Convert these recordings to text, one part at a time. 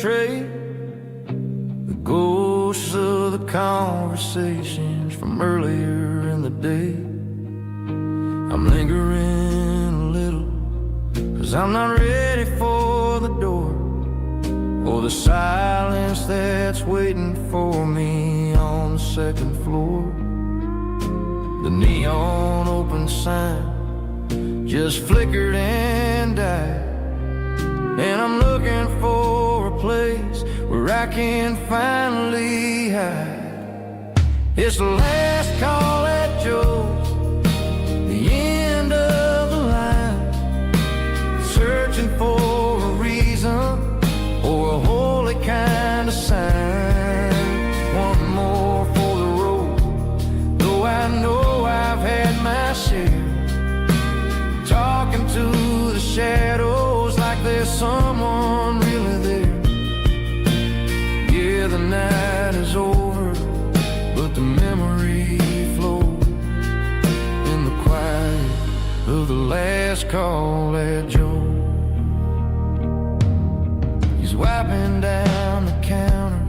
tray, the ghosts of the conversations from earlier in the day. I'm lingering a little, 'cause I'm not ready for the door, or the silence that's waiting for me on the second floor. The neon open sign just flickered and died, and I'm looking for a place where I can finally hide. It's the last call at Joe's, the end of the line, searching for a reason or a holy kind of sign. One more for the road, though I know I've had my share, talking to the shadows like there's someone really there. Yeah, the night is over, but the memory flows in the quiet of the last call at Joe. He's wiping down the counter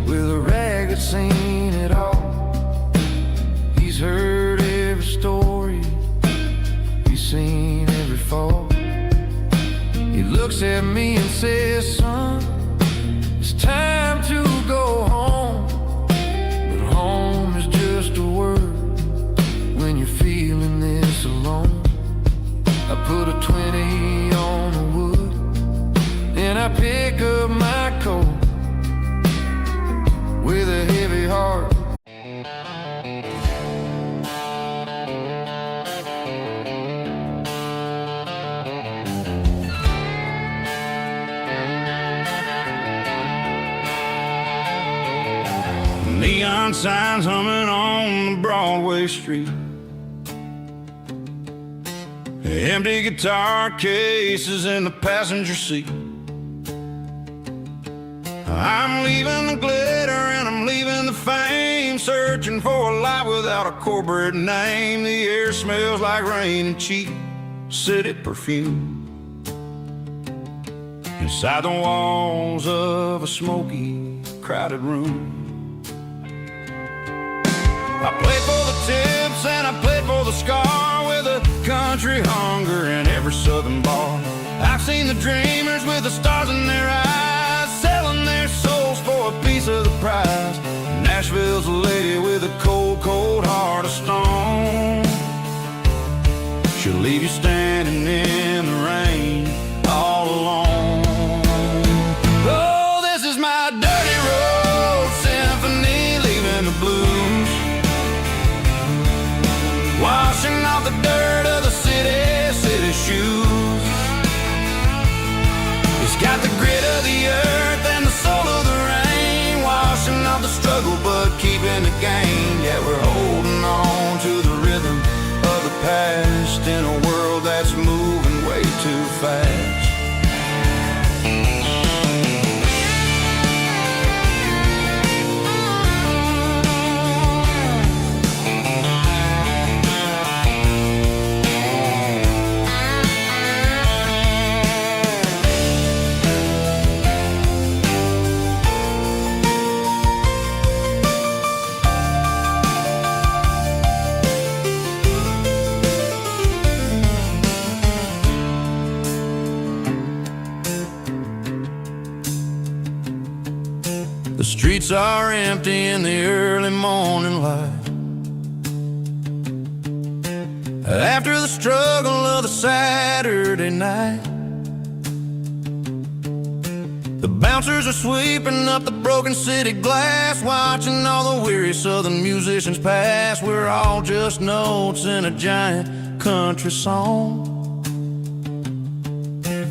with a rag that's seen it all. He's heard every story, he's seen every fall. He looks at me and says, son, it's time to go home. But home is just a word when you're feeling this alone. I put a 20 on the wood, and I pick up my coat with a heavy heart. Neon signs humming on the Broadway street, empty guitar cases in the passenger seat. I'm leaving the glitter and I'm leaving the fame, searching for a life without a corporate name. The air smells like rain and cheap city perfume inside the walls of a smoky, crowded room. I played for the tips and I played for the scar, with a country hunger in every southern bar. I've seen the dreamers with the stars in their eyes, selling their souls for a piece of the prize. Nashville's a lady with a cold, cold heart of stone. She'll leave you standing in the rain all alone. Oh, this is my dirty road symphony, leaving the blues, washing off the dirt of the city shoes. It's got the grit of the earth and the soul of the rain, washing off the struggle but keeping the gain. Yeah, we're holding on to the rhythm of the past in a world that's moving way too fast. The streets are empty in the early morning light, after the struggle of the Saturday night. The bouncers are sweeping up the broken city glass, watching all the weary southern musicians pass. We're all just notes in a giant country song,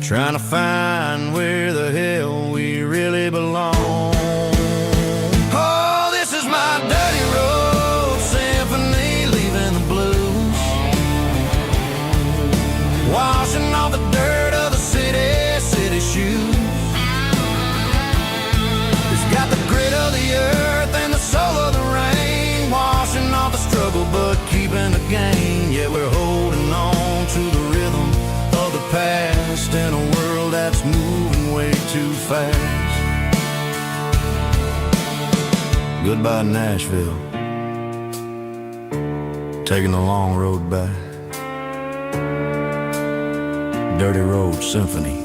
trying to find where the hell we really belong. My dirty road symphony, leaving the blues, washing off the dirt of the city shoes. It's got the grit of the earth and the soul of the rain, washing off the struggle but keeping the gain. Yeah, we're holding on to the rhythm of the past in a world that's moving way too fast. Goodbye Nashville, taking the long road back. Dirty Road Symphony.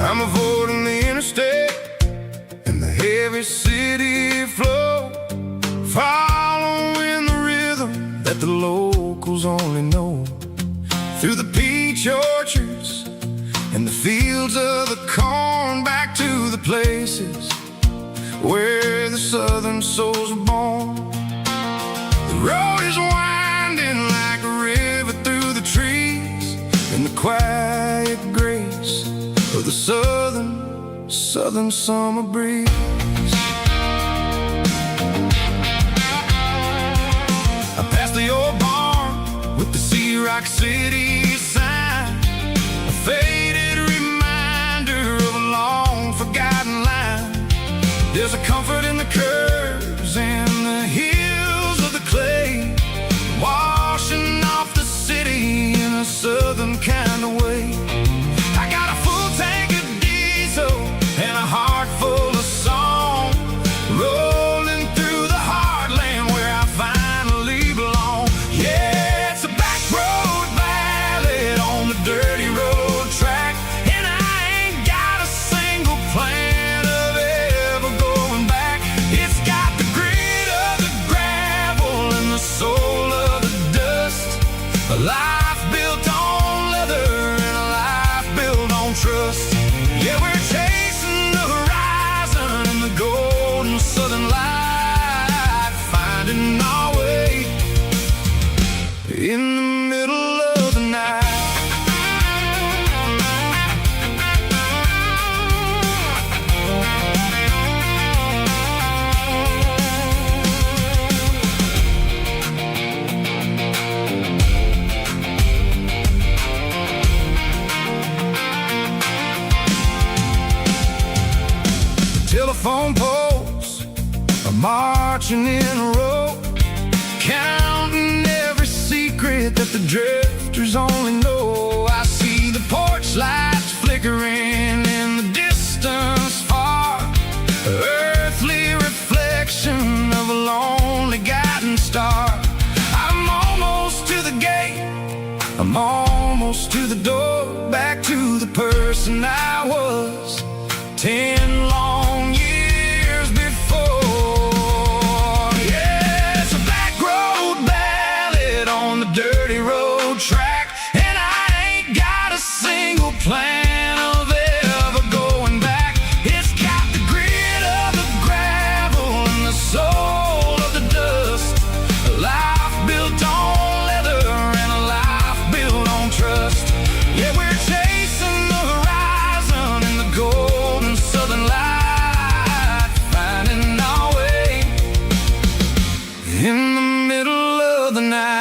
I'm avoiding the interstate and the heavy city flow, following the rhythm that the locals only know. Through the peach orchards and the fields of the corn, back to the places where the southern souls are born. The road is winding like a river through the trees, in the quiet grace of the southern summer breeze. I passed the old barn with the Sea Rock City sign, a faded reminder of a long forgotten line. There's a comfort in the curves and the hills of the clay, washing off the city in a southern kind of way. I got a full tank of diesel and a heart full of song, rolling through the heartland where I finally belong. Yeah, it's a back road ballad on the dirty road track, and I ain't got a single plan of ever going back. It's got the grit of the gravel and the soul of the dust, a life built on leather and a life built on trust. Yeah, we're chasing the horizon in the golden southern light, finding our way in the middle of the night. Telephone poles are marching in a row, counting every secret that the drifters only know. I see the porch lights flickering in the distance far, earthly reflection of a lonely guiding star. I'm almost to the gate, I'm almost to the door, back to the person I was 10 long years before. Yeah, it's a back road ballad on the dirty road track, and I ain't got a single plan of ever going back. It's got the grit of the gravel and the soul of the dust, a life built on leather and a life built on trust. Yeah, we're chasing the horizon in the golden southern light, finding our way in the middle of the night.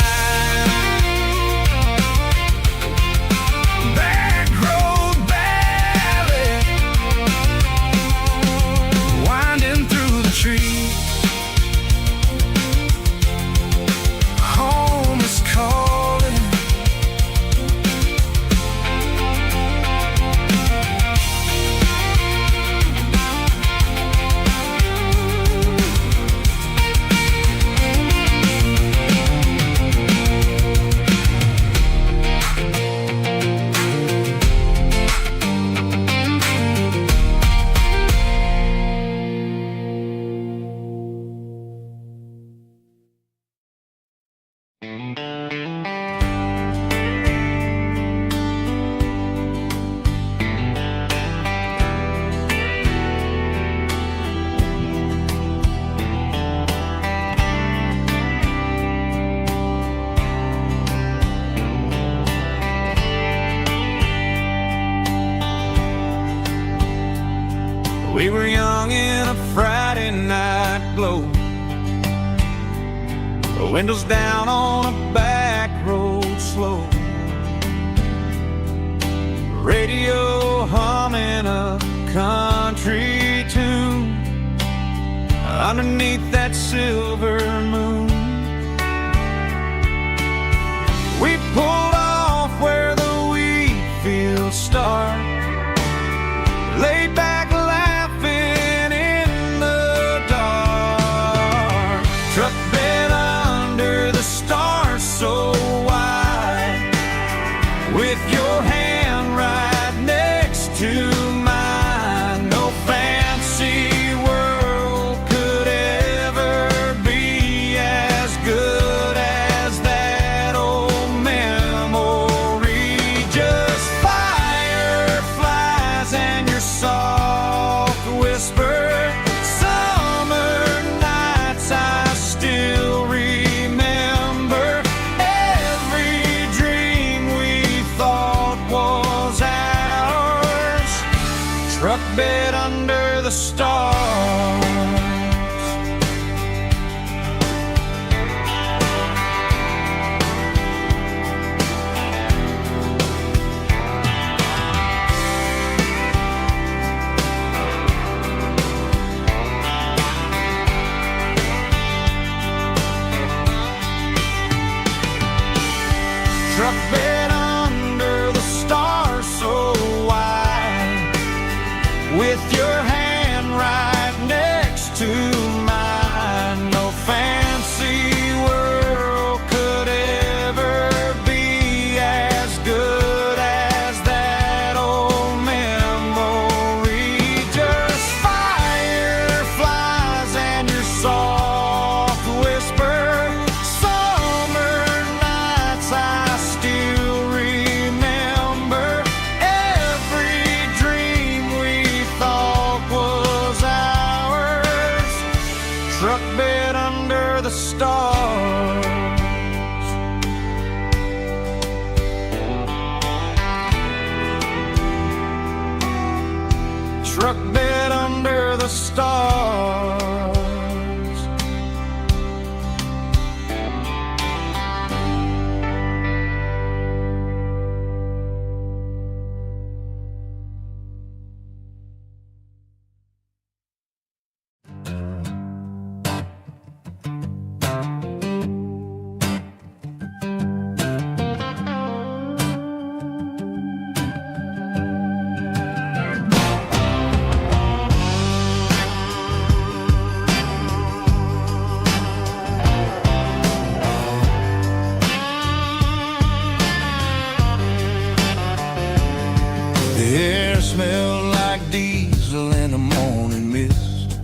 We were young in a Friday night glow, windows down on a back road slow, radio humming a country tune underneath that silver moon. We pulled off where the wheat fields start, laid back laughing in the dark. Truck bed under the stars so wide, with your hand right next to mine. No fancy world could ever be as good as that old memory. Just fireflies and your soft whisper. Summer nights I still remember. Every dream we thought was ours. Truck bed under the stars. Truck bed under the stars so wide, with your hand right next to mine. No fancy world could ever be as good as that old memory. Just fireflies and your soft whisper. Summer nights I still remember. Every dream we thought was ours. Truck bed under the stars. Truck bed under the stars. The air smelled like diesel in the morning mist,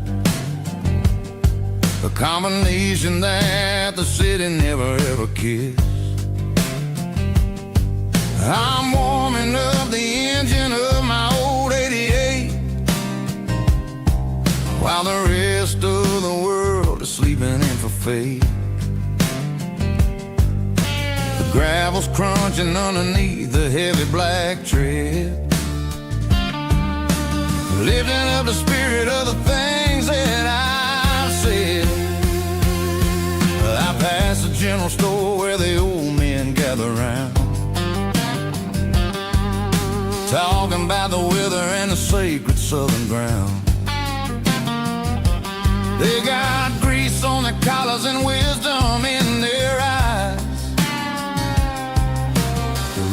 a combination that the city never ever kissed. I'm warming up the engine of my old 88, while the rest of the world is sleeping in for fate. The gravel's crunching underneath the heavy black tread, lifting up the spirit of the things that I've said. I passed the general store where the old men gather round, talking about the weather and the sacred southern ground. They got grease on their collars and wisdom in their eyes,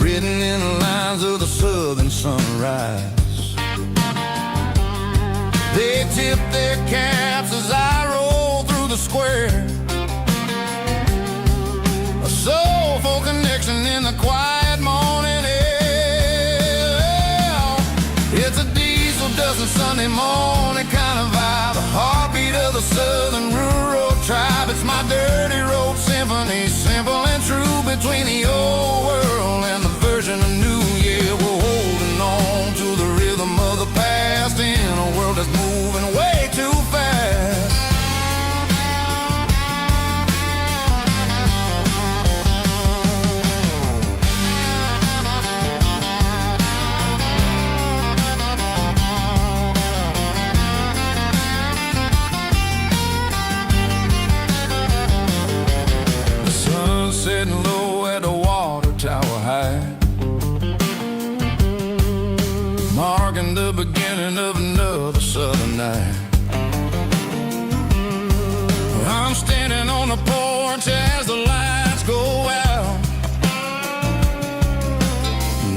written in the lines of the southern sunrise. They tip their caps as I roll through the square, a soulful connection in the quiet morning air. It's a diesel dozen Sunday morning kind of vibe, a heartbeat of the southern rural tribe. It's my dirty road symphony, simple and true, between the old world and the version of new. Yeah, we're holding on to the rhythm of the past in a world that's moving way too fast. beginning of another southern night. I'm standing on the porch as the lights go out,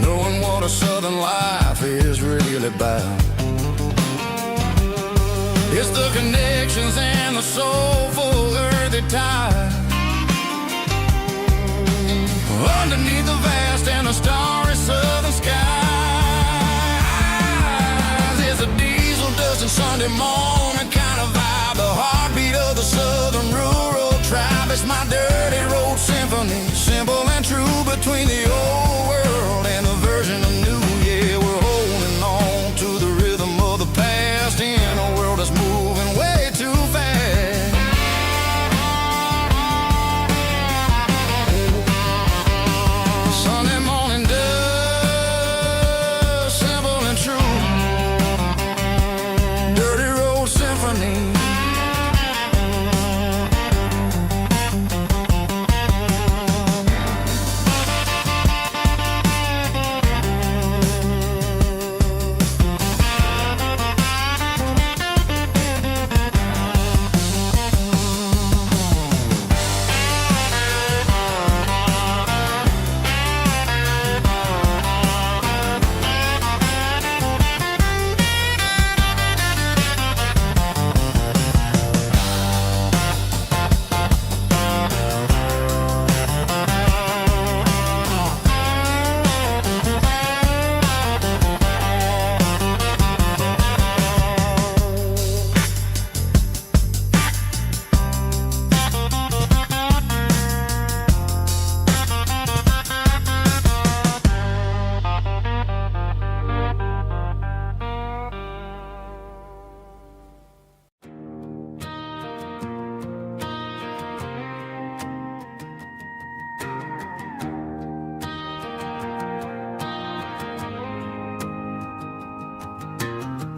knowing what a southern life is really about. It's the connections and the soulful earthy tide underneath the vast and the starry southern skies. It's a diesel dusting Sunday morning kind of vibe, the heartbeat of the southern rural tribe. It's my dirty road symphony, simple and true, between the old world and the version of new. Yeah, we're holding on to the rhythm of the past in a world that's moving way too fast. Sunday morning dust, simple and true, dirty road symphony.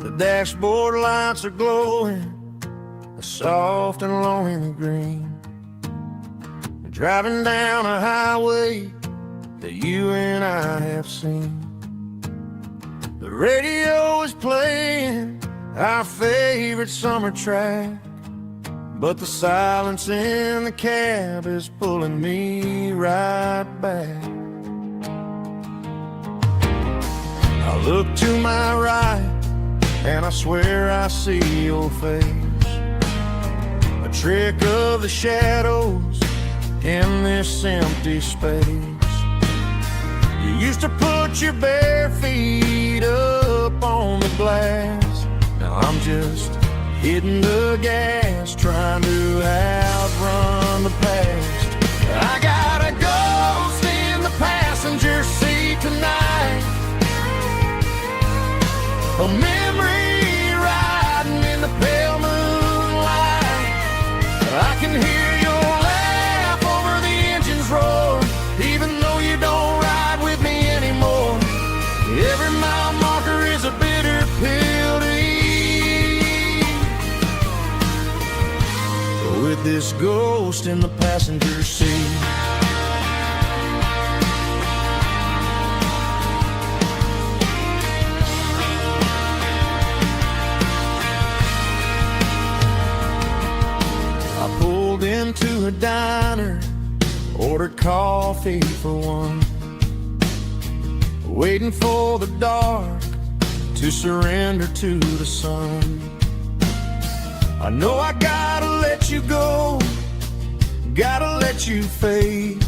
The dashboard lights are glowing, a soft and lonely green. We're driving down a highway that you and I have seen. The radio is playing our favorite summer track, but the silence in the cab is pulling me right back. I look to my right and I swear I see your face, a trick of the shadows in this empty space. You used to put your bare feet up on the glass. Now I'm just hitting the gas, trying to outrun the past. I got a ghost in the passenger seat tonight, a memory riding in the pale moonlight. I can hear your laugh over the engine's roar, even though you don't ride with me anymore. Every mile marker is a bitter pill to eat, with this ghost in the passenger seat. Into a diner, ordered coffee for one, waiting for the dark to surrender to the sun. I know I gotta let you go, gotta let you fade,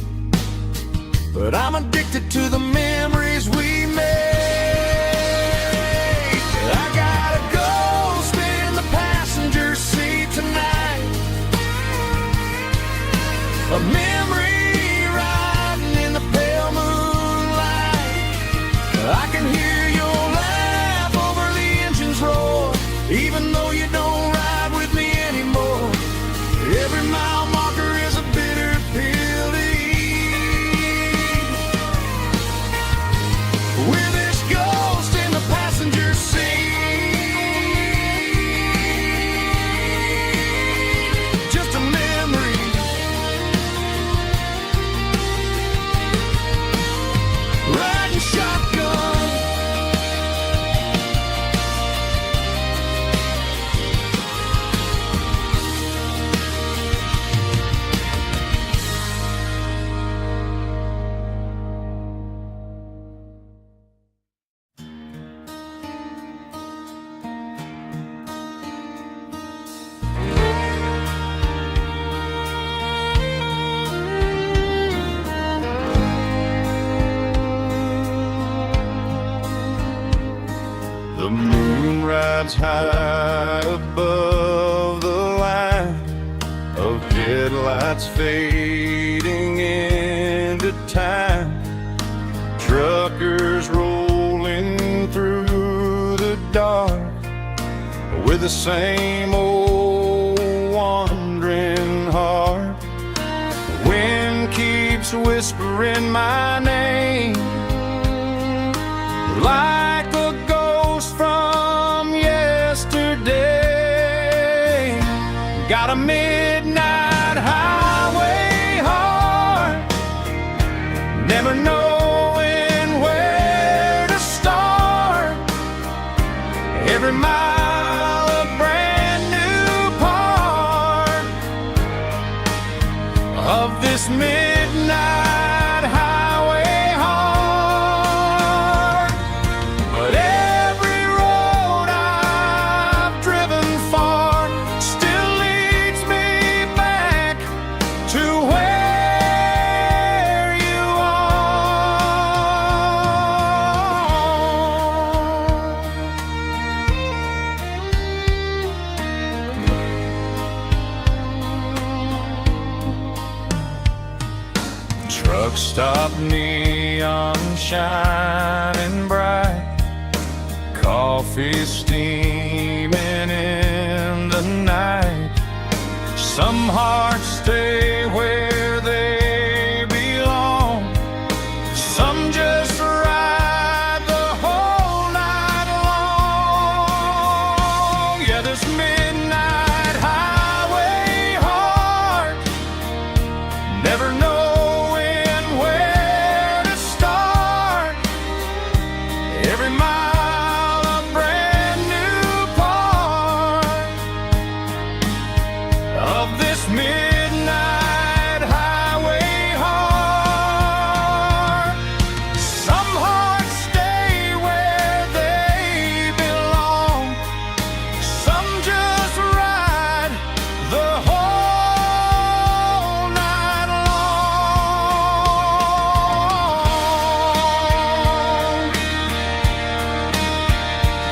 but I'm addicted to the memories we made. I got a ghost in the passenger seat tonight, a memory riding in the pale moonlight. I can hear your laugh over the engine's roar, even though you don't ride with me anymore. Every mile marker is a bitter pill to eat. rides high above the line of headlights fading into time. Truckers rolling through the dark with the same old wandering heart. The wind keeps whispering my name like a ghost from yesterday. Got a midnight highway heart, never knowing where to start. Every mile a brand new part of this midnight highway heart. But every road I've driven far still leads me back to where you are. Truck stop, neon shining bright, coffee steaming in the night. Some hearts stay where they belong, some just ride the whole night long. Yeah, this midnight highway heart, never knowing where to start. Every mile a brand new part of this midnight highway heart. Some hearts stay where they belong, some just ride the whole night long.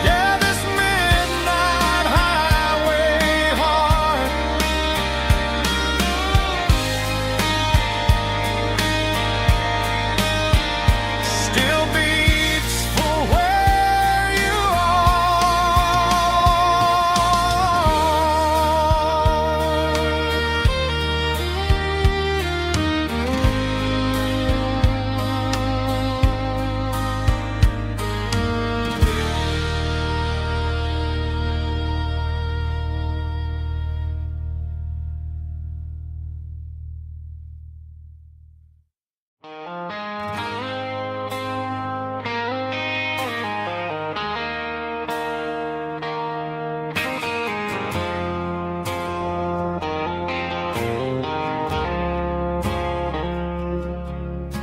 Yeah, this midnight highway heart still beats for where you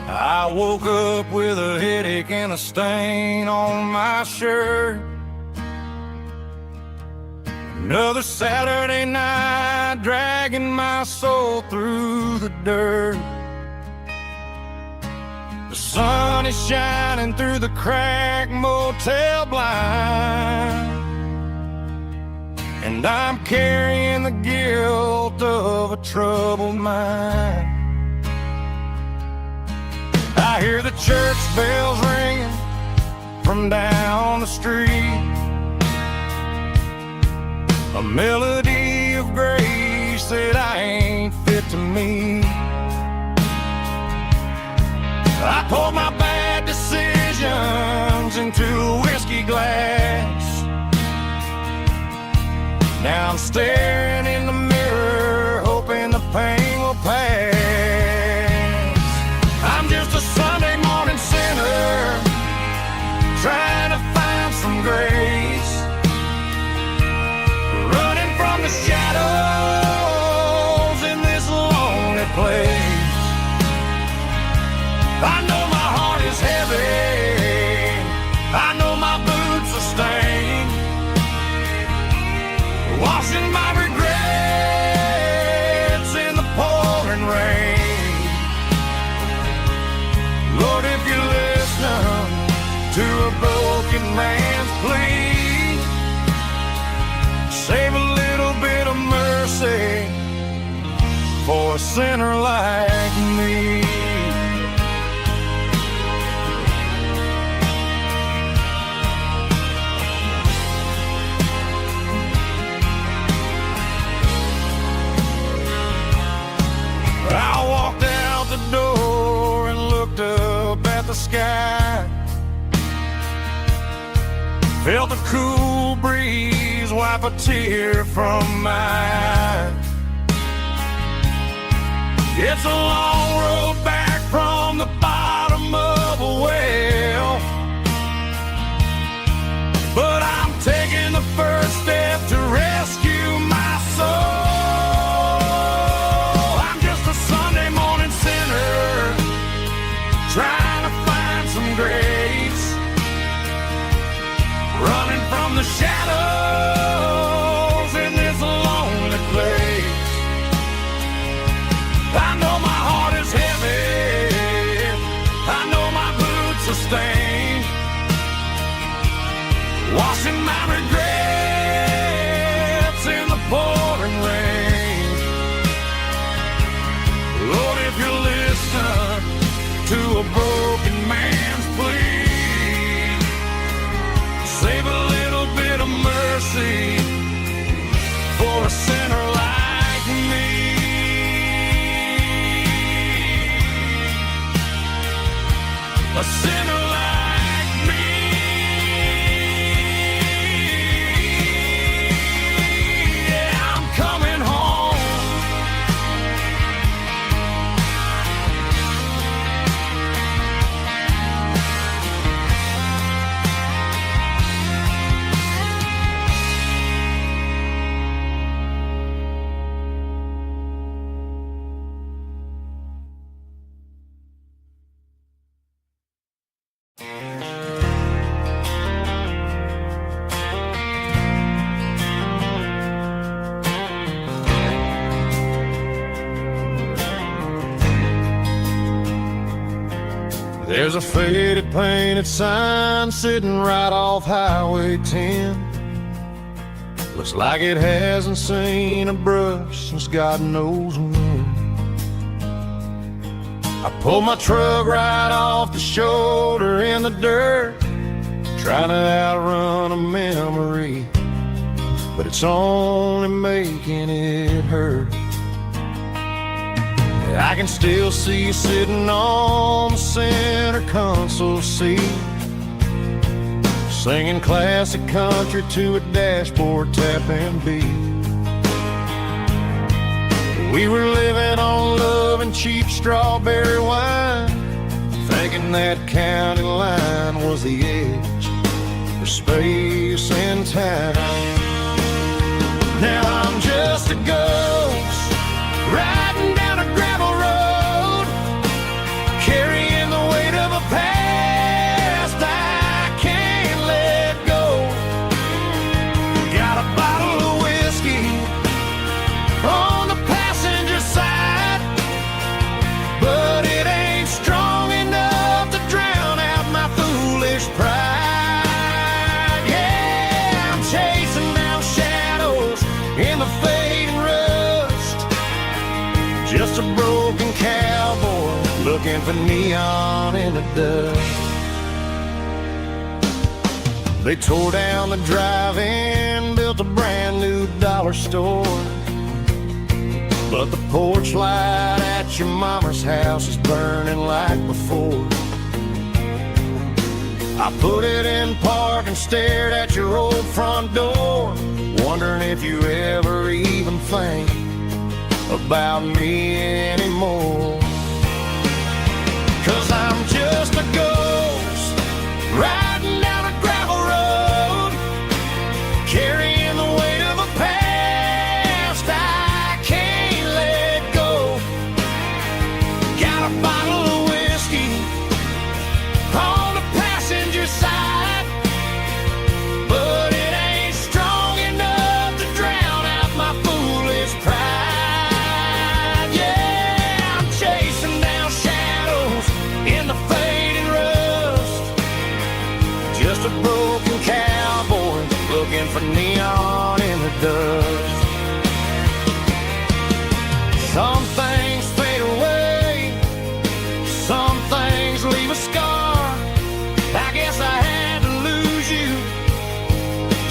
I woke up with a headache and a stain on my shirt. Another Saturday night dragging my soul through the dirt. The sun is shining through the cracked motel blind, and I'm carrying the guilt of a troubled mind. I hear the church bells ringing from down the street, a melody of grace that I ain't fit to meet. I poured my bad decisions into a whiskey glass. Now I'm staring in the mirror, hoping the pain will pass. I'm just a Sunday morning sinner, trying to find some grace, running from the shadows in this lonely place. I know my heart is heavy, I know my boots are stained, washing my regrets in the pouring rain. Lord, if you listen to a broken man's plea, a sinner like me. I walked out the door and looked up at the sky. Felt the cool breeze wipe a tear from my eye. It's a long road back from the bottom of a well, but I'm taking the first step to rescue my soul. I'm just a Sunday morning sinner trying to find some grace, running from the shadows in this lonely place. I know my heart is heavy, I know my boots are stained, washing my regrets in the pouring rain. Lord, if you listen to a broken man's plea, save a little bit of mercy for a sinner like me. A sinner like me. Yeah, I'm coming home. There's a faded painted sign sitting right off Highway 10. Looks like it hasn't seen a brush since God knows when. I pulled my truck right off the shoulder in the dirt, trying to outrun a memory, but it's only making it hurt. I can still see you sitting on the center console seat, singing classic country to a dashboard tapping beat. We were living on love and cheap strawberry wine, thinking that county line was the edge for space and time. Now I'm just a ghost riding down a gravel road, carrying the weight of a past I can't let go. Got a bottle of whiskey on the passenger side, but it ain't strong enough to drown out my foolish pride. Yeah, I'm chasing down shadows in the fading rust, just a broken cowboy looking for neon in the dust. They tore down the drive-in, built a brand new dollar store, but the porch light at your mama's house is burning like before. I put it in park and stared at your old front door, wondering if you ever even think about me anymore. 'Cause I'm just a ghost riding down a gravel road, carrying the weight of a past I can't let go. Got a bottle of whiskey on the passenger side, but it ain't strong enough to drown out my foolish pride. Yeah, I'm chasing down shadows in the face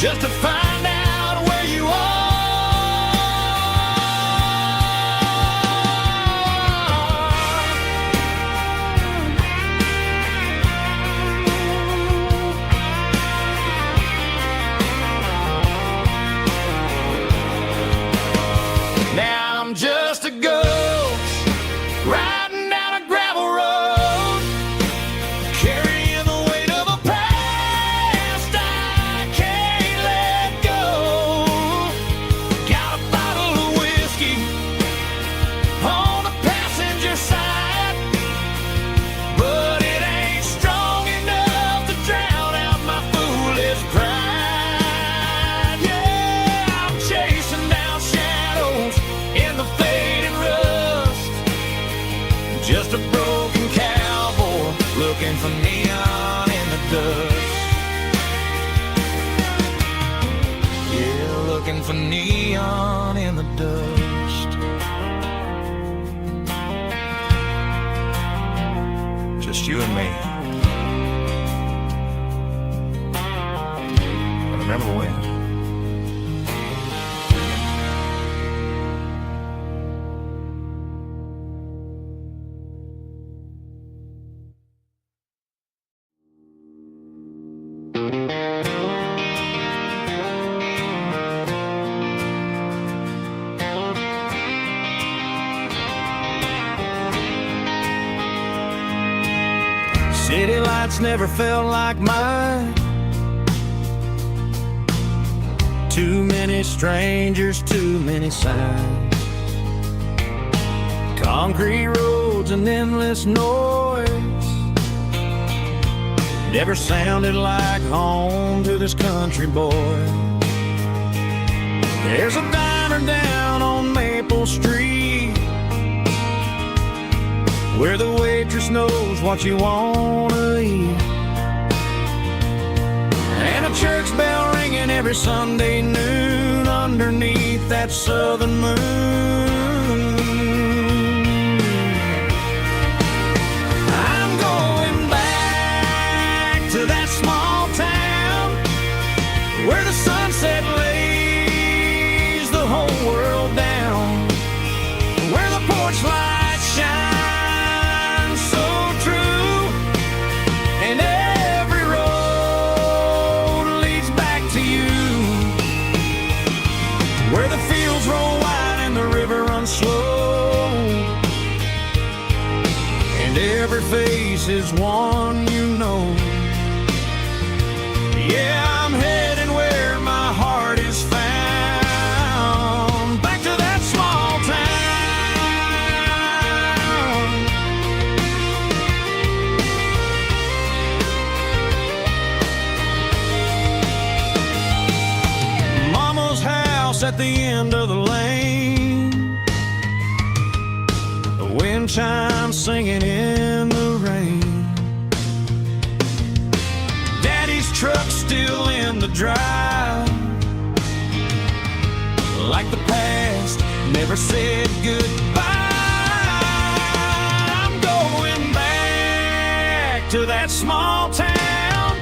just to find out where you are. Now I'm just a ghost riding down a gravel road, carrying the weight of a past I can't let go. Got a bottle of whiskey on the passenger side, but it ain't strong enough to drown out my foolish pride. Yeah, I'm chasing down shadows in the fading rust, just a broken cowboy looking for neon in the dust. Yeah, looking for neon in the dust. Just you and me. And remember when? City lights never felt like mine. Too many strangers, too many signs. Concrete roads and endless noise never sounded like home to this country boy. There's a diner down on Maple Street where the waitress knows what you wanna eat, and a church bell ringing every Sunday noon underneath that southern moon. I'm going back to that small town where the sunset lays the whole world down, where the porch lights shine slow, and every face is one you know. Yeah, I'm heading where my heart is found, back to that small town. Mama's house at the end of the lane, wind chimes singing in the rain. Daddy's truck still in the drive, like the past never said goodbye. I'm going back to that small town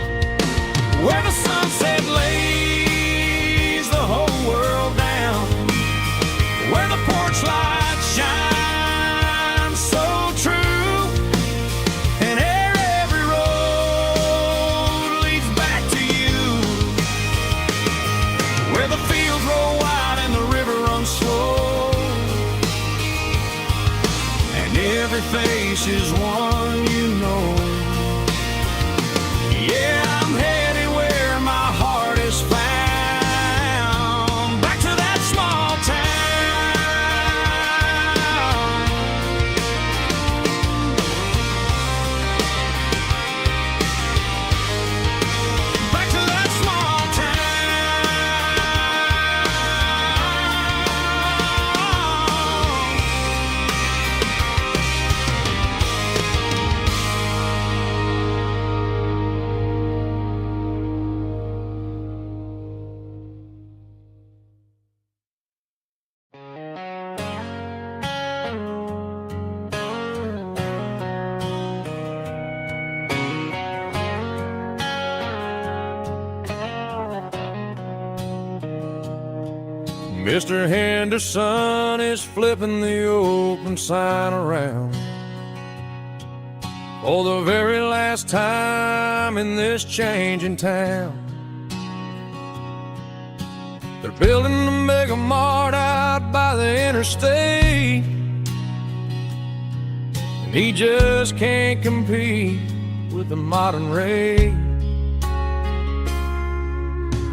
where the sunset lays the whole world down, where the porch lights shine face is one you know. Yeah, I'm headed where my heart is found, back to that small town. Back to that small town. Mr. Henderson is flipping the open sign around for the very last time in this changing town. They're building a mega mart out by the interstate, and he just can't compete with the modern rate.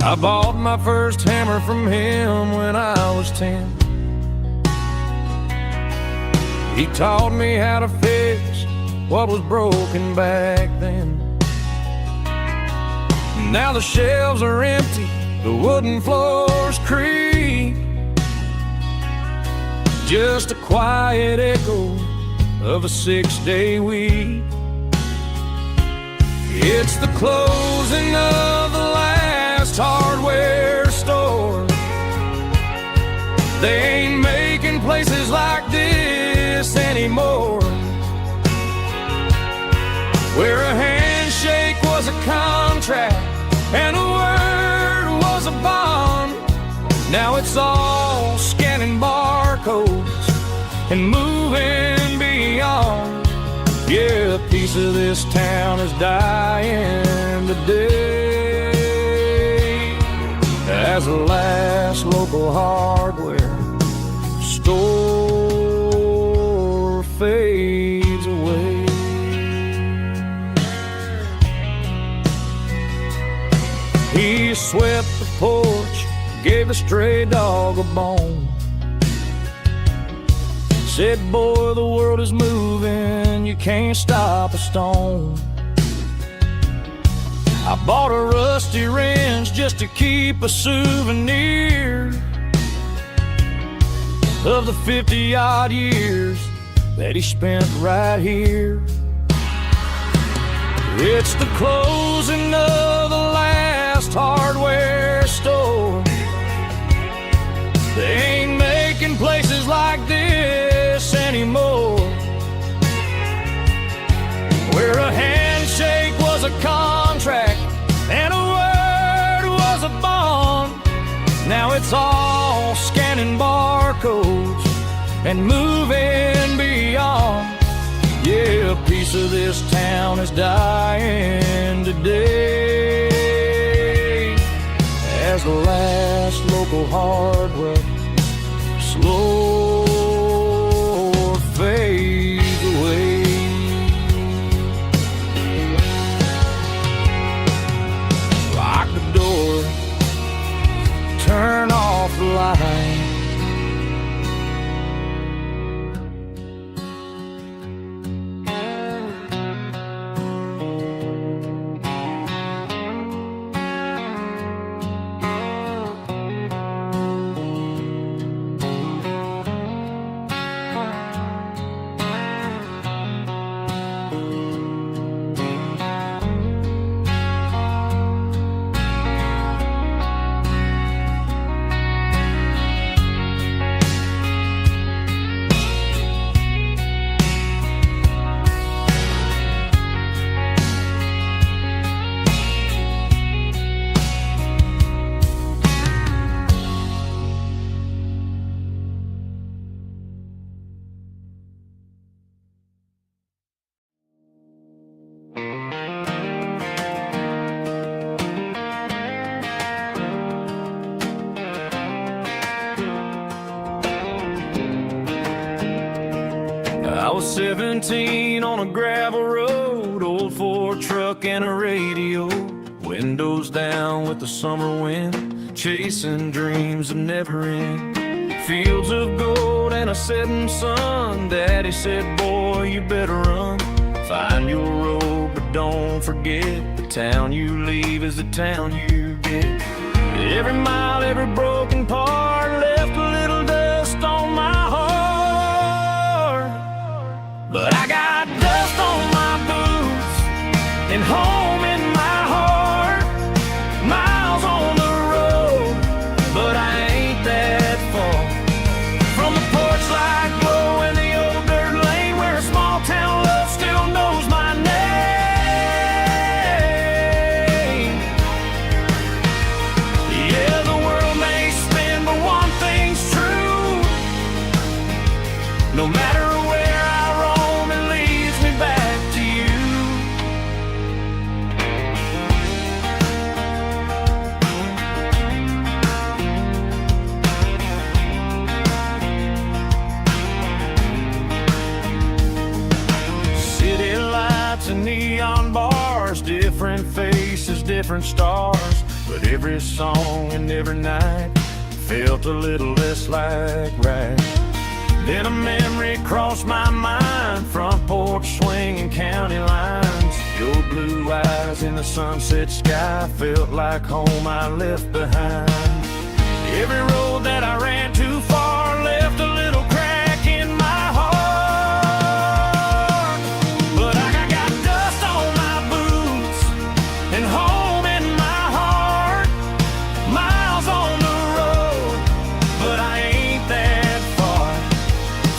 I bought my first hammer from him when I was 10. He taught me how to fix what was broken back then. Now the shelves are empty, the wooden floors creak, just a quiet echo of a 6-day week. It's the closing of the last hardware store. They ain't making places like this anymore, where a handshake was a contract and a word was a bond. Now it's all scanning barcodes and moving beyond. Yeah, a piece of this town is dying today as the last local hardware store fades away. He swept the porch, gave the stray dog a bone, said, boy, the world is moving, you can't stop a stone. I bought a rusty wrench just to keep a souvenir of the 50-odd years that he spent right here. It's the closing of the last hardware store. They ain't making places like this anymore, where a handshake was a contract and a word was a bond. Now it's all scanning barcodes and moving beyond. Yeah, a piece of this town is dying today as the last local hardware slow fades away. Lock the door, turn off the light. I was 17 on a gravel road, old Ford truck and a radio, windows down with the summer wind, chasing dreams that never end. Fields of gold and a setting sun. Daddy said, boy, you better run. Find your road, but don't forget, the town you leave is the town you get. Every mile, every broken part left a little dust on my heart, but I got dust on my boots and home in my heart. Miles on the road, but I ain't that far from the porch light glow in the old dirt lane, where a small town love still knows my name. Yeah, the world may spin, but one thing bars, different faces, different stars, but every song and every night felt a little less like right. Then a memory crossed my mind, front porch swinging county lines. Your blue eyes in the sunset sky felt like home I left behind. Every road that I ran too far left a little crack in my heart. But I got dust on my boots and home in my heart. Miles on the road, but I ain't that far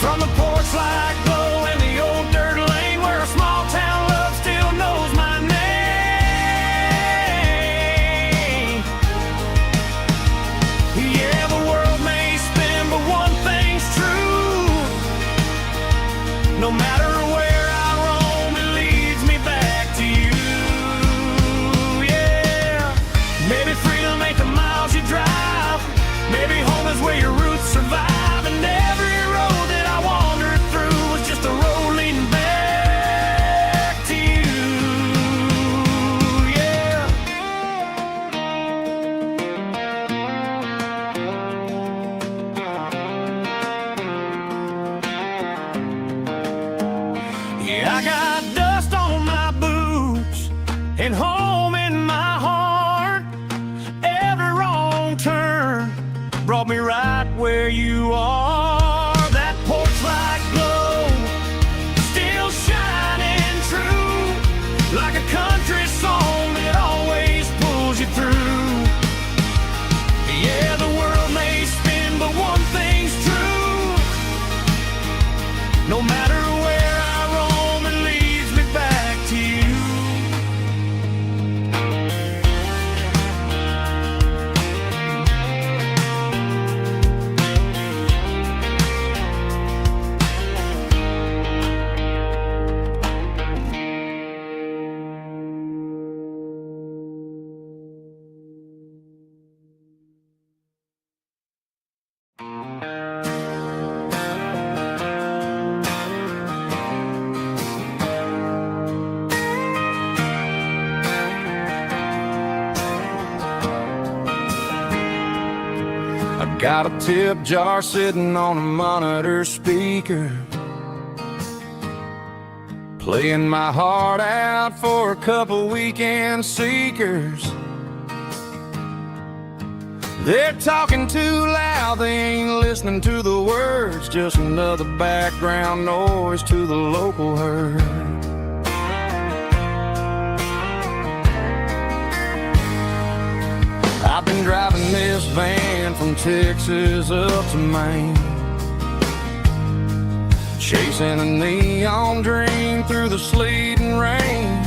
from the porch light glow and the old dirt lane where a small town love still knows my name. Yeah, the world may spin, but one thing's true. No matter where I roam, it leads me back to you. Yeah, maybe freedom ain't the miles you drive. Maybe home is where your roots survive. And every road that I wandered through was just a road leading back to you. Yeah. Yeah, I got dust on my boots and home in my heart. Every wrong turn brought me right where you are. That porch light glow still shining true, like a country song that always pulls you through. Yeah, the world may spin, but one thing's true. No matter where I roam, it leads me back to you. I got a tip jar sitting on a monitor speaker, playing my heart out for a couple weekend seekers. They're talking too loud, they ain't listening to the words, just another background noise to the local herd. I've been driving this van from Texas up to Maine, chasing a neon dream through the sleet and rain.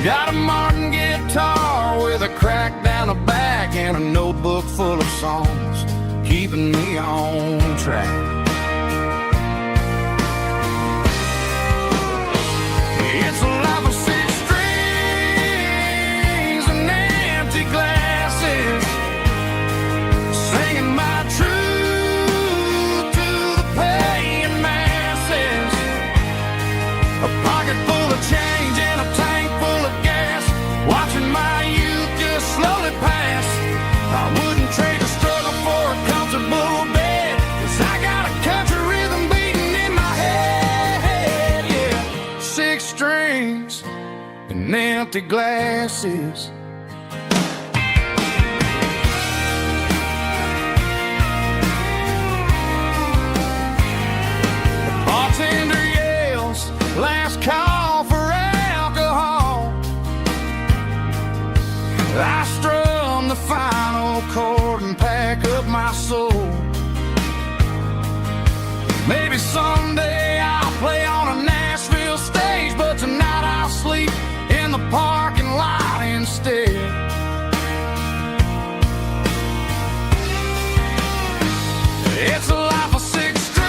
Got a Martin guitar with a crack down the back and a notebook full of songs, keeping me on track. It's a life of six strings and empty glasses, singing my truth to the paying masses. A pocket full of change and a tank full of gas, watching my youth just slowly pass. I wouldn't trade a struggle for a comfortable bed, 'cause I got a country rhythm beating in my head. Yeah, six strings and empty glasses. The bartender yells, last call for alcohol. I strum the final chord and pack up my soul. Maybe someday I'll play on a Nashville stage, but tonight I'll sleep in the parking lot instead. It's a life of six strings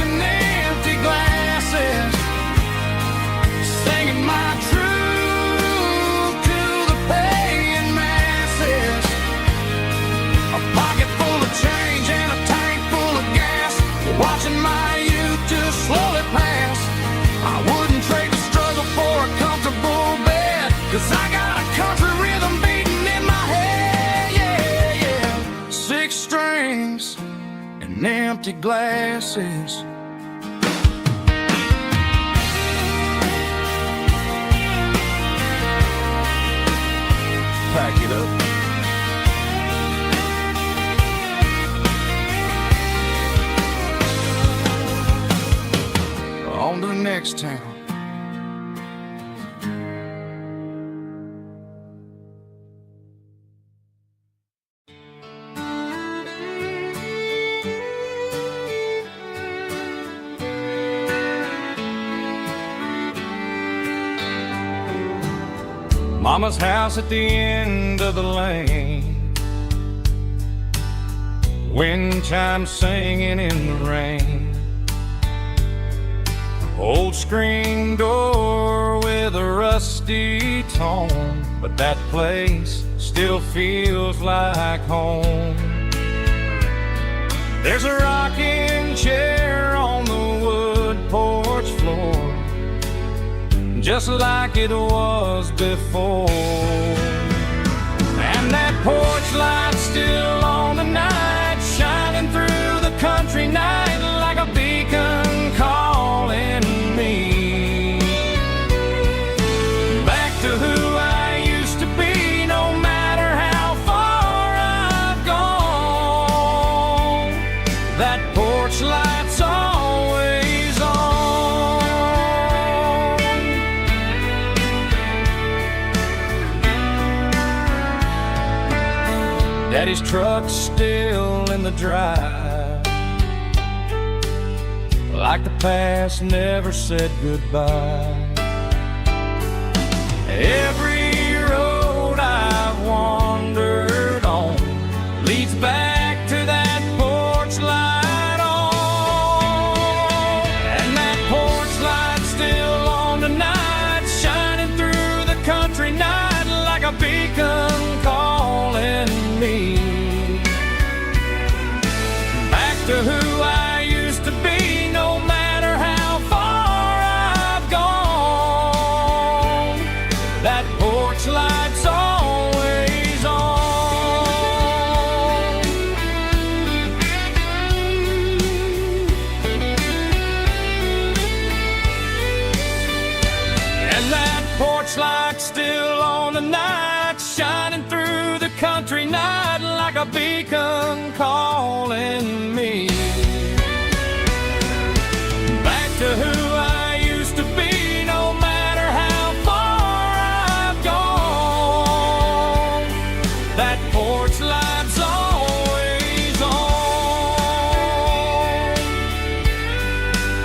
and empty glasses, singing my truth to the paying masses. A pocket full of change and a tank full of gas, watching empty glasses. Pack it up. On to the next town. Mama's house at the end of the lane, wind chimes singing in the rain. Old screen door with a rusty tone, but that place still feels like home. There's a rocking chair on the wood porch floor, just like it was before. And that porch light's still on tonight, shining through the country night like a beacon calling me back to who I used to be, no matter how far I've gone. That porch light's always on. Daddy's truck's still in the drive, like the past never said goodbye. Every road I've wandered on leads back to that porch light on. And that porch light's still on tonight, shining through the country night like a beacon calling me back to who I used to be, no matter how far I've gone. That porch light's always on. And that porch light's still on tonight, shining through the country night like a beacon calling me back to who I used to be, no matter how far I've gone. That porch light's always on,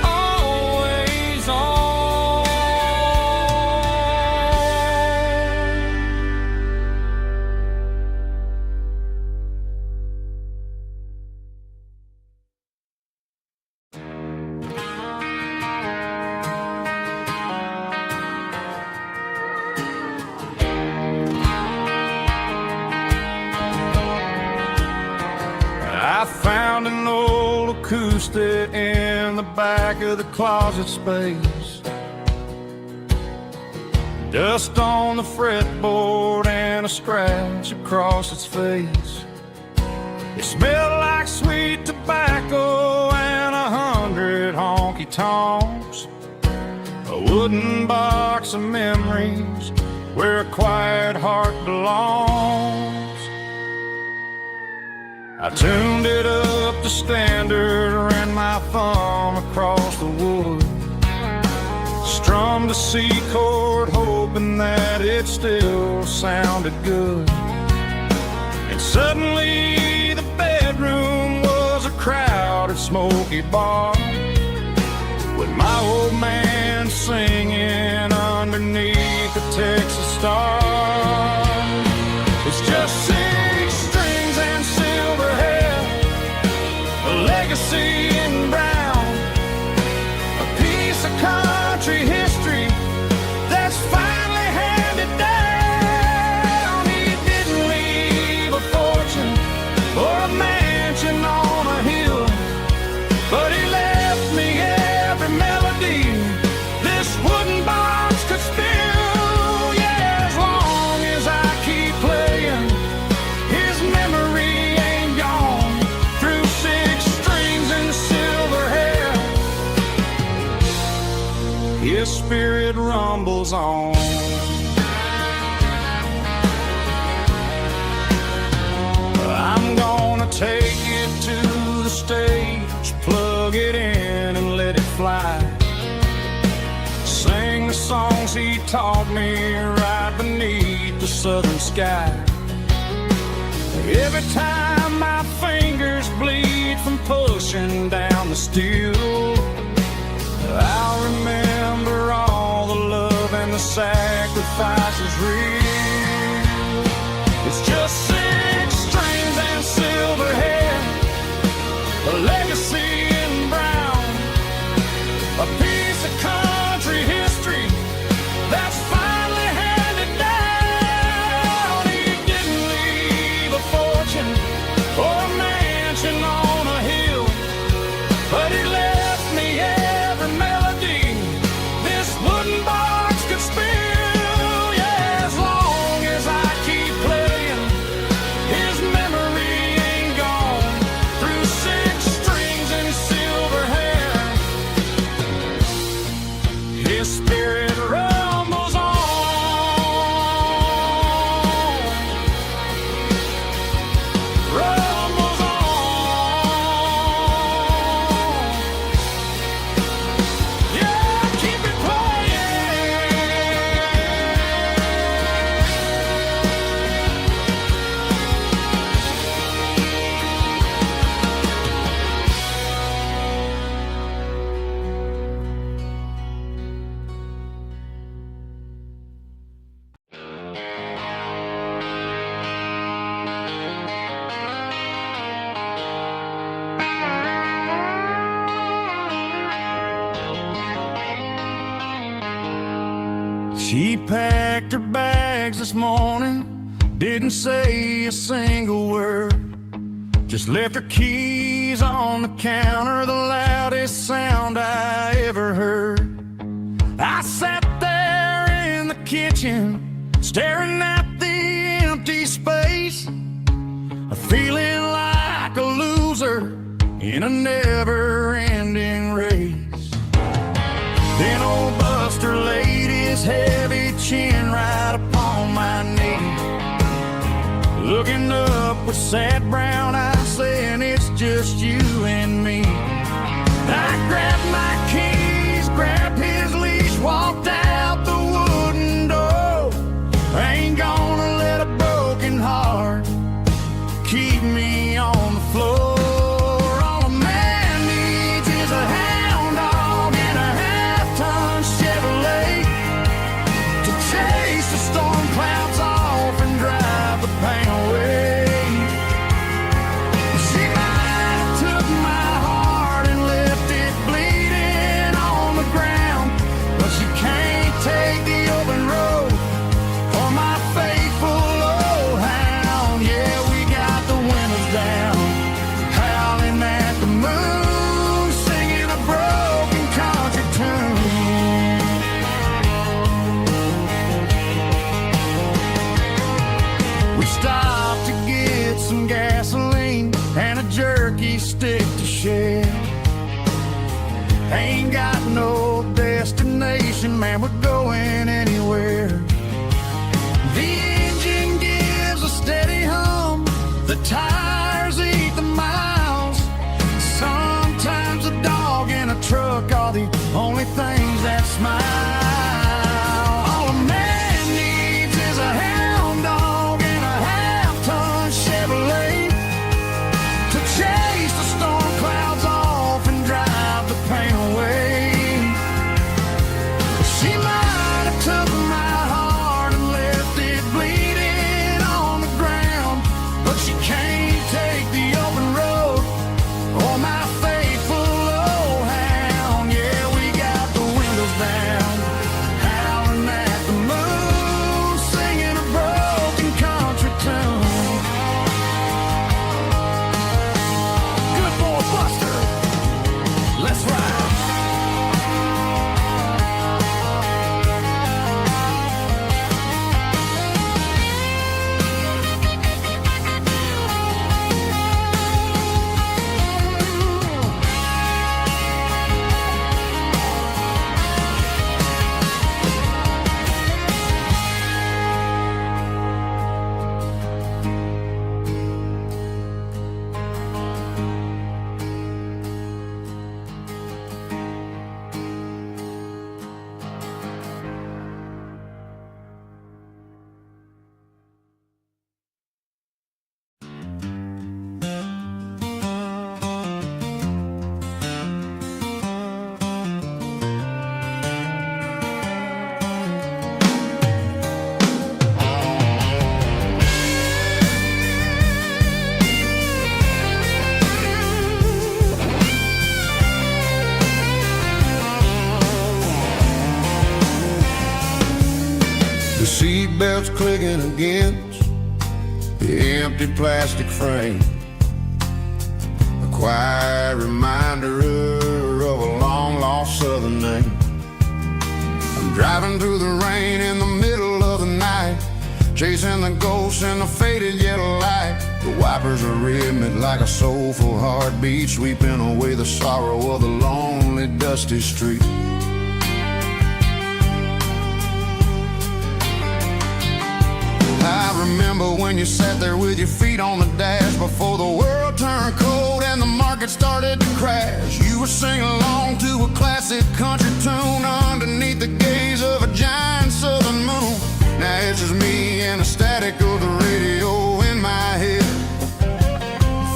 always on. I found an old acoustic in the back of the closet space, dust on the fretboard and a scratch across its face. It smelled like sweet tobacco and 100 honky-tonks, a wooden box of memories where a quiet heart belongs. I tuned it up to standard, ran my thumb across the wood, strummed a C chord hoping that it still sounded good. And suddenly the bedroom was a crowded smoky bar, with my old man singing underneath the Texas star. It's just 6 strings and silver hair, a legacy in brown, a piece of country history that's finally handed down. He didn't leave a fortune or a mansion on a hill, but he left me every melody this wooden box could spill. Yeah, as long as I keep playing, his memory ain't gone. Through 6 strings and His spirit rumbles on. I'm gonna take it to the stage, plug it in and let it fly. Sing the songs he taught me right beneath the southern sky. Every time my fingers bleed from pushing down the steel, I'll remember all the love and the sacrifices real. It's just 6 strings and silver hair, a legacy in brown, a piece of country history that's finally handed down. He didn't leave a fortune or a mansion on a hill, but he left me every melody this wooden box could spill. Yeah, as long as I keep playing, his memory ain't gone. Through 6 strings and silver hair, his spirit rumbles on. Rumbles on. Yeah, keep it playing. She packed her bags this morning, didn't say a single word, just left her keys on the counter, the loudest sound I ever heard. I sat there in the kitchen, staring at the empty space, feeling like a loser in a never-ending race. Then old Buster laid his heavy chin right upon my knee, looking up with sad brown eyes, saying it's just you and me. I grabbed my keys, grabbed his leash, walked out the wooden door. I ain't gonna let a broken heart keep me on the floor. All a man needs is a hound dog and a half-ton Chevrolet to chase the storm clouds off and drive the pain away. She might have took my heart and left it bleeding on the ground, but she can't take the open road for my faithful old hound. Yeah, we got the windows down, howling at the moon, singing a broken country tune. We stopped to get some gasoline and a jerky stick to share. Ain't got no destination, man, we're going anywhere. The engine gives a steady hum, the tires eat the miles. Sometimes a dog and a truck are the only things that smile. All a man needs is a hound dog and a half-ton Chevrolet to chase the storm clouds off and drive the pain away. She might have took my heart and left it bleeding on the ground, but she can't take the open road or my faithful old hound. Yeah, we got the windows down, howling at the moon, singing a broken country tune. Good boy Buster, let's ride. seatbelts clicking against the empty plastic frame, a quiet reminder of a long-lost southern name. I'm driving through the rain in the middle of the night, chasing the ghosts in the faded yellow light. The wipers are rhythmic like a soulful heartbeat, sweeping away the sorrow of the lonely, dusty street. I remember when you sat there with your feet on the dash before the world turned cold and the market started to crash. You were singing along to a classic country tune underneath the gaze of a giant southern moon. Now it's just me and the static of the radio in my head,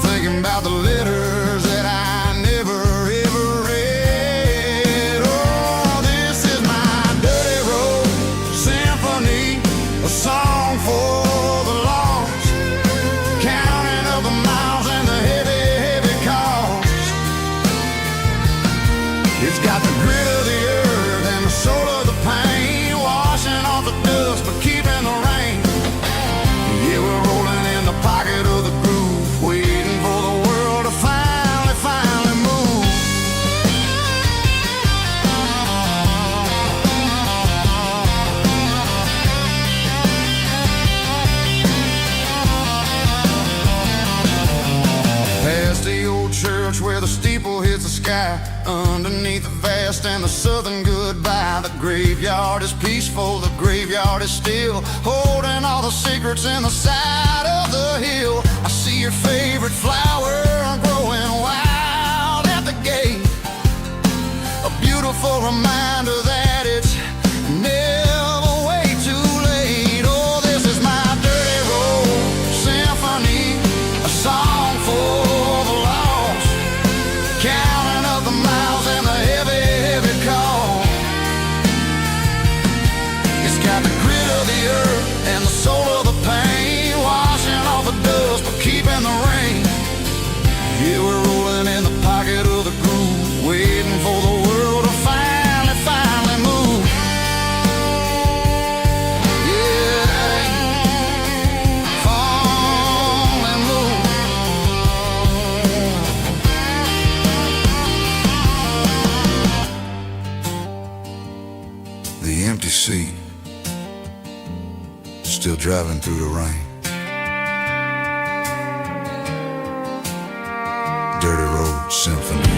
thinking about the letters that I never ever read. Oh, this is my dirty road symphony, a song for the lost, counting up the miles and the heavy, heavy cost. It's got the grit of the earth and the soul of the pain, washing off the dust but keeping the rain. Yeah, we're rolling in the pocket of the groove, waiting for the world to finally move. Past the old church where the steeple hits the sky, underneath the vast and the southern goodbye. The graveyard is peaceful, the graveyard is still, holding all the secrets in the side of the hill. I see your favorite flower growing wild at the gate, a beautiful reminder that it's never way too late. Oh, this is my dirty road symphony, a song for the lost, counting up the miles and the heavy, heavy call. It's got the grit of the earth and the soul of the pain, washing off the dust but keeping the rain. Yeah, we're rolling in the pocket of the groove, waiting for the world to finally move. Yeah, finally move. The empty seat, still driving through the rain. Dirty road symphony.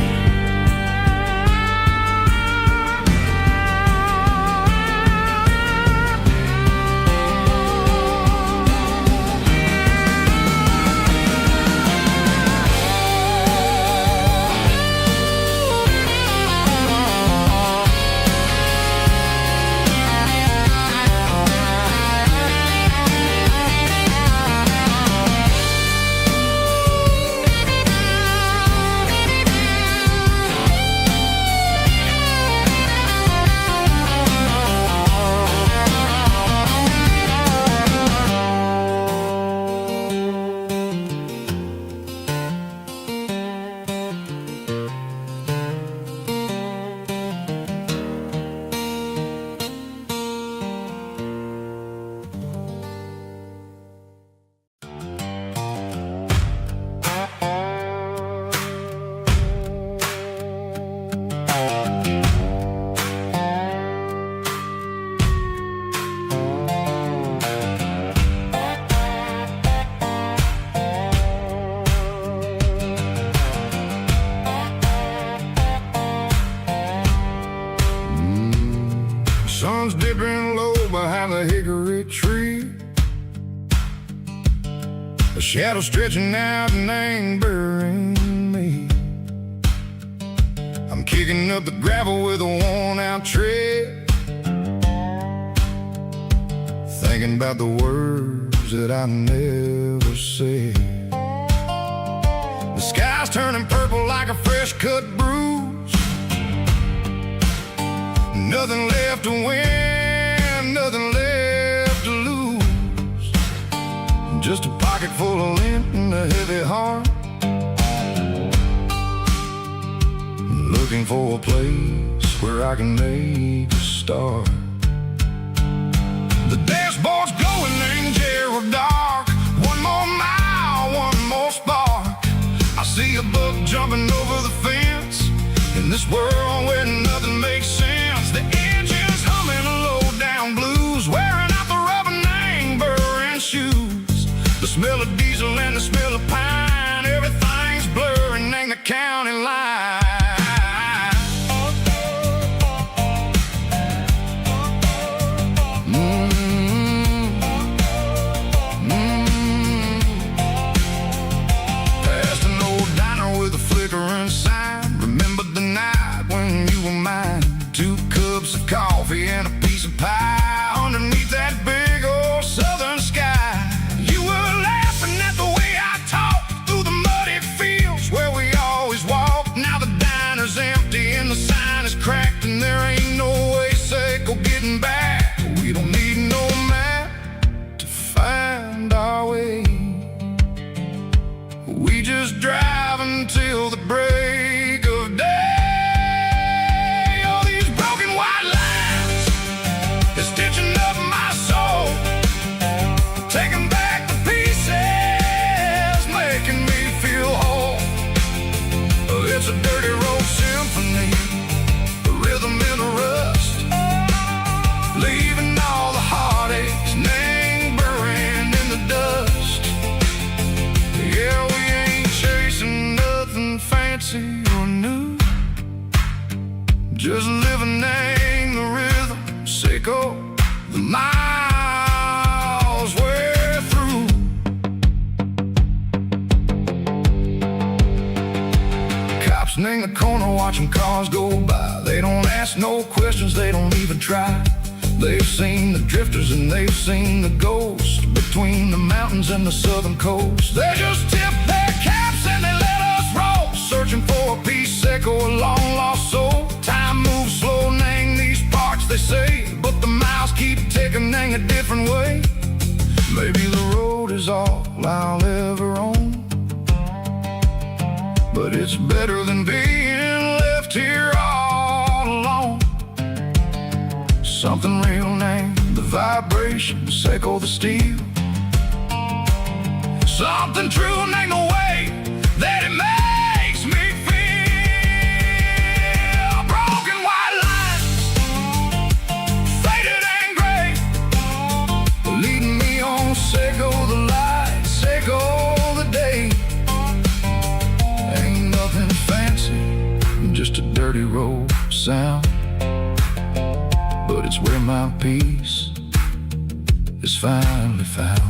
Sun's dipping low behind the hickory tree, a shadow stretching out and ain't burying me. I'm kicking up the gravel with a worn-out tread, thinking about the words that I never said. The sky's turning purple like a fresh-cut bruise, nothing left to win, nothing left to lose, just a pocket full of lint and a heavy heart, looking for a place where I can make a start. The dash jumping over the fence. In this world where nothing makes sense, the engine's humming a low-down blues, wearing out the rubber name burring shoes. The smell of diesel and the smell of pine, everything's blurring in the county line. Past an old diner with a flickering sign, remembered the night when you were mine. 2 cups of coffee and a piece of pie underneath that big old southern sky. You were laughing at the way I talked through the muddy fields where we always walked. Now the diner's empty and the sign is cracked, and there ain't no way Seco getting back. We don't need no map to find our way. We just drive until the break of day. All these broken white lines is stitching up my soul, taking back the pieces, making me feel whole. It's a dirty road symphony, a rhythm in the rust, leaving all the heartaches, name buried in the dust. Yeah, we ain't chasing nothing fancy or new, just living in the rhythm, Seco, the miles we're through. Cops in the corner watching cars go by. They don't ask no questions, they don't even try. They've seen the drifters and they've seen the ghosts between the mountains and the southern coast. They just tip their caps and they let us roll, searching for a piece, Seco, a long lost soul. Time moves slow, nang these parts, they say, but the miles keep ticking, nang a different way. Maybe the road is all I'll ever own, but it's better than being left here all alone. Something real named the vibration, Seco the steel. Something true named the way that it makes me feel. Broken white lines, faded and gray, leading me on, Seco the light, Seco the day. Ain't nothing fancy, just a dirty road sound, but it's where my peace is finally found.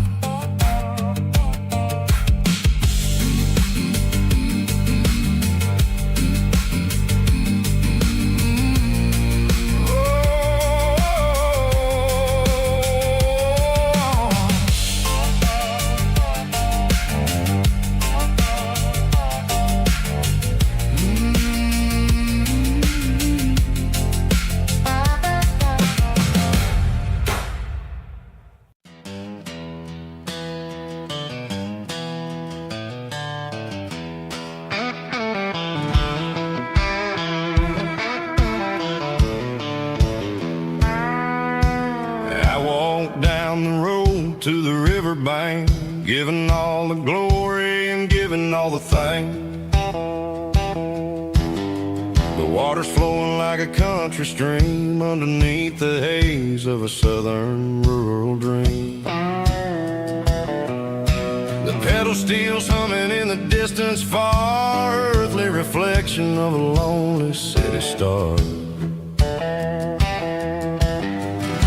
To the riverbank, giving all the glory and giving all the thanks. The water's flowing like a country stream underneath the haze of a southern rural dream. The pedal steel's humming in the distance far, earthly reflection of a lonely city star.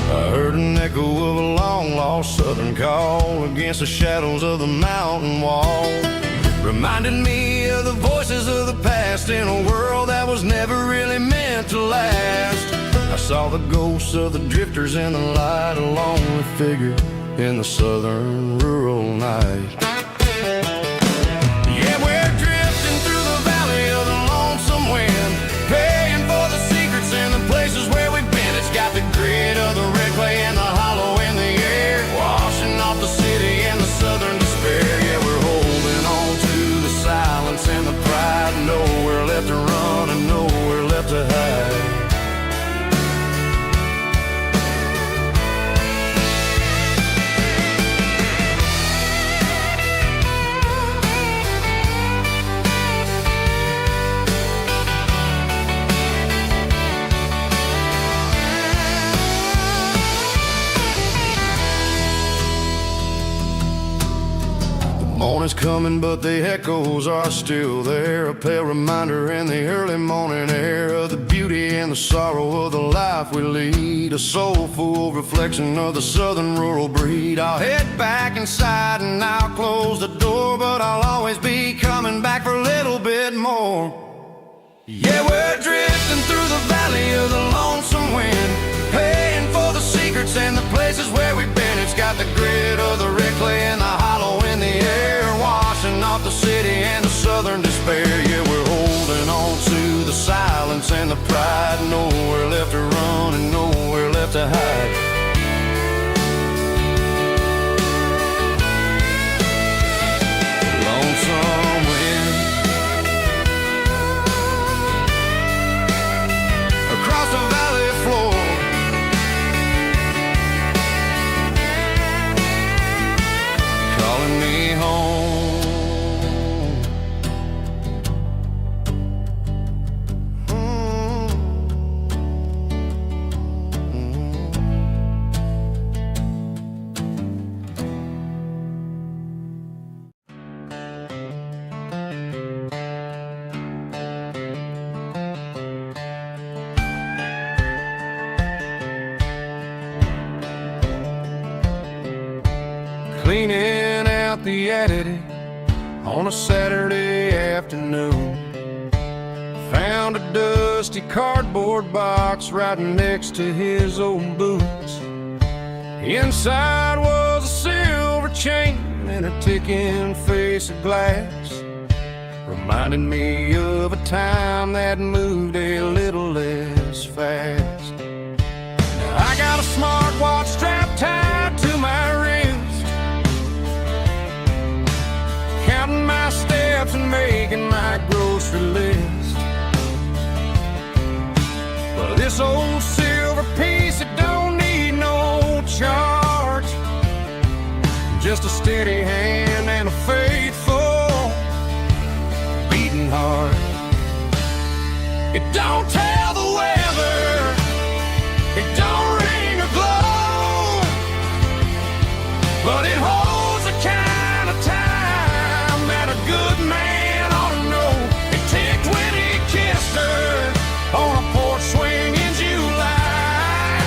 I heard an echo of a long-lost southern call against the shadows of the mountain wall, reminded me of the voices of the past in a world that was never really meant to last. I saw the ghosts of the drifters in the light, a lonely figure in the southern rural night. Yeah, we're drifting through the valley of the lonesome wind, paying for the secrets and the places where we've been. It's got the grit of the red clay and the hollow in the air, washing off the city and the southern despair. Yeah, we're holding on to the silence and the pride, nowhere left to run and nowhere left to hide. is coming, but the echoes are still there. A pale reminder in the early morning air of the beauty and the sorrow of the life we lead. A soulful reflection of the southern rural breed. I'll head back inside and I'll close the door, but I'll always be coming back for a little bit more. Yeah, we're drifting through the valley of the lonesome wind, paying for the secrets and the places where we've been. It's got the grit of the red clay and the hollow in the air, washing off the city and the southern despair. Yeah, we're holding on to the silence and the pride. Nowhere left to run and nowhere left to hide. Lonesome wind across the valley floor, calling me home. Cleaning out the attic on a Saturday afternoon, found a dusty cardboard box right next to his old boots. Inside was a silver chain and a ticking face of glass, reminding me of a time that moved a little less fast. Now I got a smartwatch strapped tied to my wrist, counting my steps and making my grocery list. Well, this old silver piece, it don't need no charge, just a steady hand and a faithful beating heart. It don't tell the weather, it don't ring or glow, but it holds the kind of time that a good man ought to know. It ticked when he kissed her on a porch swing in July.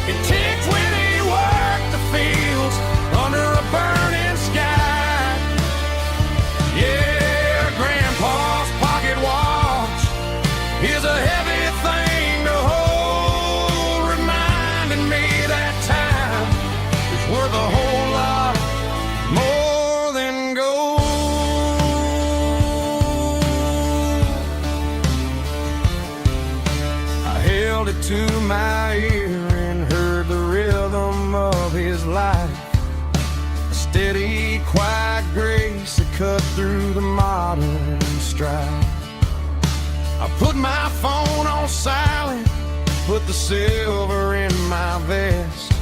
It ticked when he worked the fields under a burning sky. Yeah, Grandpa's pocket watch is a heavy thing to hold, reminding me that time is worth a whole lot more than gold. I held it to my ear and heard the rhythm of his life, a steady, quiet grace that cut through the modern strife. I put my phone on silent, put the silver in my vest.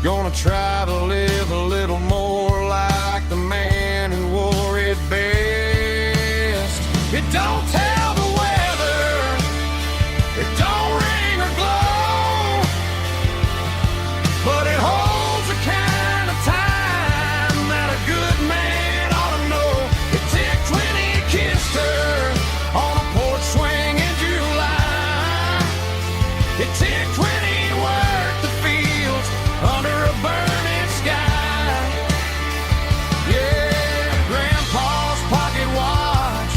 Gonna try to live a little more like the man who wore it best. It don't tell the weather, it don't ring or glow, but it holds the kind of time that a good man ought to know. It ticked when he kissed her on a porch swing in July. It ticked when he worked the fields under a burning sky. Yeah, Grandpa's pocket watch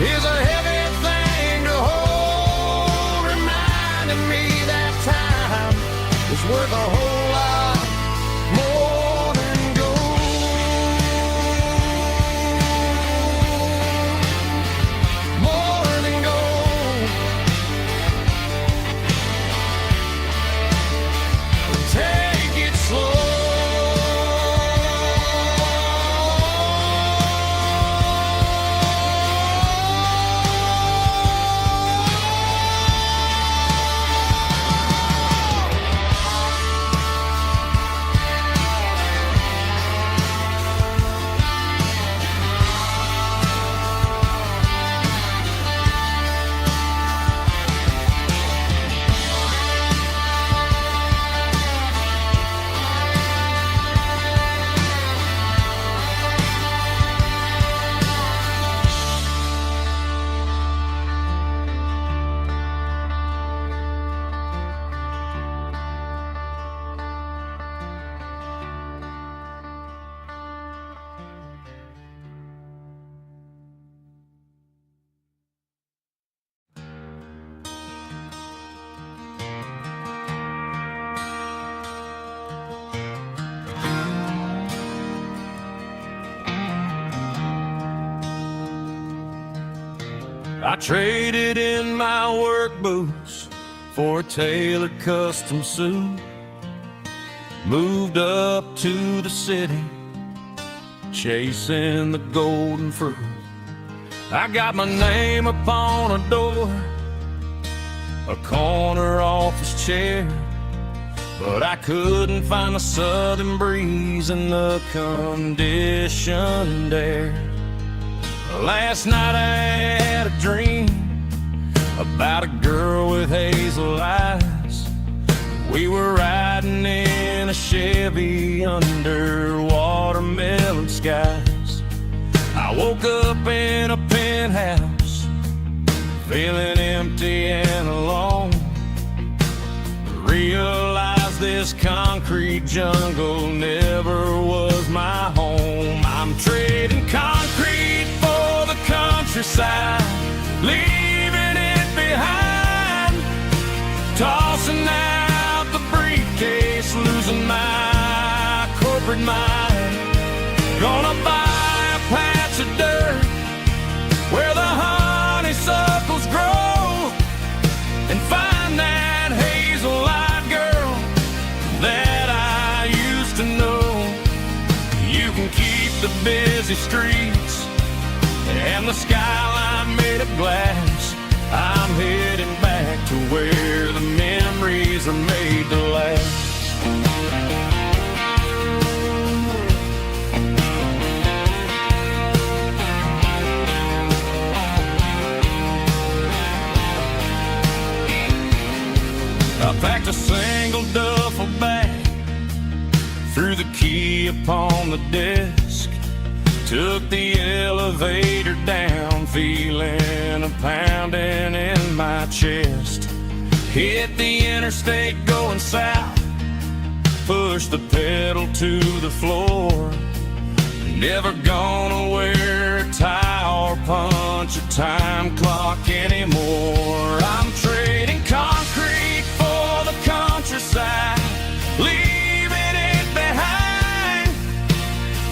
is a heavy thing to hold, reminding me that time is worth a whole lot more than gold. More than gold. Take it slow. traded in my work boots for a tailored custom suit. Moved up to the city, chasing the golden fruit. I got my name upon a door, a corner office chair, but I couldn't find the southern breeze in the conditioned air. Last night I had a dream about a girl with hazel eyes. We were riding in a Chevy under watermelon skies. I woke up in a penthouse, feeling empty and alone. Realized this concrete jungle never was my home. I'm trading concrete for the countryside, leaving it behind, tossing out the briefcase, losing my corporate mind. Gonna buy a patch of dirt where the honeysuckles grow and find that hazel-eyed girl that I used to know. You can keep the busy streets and the skyline made of glass. I'm heading back to where the memories are made to last. I packed a single duffel bag, threw the key upon the desk, took the elevator down, feeling a pounding in my chest. Hit the interstate going south, pushed the pedal to the floor. Never gonna wear a tie or punch a time clock anymore. I'm trading concrete for the countryside, leaving it behind,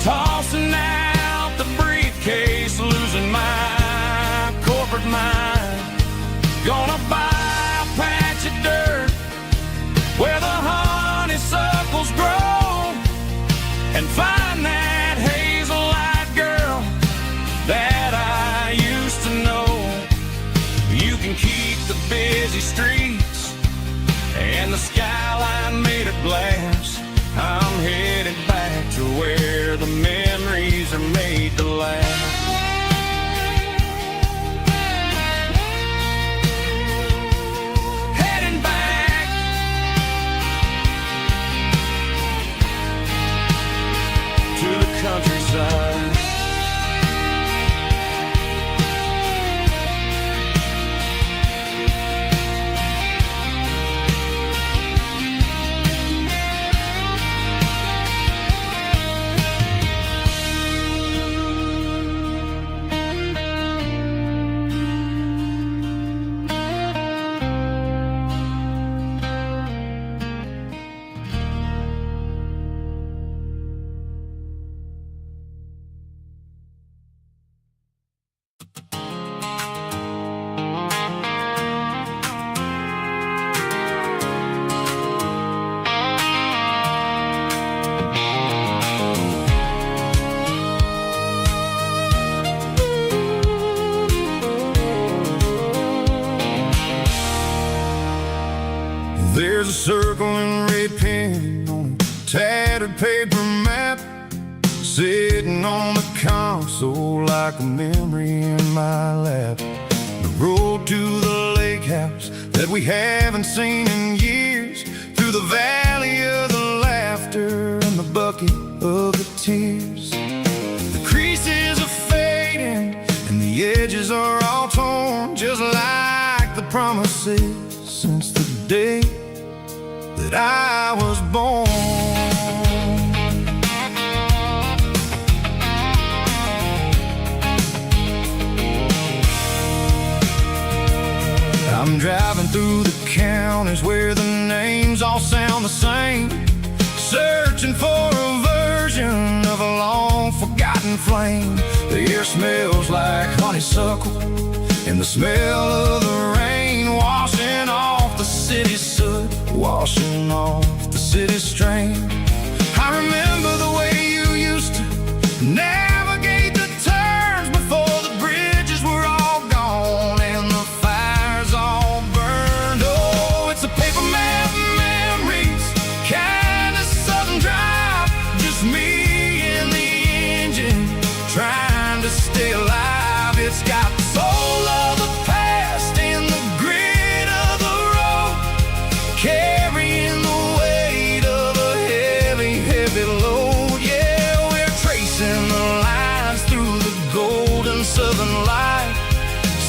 tossing out the briefcase, losing my corporate mind. Gonna buy a patch of dirt where the honeysuckles grow and find that hazel-eyed girl that I used to know. You can keep the busy streets and the skyline made of glass. I'm headed back to where the memories are made to last. Heading back to the countryside. There's a circle and red pen on a tattered paper map, sitting on the console like a memory in my lap. The road to the lake house that we haven't seen in years, through the valley of the laughter and the bucket of the tears. The creases are fading and the edges are all torn, just like the promises since the day that I was born. I'm driving through the counties where the names all sound the same, searching for a version of a long forgotten flame. The air smells like honeysuckle, and the smell of the rain washing off the city soot, washing off the city strain. I remember the way you used to navigate the turns before the bridges were all gone and the fires all burned. Oh, it's a paper map memories, kind of southern drive, just me and the engine trying to stay alive. It's got the soul of the past and the grit of the road, carrying the weight of a heavy, heavy load. Yeah, we're tracing the lines through the golden southern light,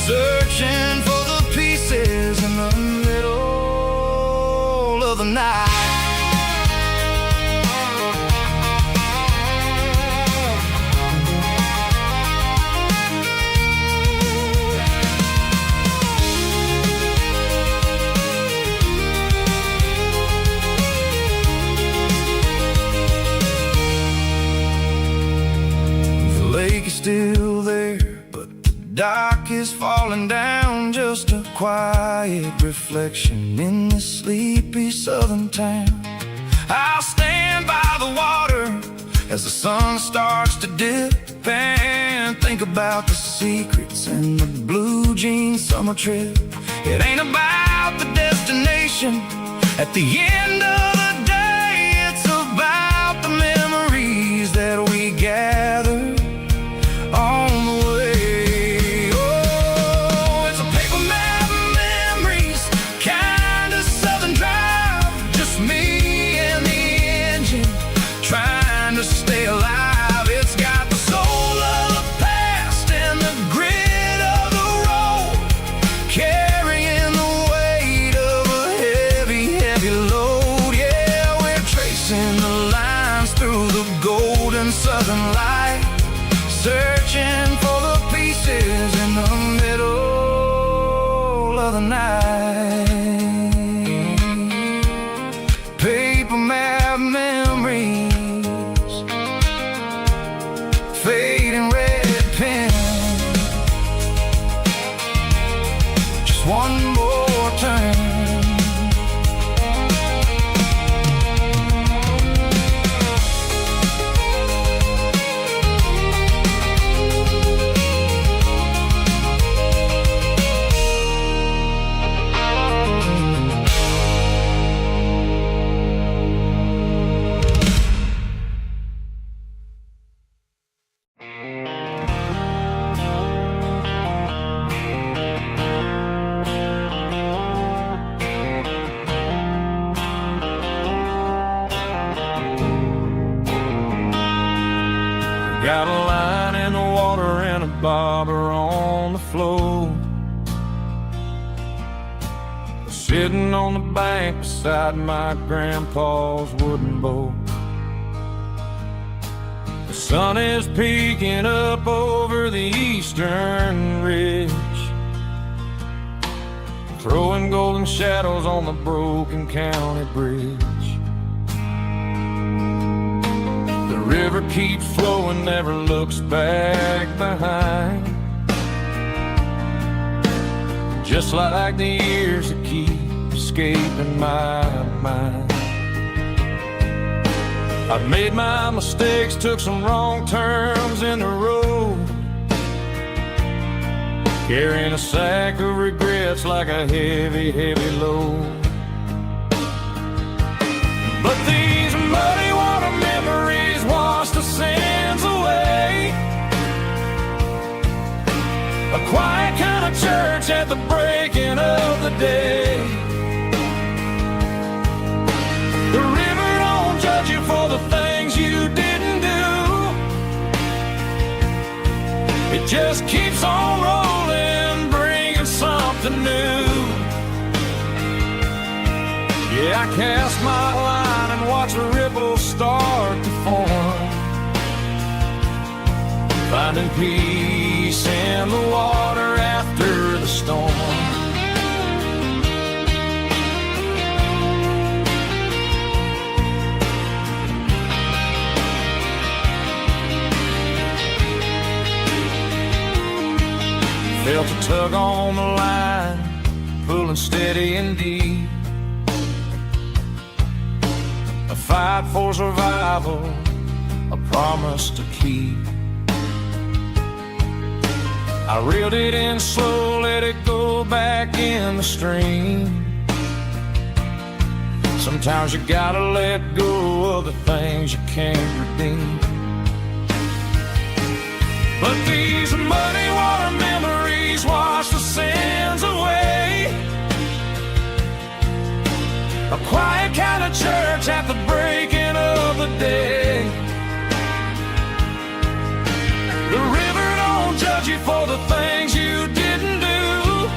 searching for the pieces in the middle of the night. Still there, but the dock is falling down, just a quiet reflection in this sleepy southern town. I'll stand by the water as the sun starts to dip and think about the secrets and the blue jean summer trip. It ain't about the destination at the end of the day, it's about the memories that we gather on the way. Oh, it's a paper map memories, kind of southern drive, just me and the engine trying to stay alive. It's got the soul of the past and the grit of the road, carrying the weight of a heavy, heavy load. Yeah, we're tracing the lines through the golden southern light, searching for the pieces in the middle of the night. Paper map memories, fading red pen, just one more turn. Got a line in the water and a bobber on the floor, sitting on the bank beside my grandpa's wooden boat. The sun is peeking up over the eastern ridge, throwing golden shadows on the broken county bridge. The river keeps flowing, never looks back behind, just like the years that keep escaping my mind. I've made my mistakes, took some wrong turns in the road, carrying a sack of regrets like a heavy, heavy load. But these muddy water memories wash the sins away, a quiet kind of church at the breaking of the day. The river don't judge you for the things you didn't do, it just keeps on rolling, bringing something new. Yeah, I cast my line and watch the ripples start to form, finding peace in the water after the storm. Felt a tug on the line, pulling steady and deep. A fight for survival, a promise to keep. I reeled it in slow, let it go back in the stream. Sometimes you gotta let go of the things you can't redeem. But these muddy water memories wash the sins away. A quiet kind of church at the breaking of the day. The river don't judge you for the things you didn't do.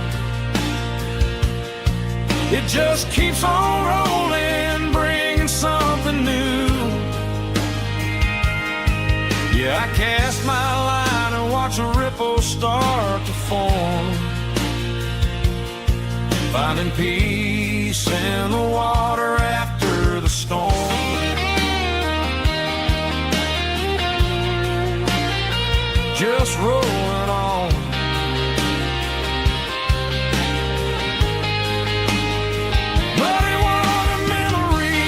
It just keeps on rolling, bringing something new. Yeah, I cast my line and watch a ripple start to form, finding peace in the water after the storm. Just rolling on. Muddy water memory.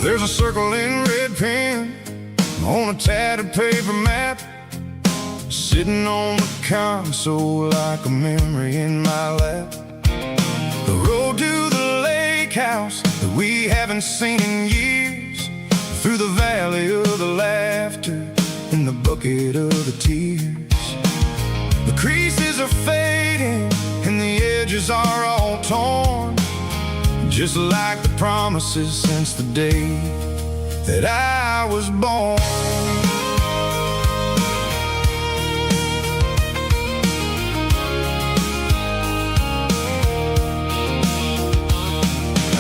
There's a circle in red pen on a tattered paper map, sitting on the console like a memory in my lap. The road to the lake house that we haven't seen in years, through the valley of the laughter and the bucket of the tears. The creases are fading and the edges are all torn, just like the promises since the day that I was born.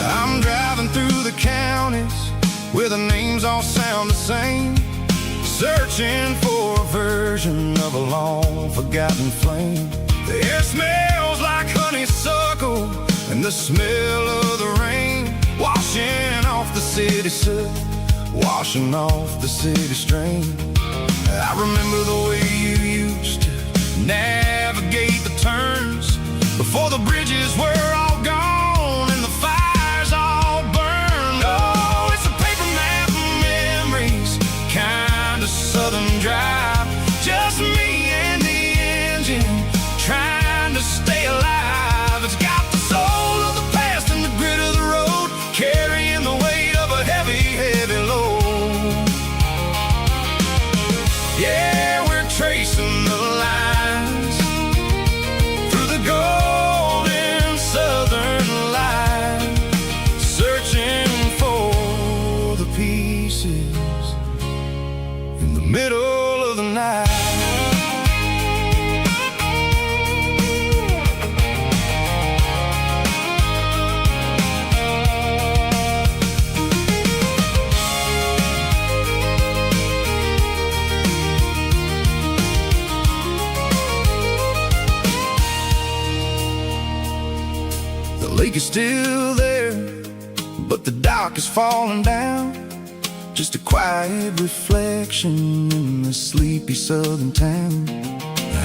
I'm driving through the counties where the names all sound the same, searching for a version of a long forgotten flame. The air smells like honeysuckle and the smell of the rain, washing off the city soot, washing off the city strain. I remember the way you used to navigate the turns before the bridges were all gone and the fires all burned. Oh, it's a paper map of memories, kind of southern drive, just me and the engine trying to stay alive. It's got the soul of the past and the grit of the road, carrying the weight of a heavy, heavy load. Yeah, we're tracing the lines through the golden southern light, searching for the pieces in the middle of the night. The lake is still there, but the dock is falling down, just a quiet reflection in the sleepy southern town.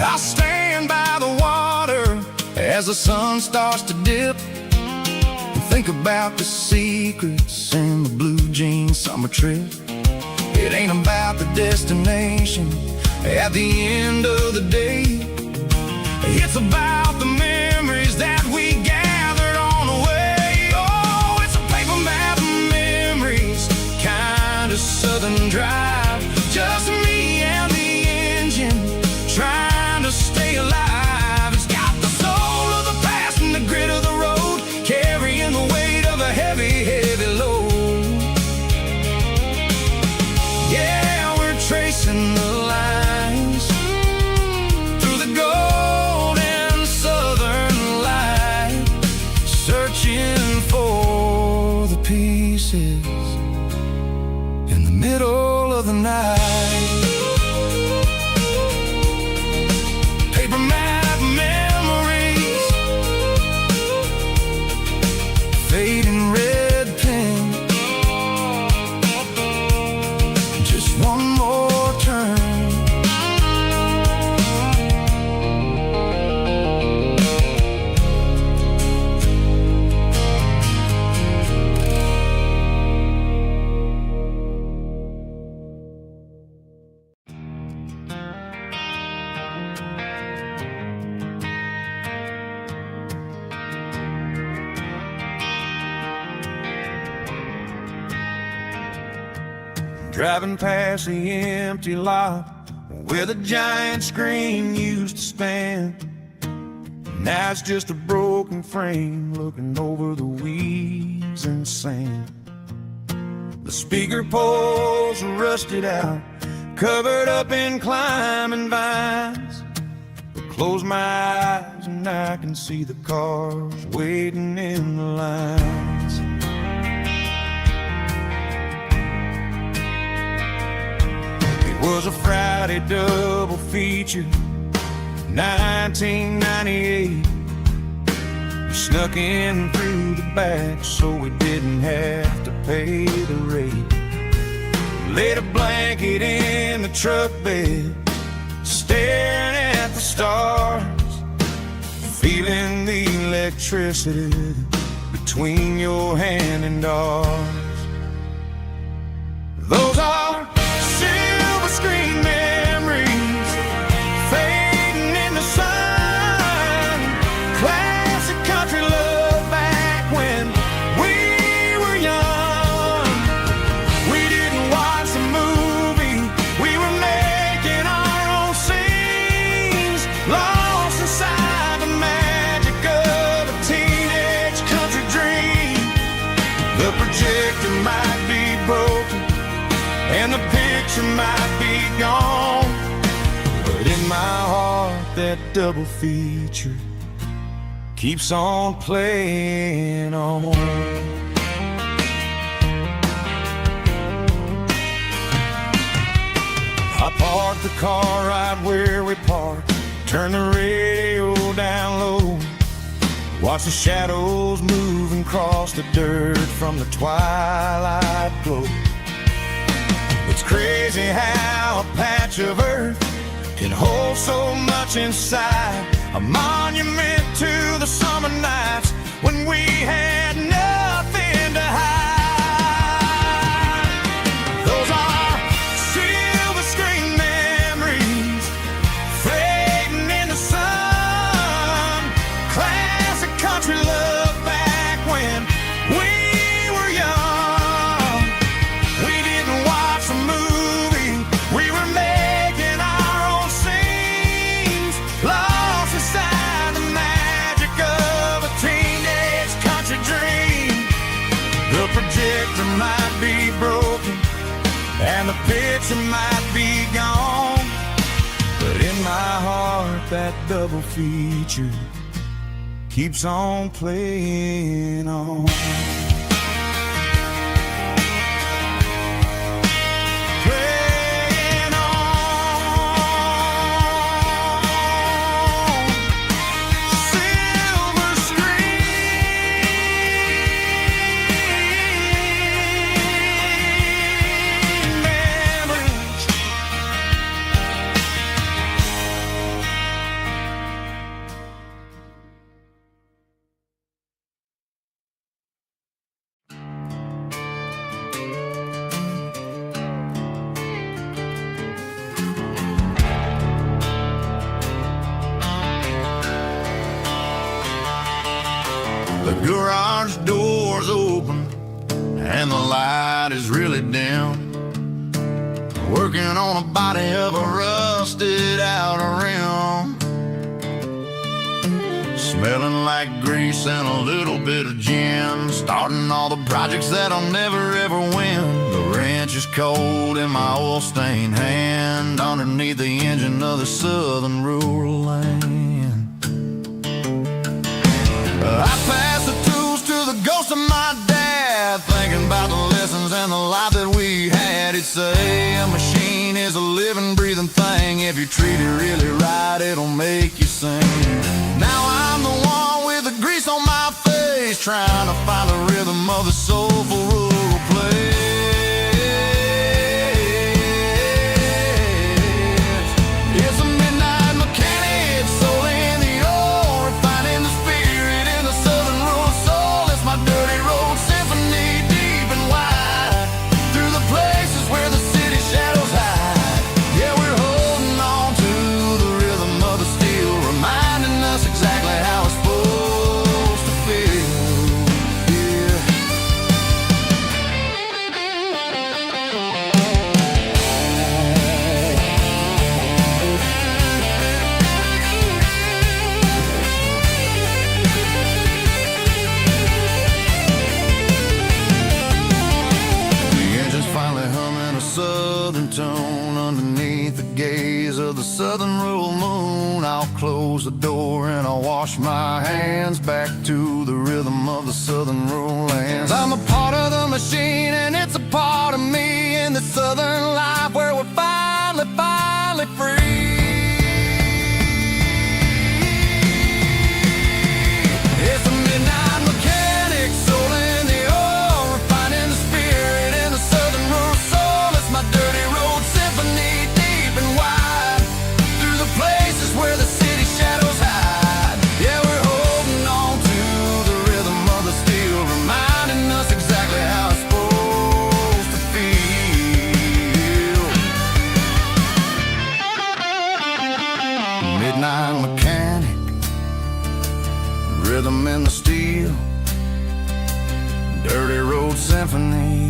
I stand by the water as the sun starts to dip, and think about the secrets and the blue jean summer trip. It ain't about the destination at the end of the day, it's about the memories that we gathered on the way. Oh, it's a paper map of memories, kind of southern drive, just me and the engine trying to stay alive. It's got the soul of the past and the grit of the road, Yeah, we're tracing the lines through the golden southern light, searching for the pieces in the middle of the night. Paper map memories, fading red pen, just one more turn. Driving past the empty lot where the giant screen used to stand. Now it's just a broken frame looking over the weeds and sand. The speaker poles are rusted out, covered up in climbing vines. But close my eyes and I can see the cars waiting in the lines. Was a Friday double feature, 1998. We snuck in through the back so we didn't have to pay the rate. Laid a blanket in the truck bed, staring at the stars, feeling the electricity between your hand and ours. Those are screen memories fading in the sun. Classic country love back when we were young. We didn't watch the movie, we were making our own scenes, lost inside the magic of a teenage country dream. The projector might be broken and the picture might be gone, but in my heart that double feature keeps on playing on. I parked the car right where we parked, turned the radio down low, watch the shadows move and cross the dirt from the twilight glow. It's crazy how a patch of earth can hold so much inside, a monument to the summer nights when we had nothing to hide. Those are silver screen memories fading in the sun. Classic country love back when we were young. We didn't watch the movie, we were making our own scenes, lost inside the magic of a teenage country dream. The projector might be broken and the picture might be gone, but in my heart that double feature keeps on playing on. The garage door's open and the light is really dim. Working on a body of a rusted out rim. Smelling like grease and a little bit of gin. Starting all the projects that'll never ever win. The ranch inches cold in my oil-stained hand underneath the engine of the southern rural land. I pass the tools to the ghost of my dad, thinking about the lessons and the life that we had. He'd say a machine is a living, breathing thing. If you treat it really right, it'll make you sing. Now I'm the one with the grease on my face, trying to find the rhythm of the soulful rural place. It's a midnight mechanic, soul in the ore, refining the spirit in the southern rural soul. It's my dirty road symphony, deep and wide, through the places where the city shadows hide. Yeah, we're holding on to the rhythm of the steel, reminding us exactly how it's supposed to feel. Southern tone underneath the gaze of the southern rural moon. I'll close the door and I'll wash my hands back to the rhythm of the southern rural lands. I'm a part of the machine and it's a part of me in the southern life where we're finally free. It's a midnight mechanic, soul in the ore, refining the spirit in the southern rural soul. It's my dirty road symphony, deep and wide, through the places where the city shadows hide. Yeah, we're holding on to the rhythm of the steel, reminding us exactly how it's supposed to feel. Midnight mechanic, rhythm in the steel, dirty road symphony.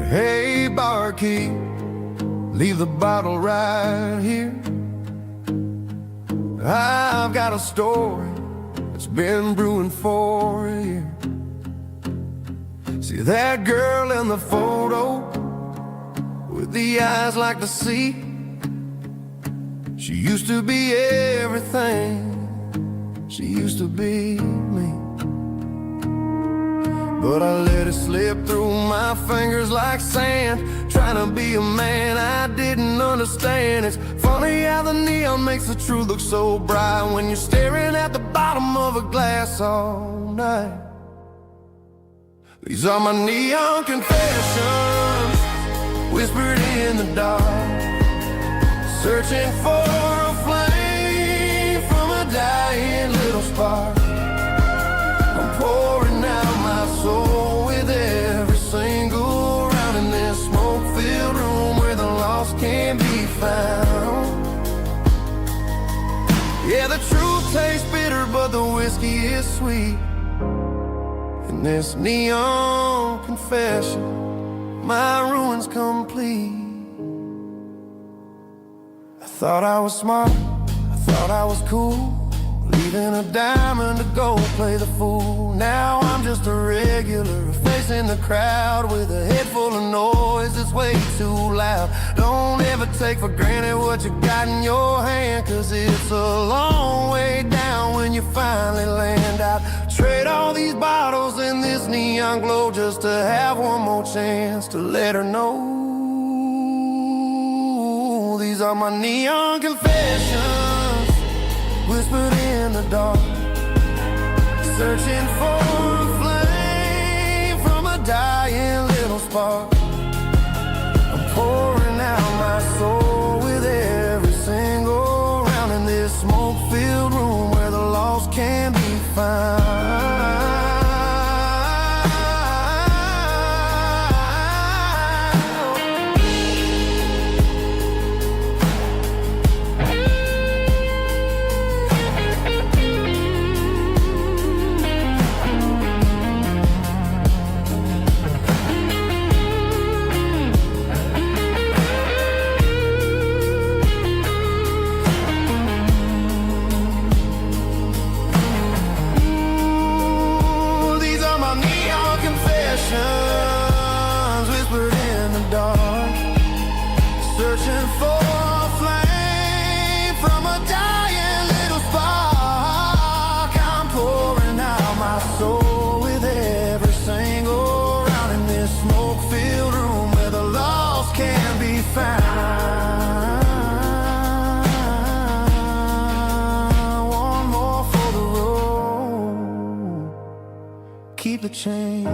Hey, barkeep, leave the bottle right here. I've got a story that's been brewing for a year. See that girl in the photo with the eyes like the sea? She used to be everything, she used to be me. But I let it slip through my fingers like sand, trying to be a man I didn't understand. It's funny how the neon makes the truth look so bright when you're staring at the bottom of a glass all night. These are my neon confessions, whispered in the dark, searching for a flame from a dying little spark. I'm pouring out my soul with every single round in this smoke-filled room where the lost can be found. Yeah, the truth tastes bitter, but the whiskey is sweet. In this neon confession, my ruin's complete. I thought I was smart, I thought I was cool, leaving a diamond to go play the fool. Now I'm just a regular, facing the crowd with a head full of noise that's way too loud. Don't ever take for granted what you got in your hand, cause it's a long way down when you finally land out. Trade all these bottles and this neon glow just to have one more chance to let her know. These are my neon confessions, whispered in the dark, searching for a flame from a dying little spark. I'm pouring out my soul with every single round in this smoke-filled room where the lost can be found. keep the change.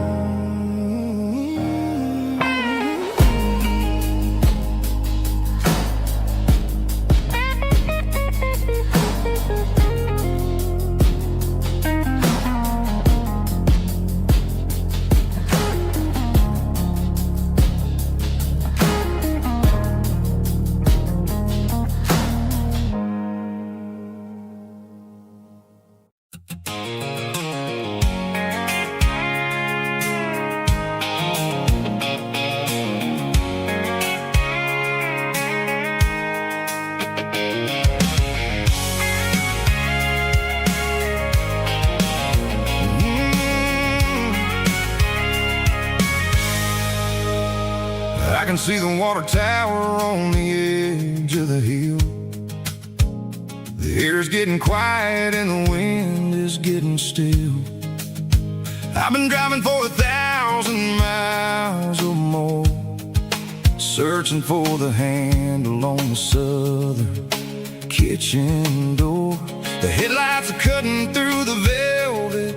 I can see the water tower on the edge of the hill. The air's getting quiet and the wind is getting still. I've been driving for 1,000 miles or more, searching for the handle on the southern kitchen door. The headlights are cutting through the velvet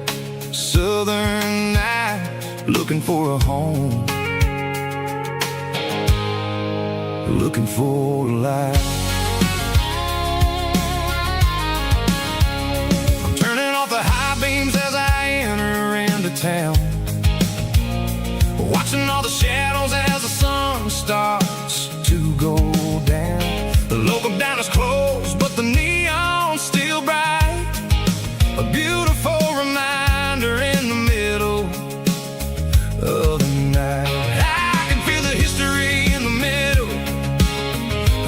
southern night, looking for a home, looking for a life. I'm turning off the high beams as I enter into town, watching all the shadows as the sun starts to go down. The local diner's closed, but the neon's still bright, a beautiful reminder in the middle of the night. I can feel the history in the middle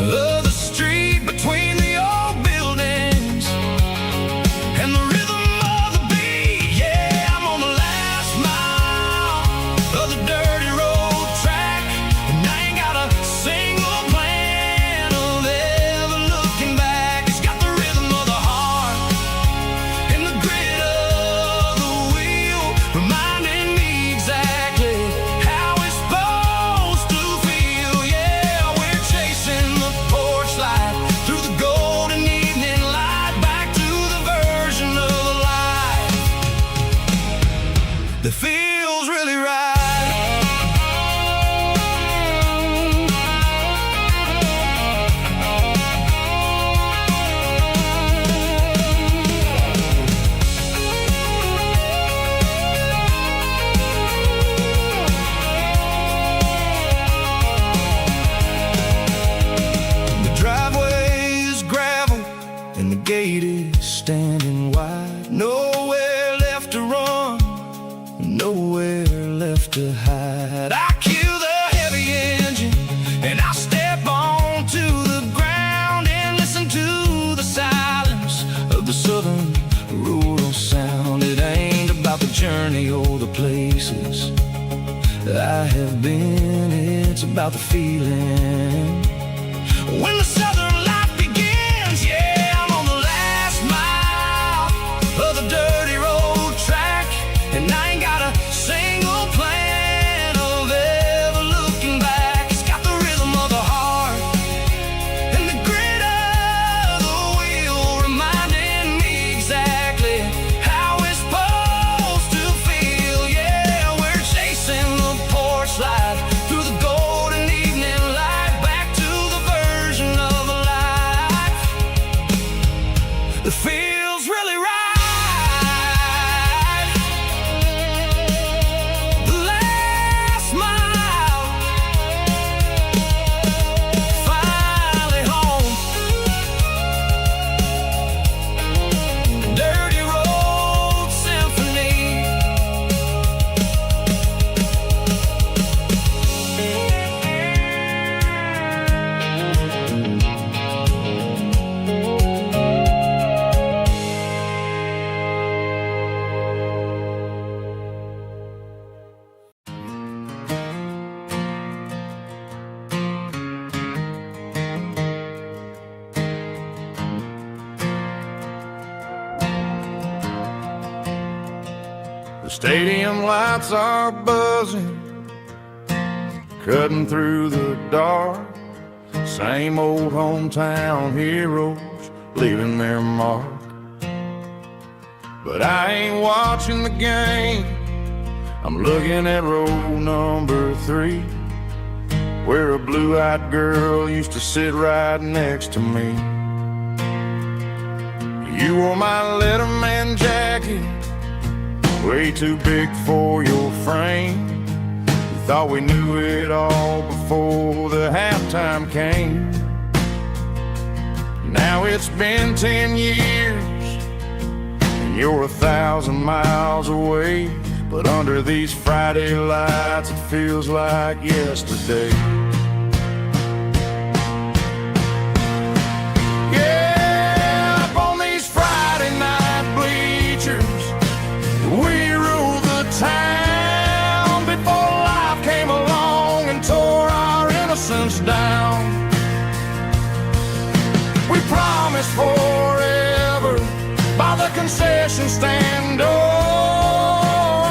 of the street between the old buildings and the rhythm of the beat. Yeah, I'm on the last mile of the dirty road track, and I ain't got a single plan of ever looking back. It's got the rhythm of the heart and the grit of the wheel, reminding me exactly how it's supposed to feel. Yeah, we're chasing the porch light through the golden evening light, back to the version of life that feels really right. The driveway is gravel and the gate is standing wide. Nowhere left to run, nowhere left to hide. I kill the heavy engine and I step onto the ground and listen to the silence of the southern rural sound. It ain't about the journey or the places I have been, it's about the feeling when the southern life begins. Yeah, I'm on the last mile of the dirty road track, and I ain't got a single plan of ever looking back. It's got the rhythm of the heart and the grit of the wheel, reminding me exactly how it's supposed to feel. Yeah, we're chasing the porch light through the golden evening light, back to the version of life that feels really right. The last mile, finally home. Dirty Road Symphony. The stadium lights are buzzing, cutting through the dark. Same old hometown heroes leaving their mark. But I ain't watching the game, I'm looking at row number 3, where a blue-eyed girl used to sit right next to me. You wore my Letterman jacket, way too big for your frame. We thought we knew it all before the halftime came. Now it's been 10 years, and you're 1,000 miles away. But under these Friday lights, it feels like yesterday. Yeah, up on these Friday night bleachers, we ruled the town before life came along and tore our innocence down. We promised forever by the concession stand door.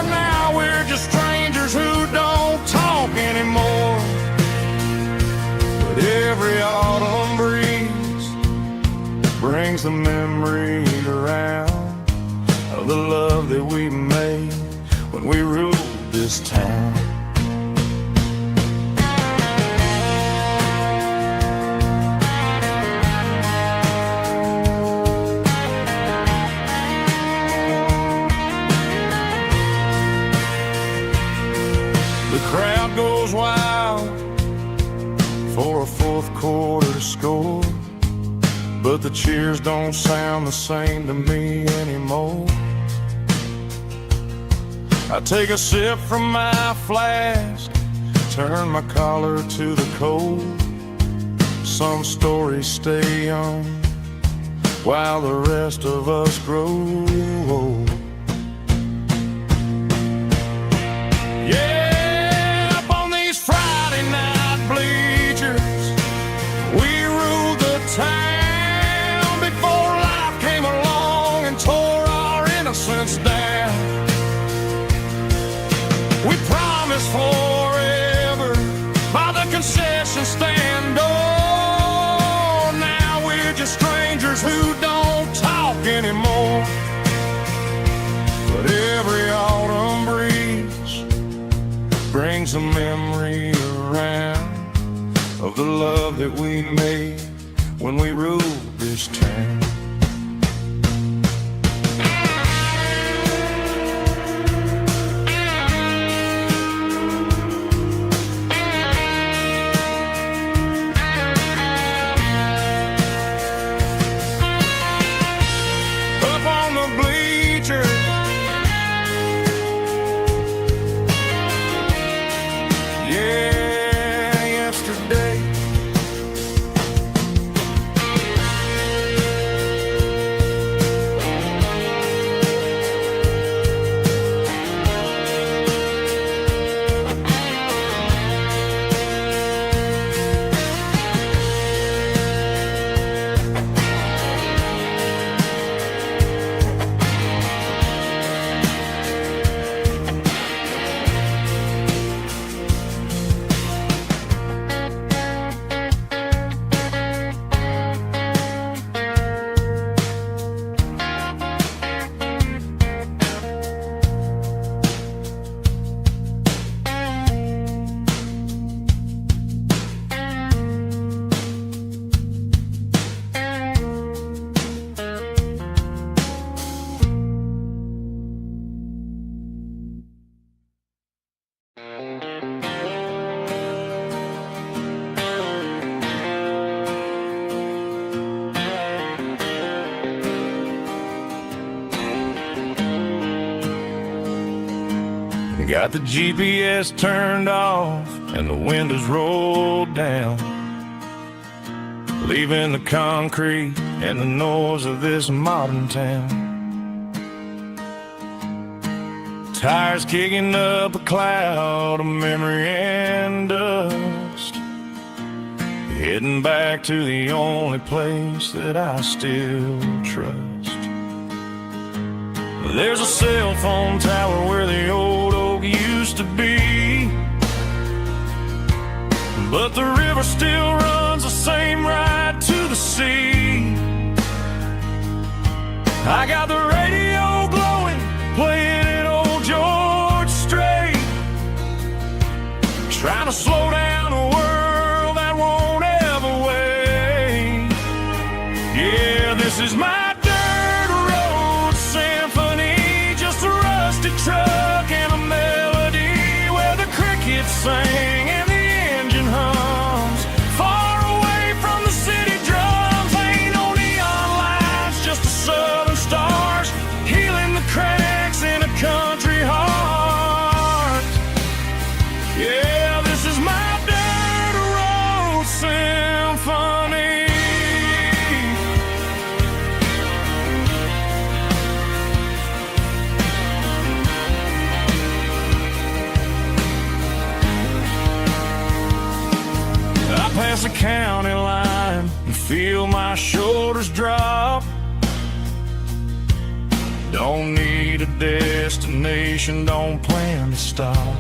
Now we're just strangers who don't talk anymore. But every autumn breeze brings the memory around of the love that we made when we ruled this town. The crowd goes wild for a fourth quarter score, but the cheers don't sound the same to me anymore. I take a sip from my flask, turn my collar to the cold. Some stories stay young while the rest of us grow old. Yeah, up on these Friday night bleachers, we ruled the town before life came along and tore our innocence down. We promised forever by the concession stand door. Now we're just strangers who don't talk anymore. But every autumn breeze brings a memory around of the love that we made when we ruled this town. Got the GPS turned off and the windows rolled down, leaving the concrete and the noise of this modern town. Tires kicking up a cloud of memory and dust, heading back to the only place that I still trust. There's a cell phone tower where the old oak used to be, but the river still runs the same right to the sea. I got the radio glowing, playing it old George Strait. to slow down a world that won't ever wait. Yeah, this is my dirt road symphony, just a rusty truck and a melody where the crickets sing and the engine hums. Far away from the city drums, ain't no neon lights, just the southern stars healing the cracks in a country heart. Yeah, this is my dirt road symphony. I pass the county line and feel my shoulders drop. Don't need a destination, don't plan to stop.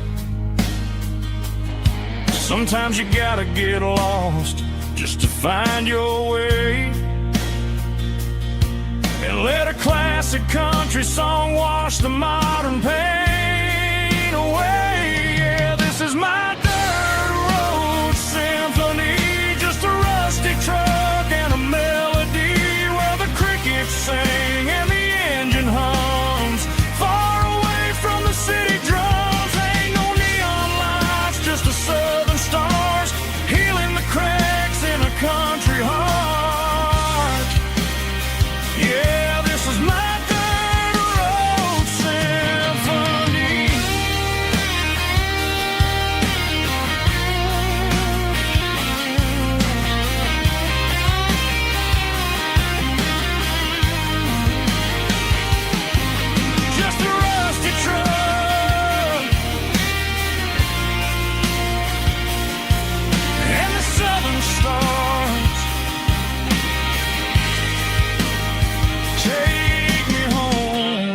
Sometimes you gotta get lost just to find your way, and let a classic country song wash the modern pain away. Yeah, this is my dirt road symphony, just a rusty truck and a melody where the crickets sing and the engine hums. Far away from the city drums, ain't no neon lights, just the southern stars healing the cracks in a country heart. Yeah, this is my dirt road symphony. Just a rusty truck and the southern stars take me home.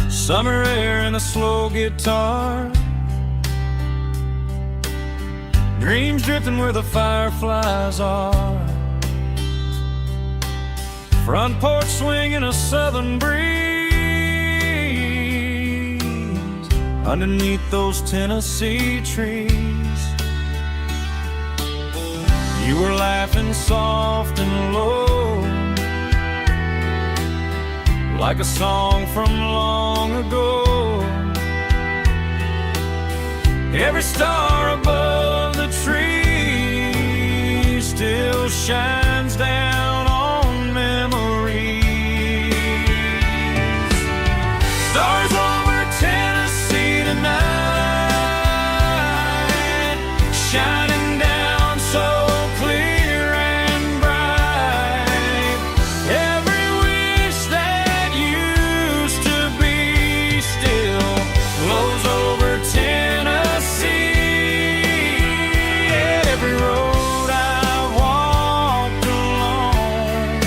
Summer air and a slow guitar, dreams drifting where the fireflies are. Front porch swinging a southern breeze underneath those Tennessee trees. You were laughing soft and low, like a song from long ago. Every star above the tree still shines down on memories. Stars over Tennessee tonight, shining down so clear and bright. Every wish that used to be still glows over Tennessee. Every road I walked along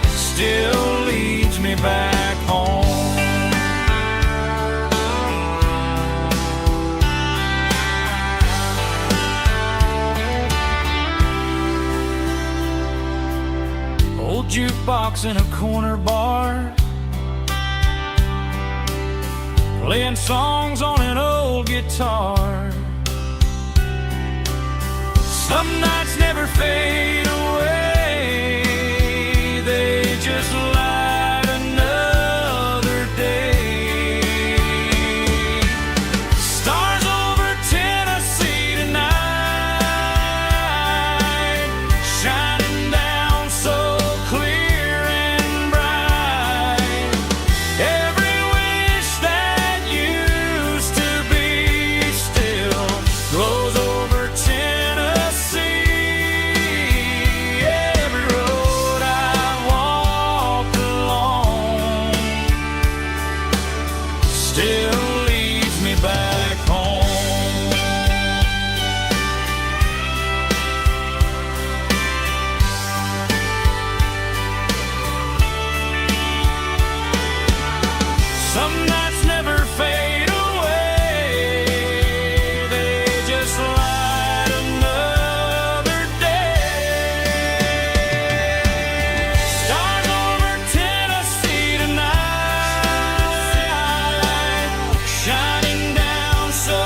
still leads me back home. Old jukebox in a corner bar, playing songs on an old guitar. Some nights never fade away, they just light another day. Stars over Tennessee tonight, shining down so clear and bright. Every wish that used to be still glows over Tennessee. Every road I walked along still leads me back home. Some nights never fade away, they just light another day. Stars over Tennessee tonight, shining down so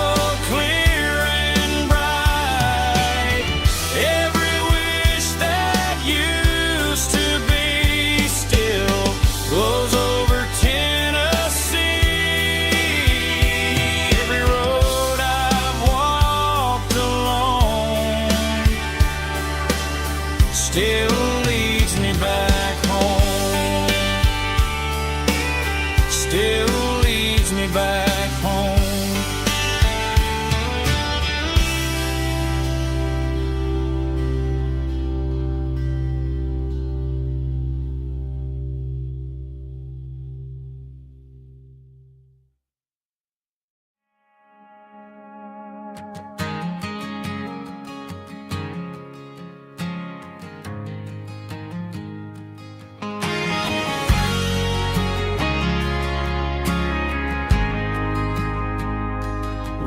clear and bright. Every wish that used to be still glows over Tennessee. Every road I've walked alone still leads me back home. Still leads me back home.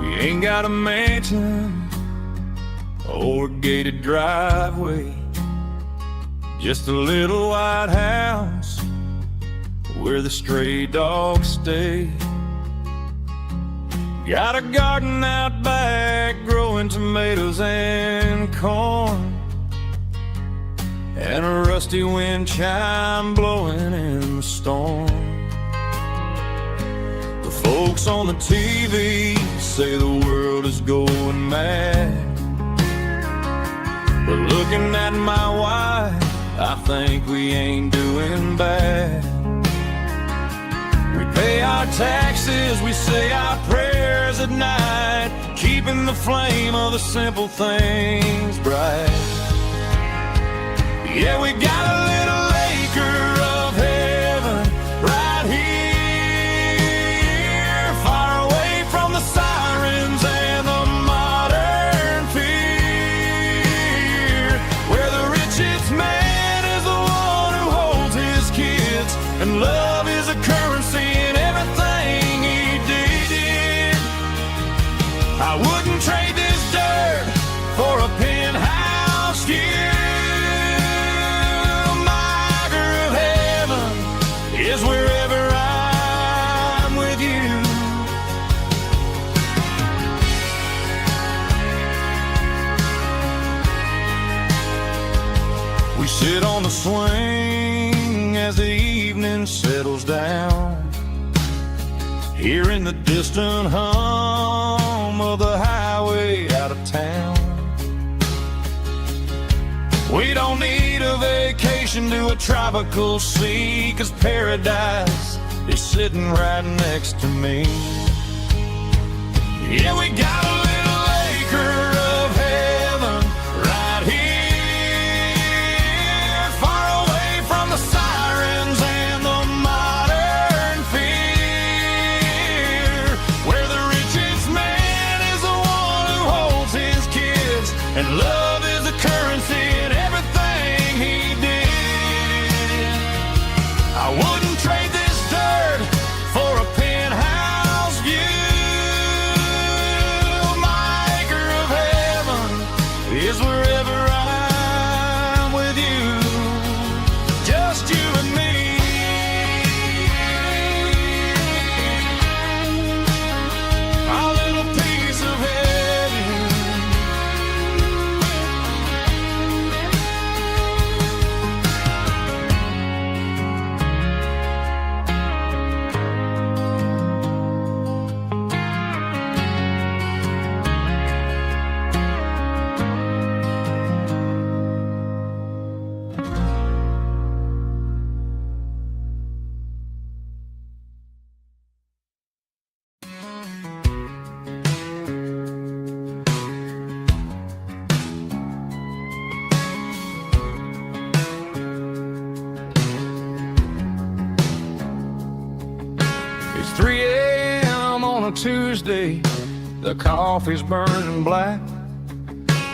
We ain't got a mansion or a gated driveway, just a little white house where the stray dogs stay. Got a garden out back growing tomatoes and corn, and a rusty wind chime blowing in the storm. The folks on the TV say the world is going mad, but looking at my wife, I think we ain't doing bad. We pay our taxes, we say our prayers at night, keeping the flame of the simple things bright. Yeah, we got a little acre of heaven right here, far away from the sirens and the modern fear, where the richest man is the one who holds his kids, and love is a currency in everything he did. I wouldn't trade this dirt for a penthouse view. Is wherever I'm with you. We sit on the swing as the evening settles down, hearing the distant hum of the highway out of town. We don't need a vacation to a tropical sea, 'cause paradise is sitting right next to me. Yeah, we got a little acre of heaven right here, far away from the sirens and the modern fear, where the richest man is the one who holds his kids, and love is the currency in everything he did. I wouldn't trade this dirt for a penthouse view. My acre of heaven is wherever I'm with you, just you and me. Our little piece of heaven. It's 3 a.m. on a Tuesday, the coffee's burning black,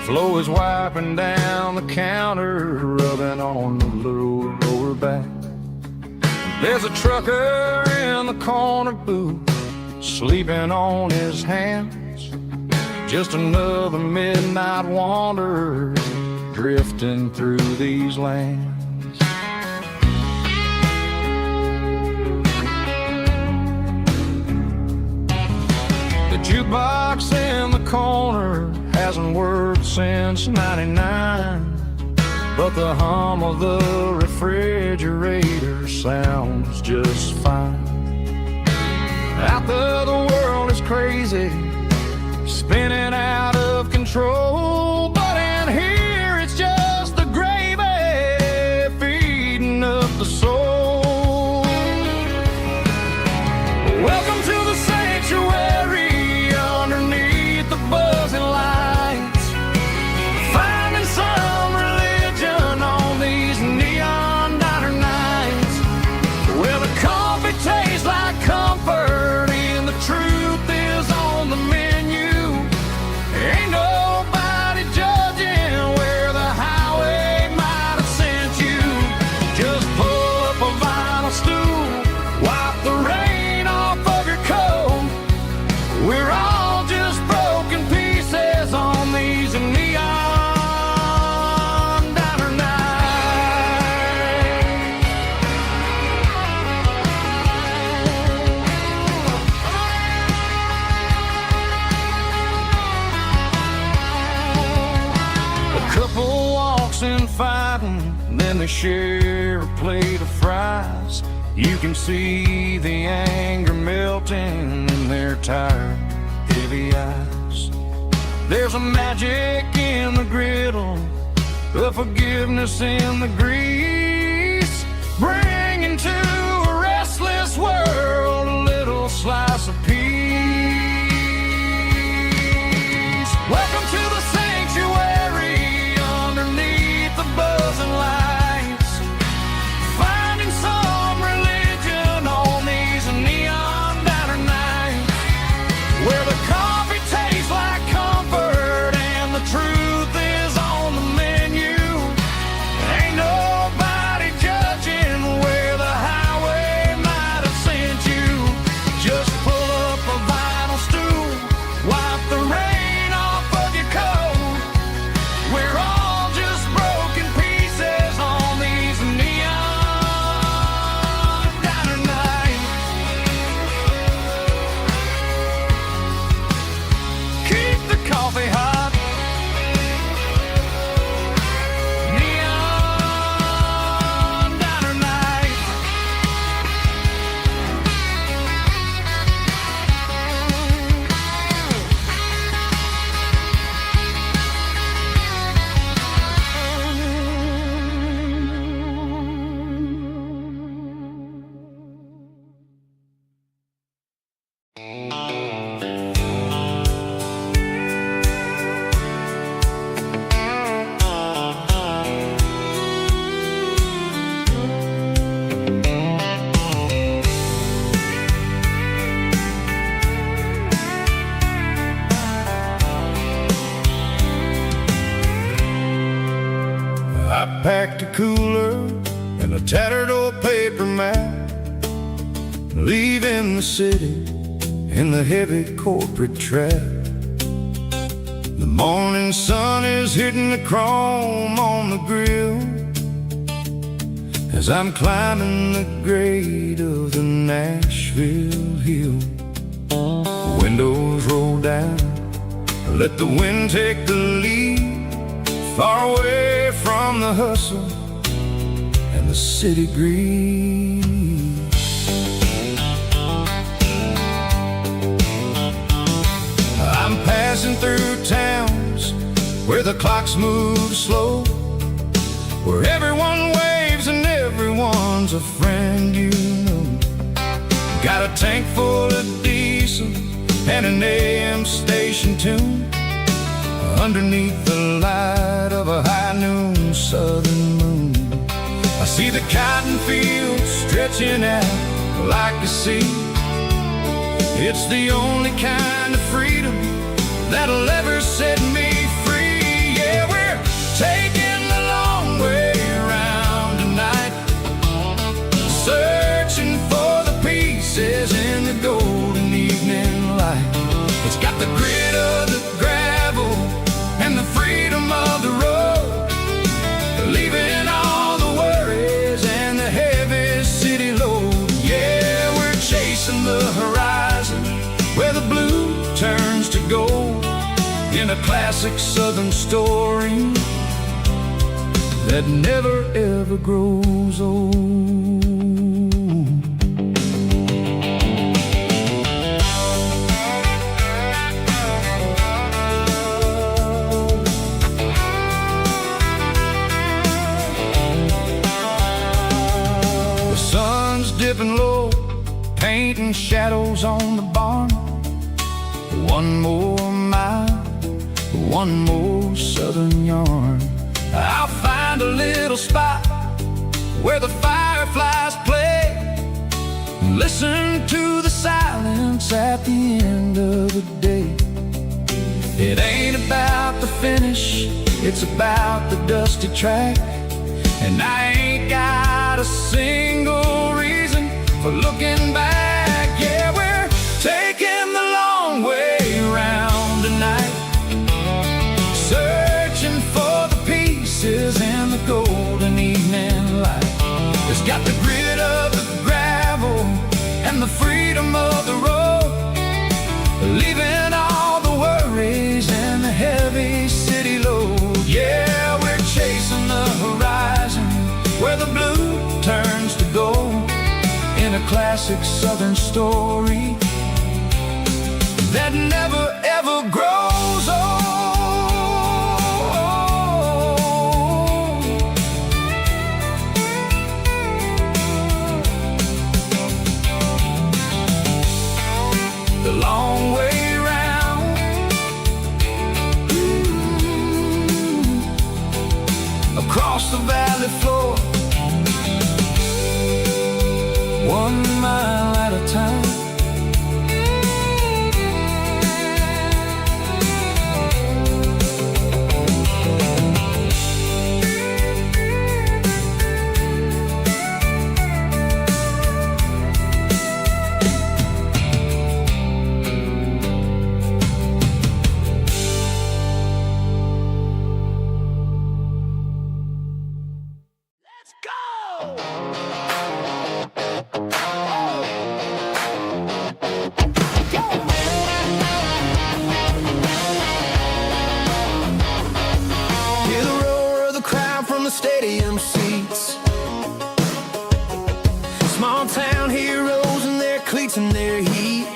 Flo is wiping down the counter, rubbing on the little lower back. There's a trucker in the corner booth, sleeping on his hands. Just another midnight wanderer drifting through these lands. The jukebox in the corner hasn't worked since '99, but the hum of the refrigerator sounds just fine. Out there the world is crazy, spinning out of control, but in here it's just the gravy feeding up the soul. Welcome to the sanctuary underneath the buzzing lights, finding some religion on these neon diner nights, where the coffee tastes like comfort and the truth is on the menu. Ain't nobody judging where the highway might have sent you. Just pull up a vinyl stool, wipe the rain off of your coat. We're all just broken pieces on these neon diner nights. A couple walks in fighting, then they share a plate of fries. You can see the anger melting in their tired, heavy eyes. There's a magic in the griddle, a forgiveness in the grease, bringing to a restless world a little slice of peace. Welcome to the sanctuary underneath the buzzing lights, finding some religion on these neon diner nights, where the coffee tastes like comfort and the truth is on the menu. Ain't nobody judging where the highway might have sent you. Just pull up a vinyl stool, wipe the rain off of your coat. We're all just broken pieces on these neon diner nights. Keep the coffee hot. Neon diner nights. I packed a cooler and a tattered old paper map, leaving the city in the heavy corporate trap. The morning sun is hitting the chrome on the grill as I'm climbing the grade of the Nashville hill. The windows roll down, let the wind take the lead, far away from the hustle and the city breeze. I'm passing through towns where the clocks move slow, where everyone waves and everyone's a friend you know. Got a tank full of diesel and an AM station tune, underneath the light of a high noon southern moon. I see the cotton fields stretching out like a sea. It's the only kind of freedom that'll ever set me free. Yeah, we're taking the long way around tonight, searching in the golden evening light. It's got the grit of the gravel and the freedom of the road, leaving all the worries and the heavy city load. Yeah, we're chasing the horizon where the blue turns to gold, in a classic southern story that never ever grows old. The sun's dipping low, painting shadows on the barn. One more mile, one more southern yarn. I'll find a little spot where the fireflies play, and listen to the silence at the end of the day. It ain't about the finish, it's about the dusty track. And I ain't got a single reason for looking back. Yeah, we're taking the long way around tonight, searching for the pieces in the golden evening light. It's got the grit of the gravel and the freedom of the road, leaving all the worries and the heavy city load. Yeah, we're chasing the horizon where the blue turns to gold, in a classic southern story that never ever grows old. The long way round, across the valley floor, 1 mile at a time. Stadium seats, small town heroes in their cleats and their heat.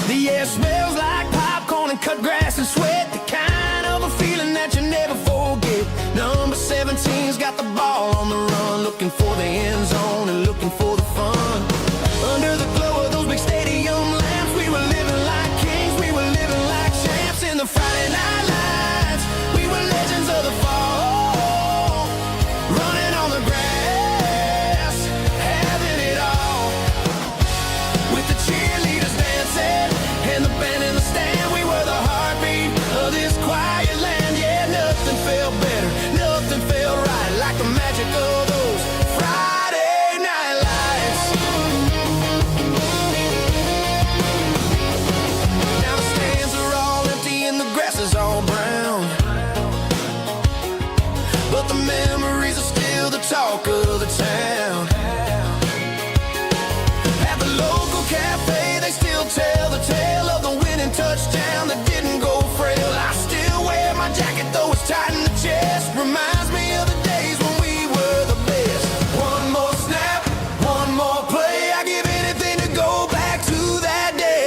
The air smells like popcorn and cut grass and sweat, the kind of a feeling that you never forget. Number 17's got the ball on the run, looking for the end zone and looking for the fun. Under the glow of those big stadium lamps, we were living like kings, we were living like champs in the Friday night lights. We were legends of the fall, running on the grass, having it all, with the cheerleaders dancing and the band in the stand. We were the heartbeat of this quiet land. Yeah, nothing felt better, nothing felt right like the magic of those Friday night lights. Now the stands are all empty and the grass is all brown, but the memories are still the talk of the town. At the local cafe, they still tell the tale of the winning touchdown that didn't go frail. I still wear my jacket though it's tight in the chest, reminds me of the days when we were the best. One more snap, one more play, I give anything to go back to that day.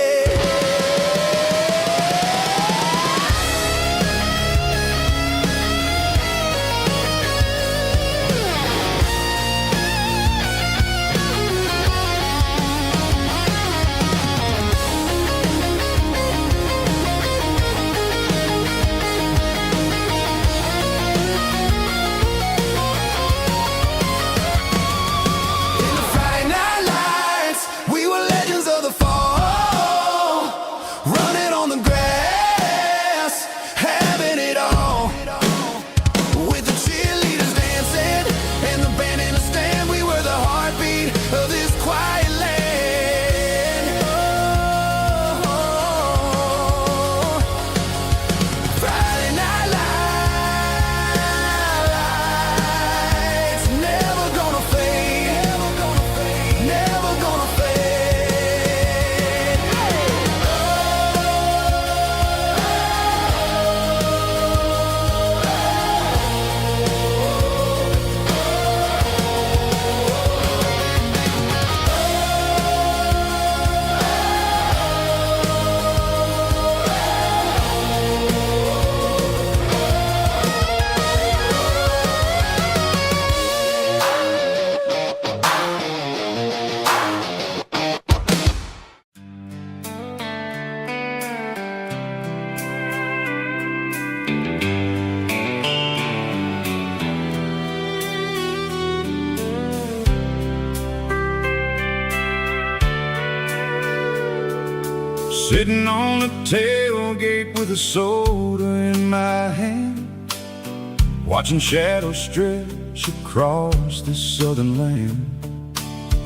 Sitting on the tailgate with a soda in my hand, watching shadows stretch across this southern land.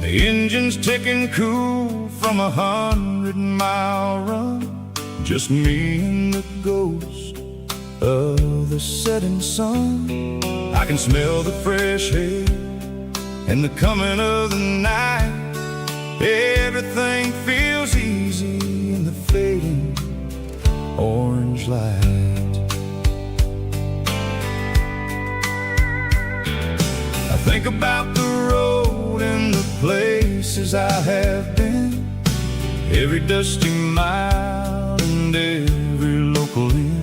The engine's ticking cool from 100-mile run, just me and the ghost of the setting sun. I can smell the fresh air and the coming of the night. Everything feels easy in the fading orange light. I think about the road and the places I have been, every dusty mile and every local inn.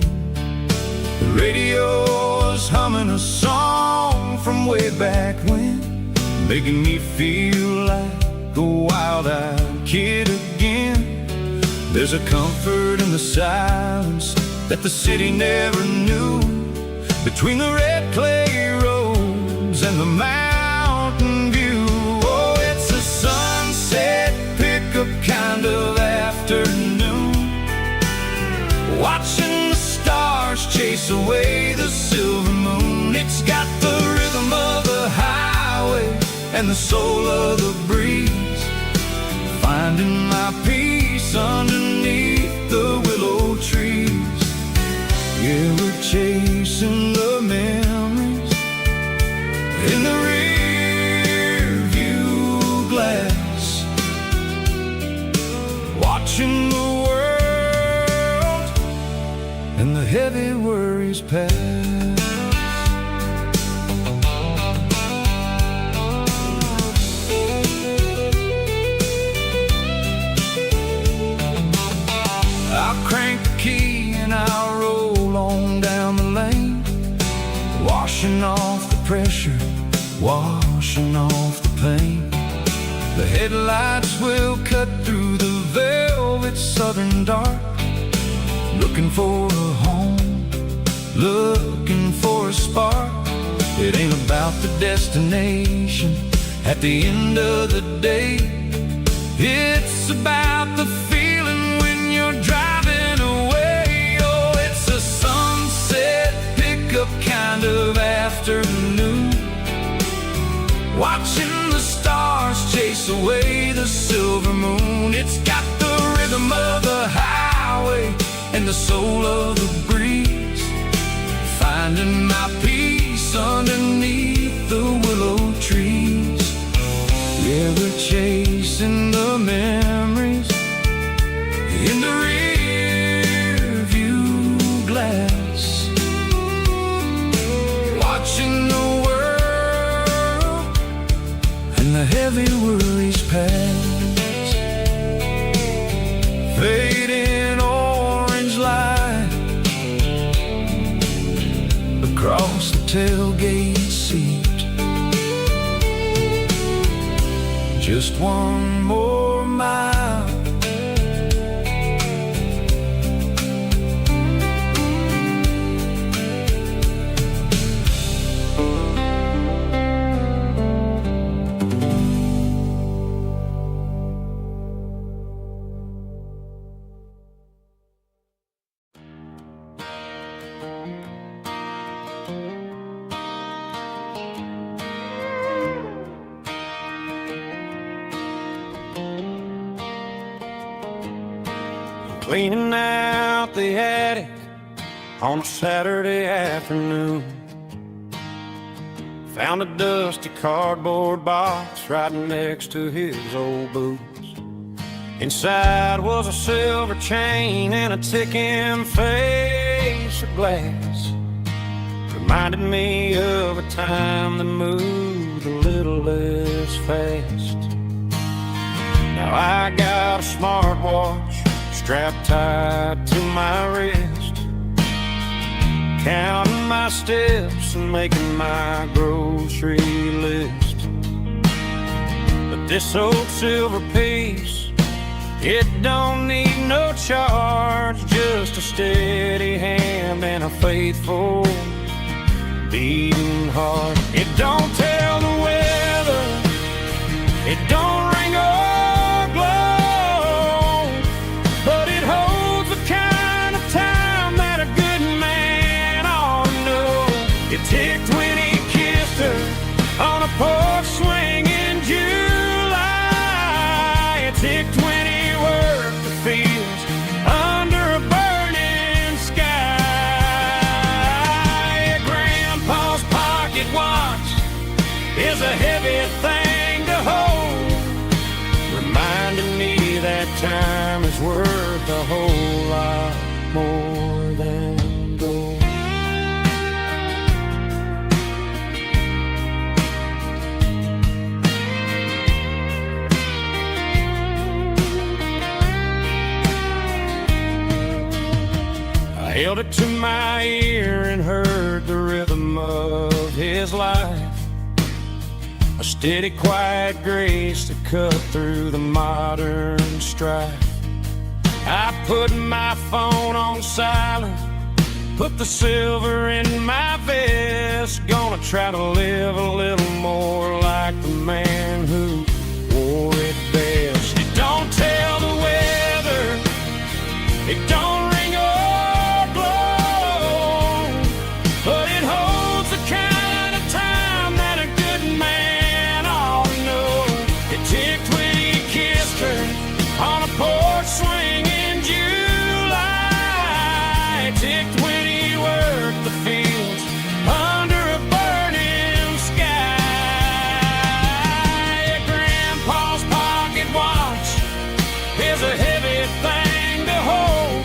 The radio is humming a song from way back when, making me feel like a wild-eyed kid again. There's a comfort in the silence that the city never knew, between the red clay roads and the mountain view. Oh, it's a sunset pickup kind of afternoon, watching the stars chase away the silver moon. It's got the rhythm of the highway and the soul of the breeze, finding my peace underneath the willow trees. Yeah, we're chasing the memories in the rear view glass, watching the world and the heavy worries pass. Crank the key and I'll roll on down the lane, washing off the pressure, washing off the pain. The headlights will cut through the velvet southern dark, looking for a home, looking for a spark. It ain't about the destination at the end of the day, it's about the feeling when you're driving away. Oh, it's a sunset pickup kind of afternoon, watching the stars chase away the silver moon. It's got the rhythm of the highway and the soul of the breeze, finding my peace underneath the willow trees. Yeah, we're chasing the memories in the rear view glass, watching the world and the heavy worries pass. Fading orange light across the tailgate seat, just one more mile. Cleaning out the attic on a Saturday afternoon, found a dusty cardboard box right next to his old boots. Inside was a silver chain and a ticking face of glass, reminded me of a time that moved a little less fast. Now I got a smartwatch strapped tight to my wrist, counting my steps and making my grocery list. But this old silver piece, it don't need no charge, just a steady hand and a faithful beating heart. It don't tell the weather, it don't ring or glow, but it holds Tick 20 work the fields under a burning sky. Grandpa's pocket watch is a heavy thing to hold, reminding me that time is worth a whole lot more than gold. I held it to my ear and heard the rhythm of his life, a steady, quiet grace that cut through the modern strife. I put my phone on silent, put the silver in my vest. Gonna try to live a little more like the man who wore it best. It don't tell the weather, it don't ring or blow, but it holds the kind of time that a good man ought to know. It ticked when he kissed her on a porch swing in July. It ticked when he worked the fields under a burning sky. Grandpa's pocket watch is a heavy thing to hold,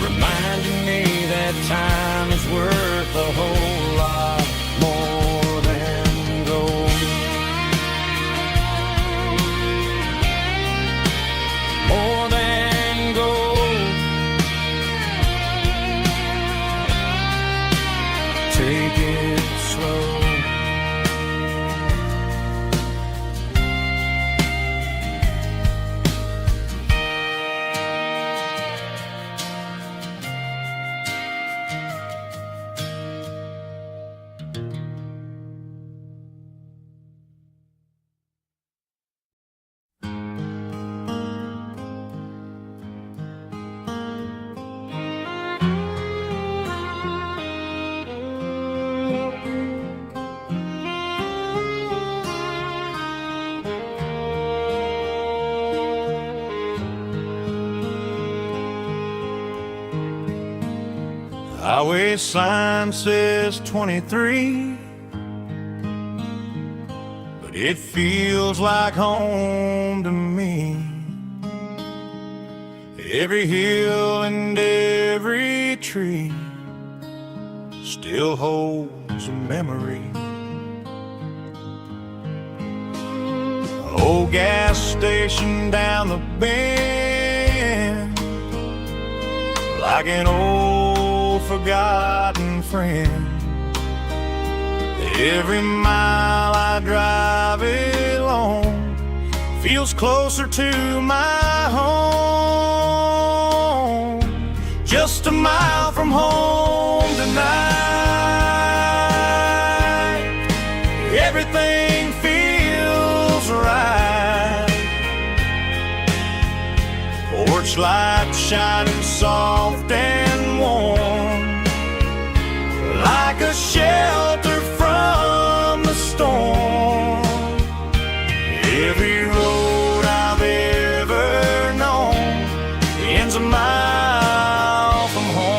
reminding me that time is worth a whole lot more than gold. More than gold. Take it slow. Highway sign says 23, but it feels like home to me. Every hill and every tree still holds a memory. Old gas station down the bend, like an old forgotten friend. Every mile I drive along feels closer to my home. Just a mile from home tonight, everything feels right. Porch light shining soft and warm, like a shelter from the storm. Every road I've ever known ends a mile from home.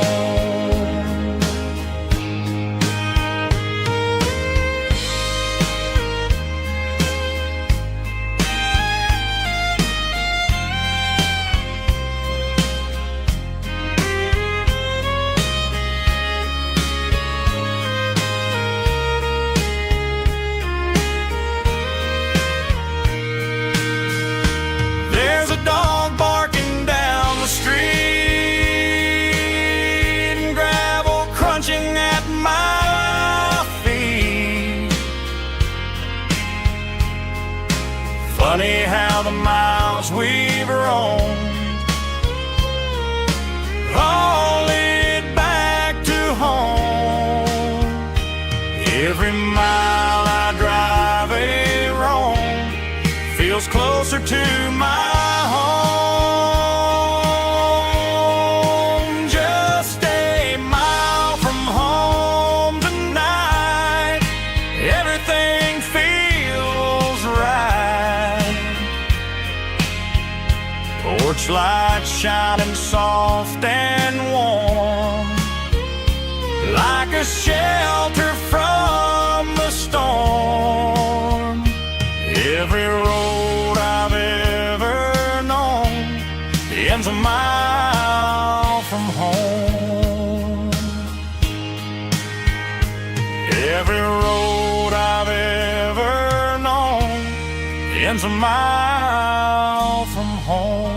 porch light shining soft and warm, like a shelter from the storm. Every road I've ever known ends a mile from home. Every road I've ever known ends a mile from home.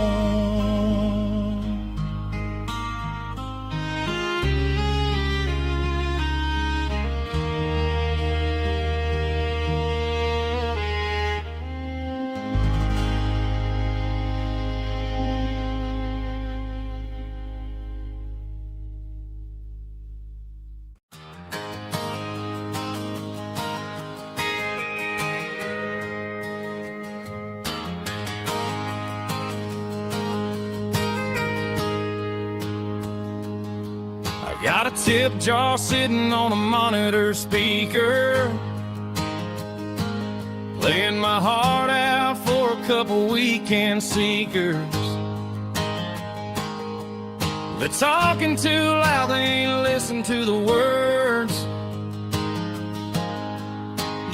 Got a tip jar sitting on a monitor speaker, playing my heart out for a couple weekend seekers. They're talking too loud, they ain't listen to the words.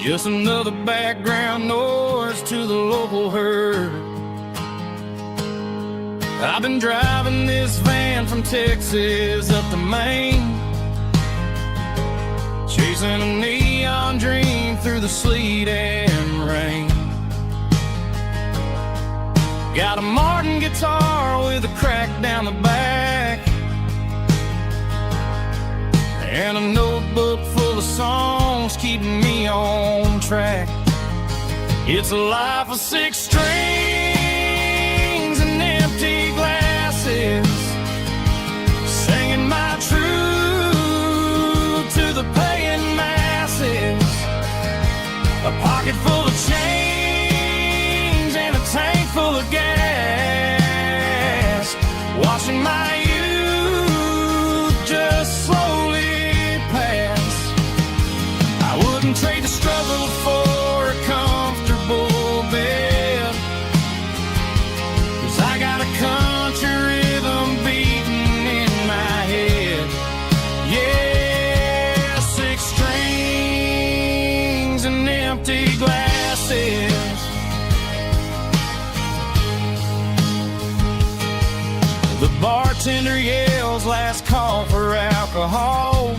Just another background noise to the local herd. I've been driving this van from Texas up to Maine, chasing a neon dream through the sleet and rain. Got a Martin guitar with a crack down the back, and a notebook full of songs keeping me on track. It's a life of 6 strings and empty glasses, singing my truth to the paying masses. A pocket full of change and a tank full of gas, watching my youth just slowly pass. I wouldn't trade the struggle for a comfortable bed, 'cause I got a country rhythm beating in my head. Yeah, 6 strings and empty glasses. The bartender yells last call for alcohol.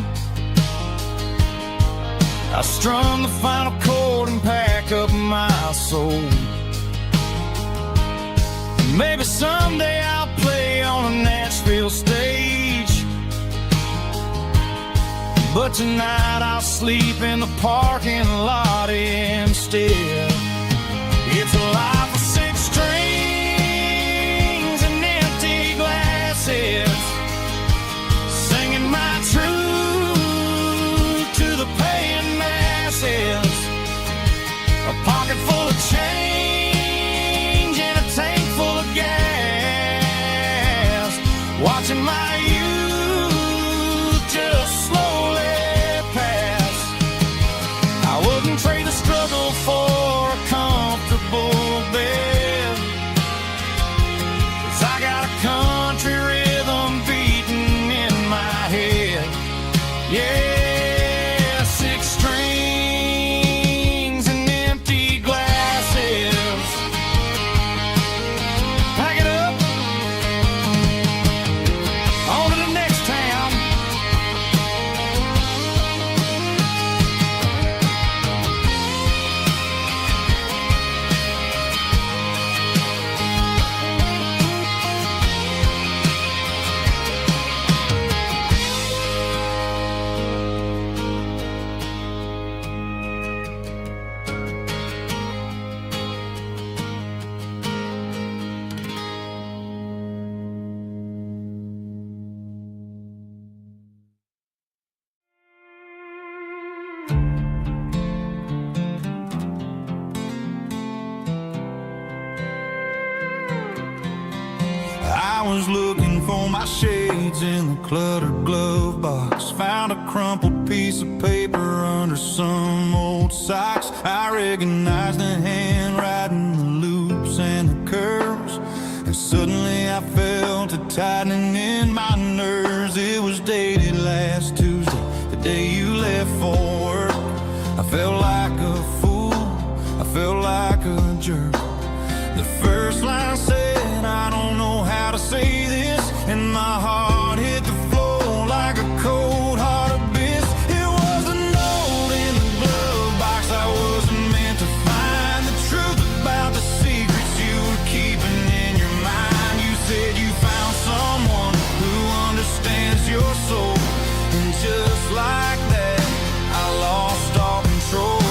I strum the final chord and pack up my soul. Maybe someday I'll play on a Nashville stage, but tonight I'll sleep in the parking lot instead. It's a life of 6 strings and empty glasses, singing my truth to the paying masses. A pocket full of change and a tank full of gas, watching my youth just slowly pass. I wouldn't trade the struggle for a comfortable bed, 'cause I got a country rhythm beating in my head. Yeah, 6 strings and empty glasses. Pack it up, on to the next town. I was looking for my shades in the cluttered glove box, found a crumpled piece of paper under some old socks. I recognized the handwriting, the loops and the curves, Suddenly I felt a tightening in my nerves. It was dated last Tuesday, the day you left for work. I felt like a fool, I felt like a jerk. The first line said, I don't know how to say this, and my heart hit the floor like a cold hard abyss. It was a note in the glove box I wasn't meant to find. The truth about the secrets you were keeping in your mind. You said you found someone who understands your soul, and just like that I lost all control. A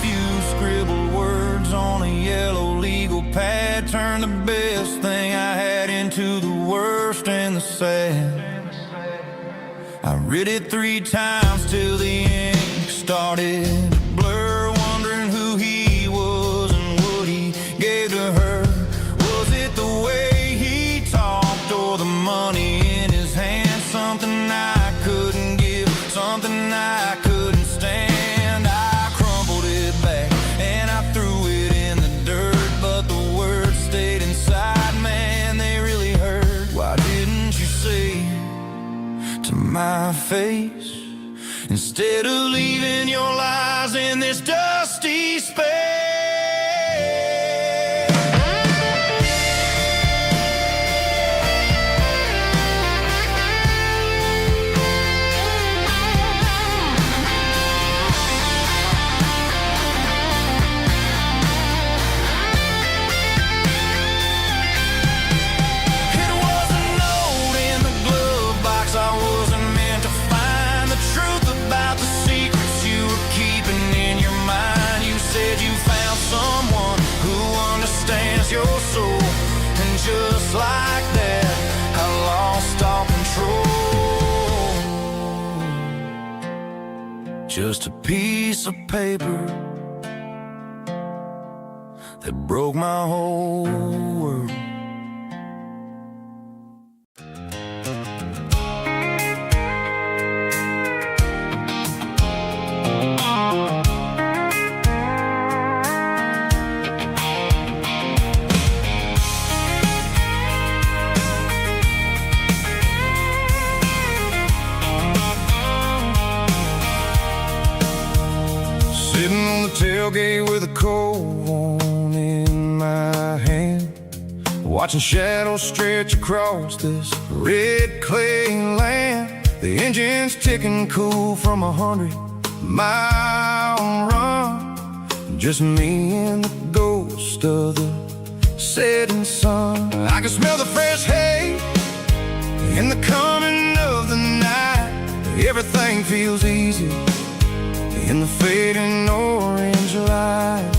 few scribbled words on a yellow legal pad turned the best thing I had into the worst and the sad. I read it 3 times till the ink started to blur, wondering who he was and what he gave to her. Was it the way he talked or the money in his hand? Something I couldn't give, something I couldn't stand. I crumpled it back and I threw it in the dirt, but the words stayed inside, man, they really hurt. Why didn't you say to my face, instead of leaving your lies in this dusty space? Your soul, and just like that I lost all control. Just a piece of paper that broke my whole world. Tailgate with a cold one in my hand, watching shadows stretch across this red clay land. The engine's ticking cool from 100-mile run. Just me and the ghost of the setting sun. I can smell the fresh hay in the coming of the night. Everything feels easy in the fading orange light.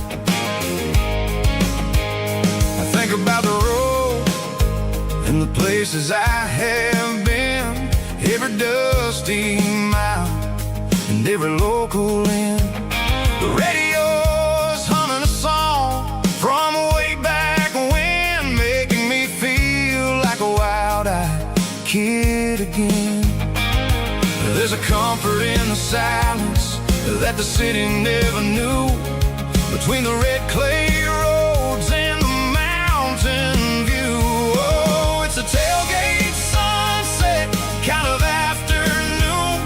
I think about the road and the places I have been, every dusty mile and every local inn. The radio's humming a song from way back when, making me feel like a wild-eyed kid again. There's a comfort in the silence that the city never knew, between the red clay roads and the mountain view. Oh, it's a tailgate sunset kind of afternoon,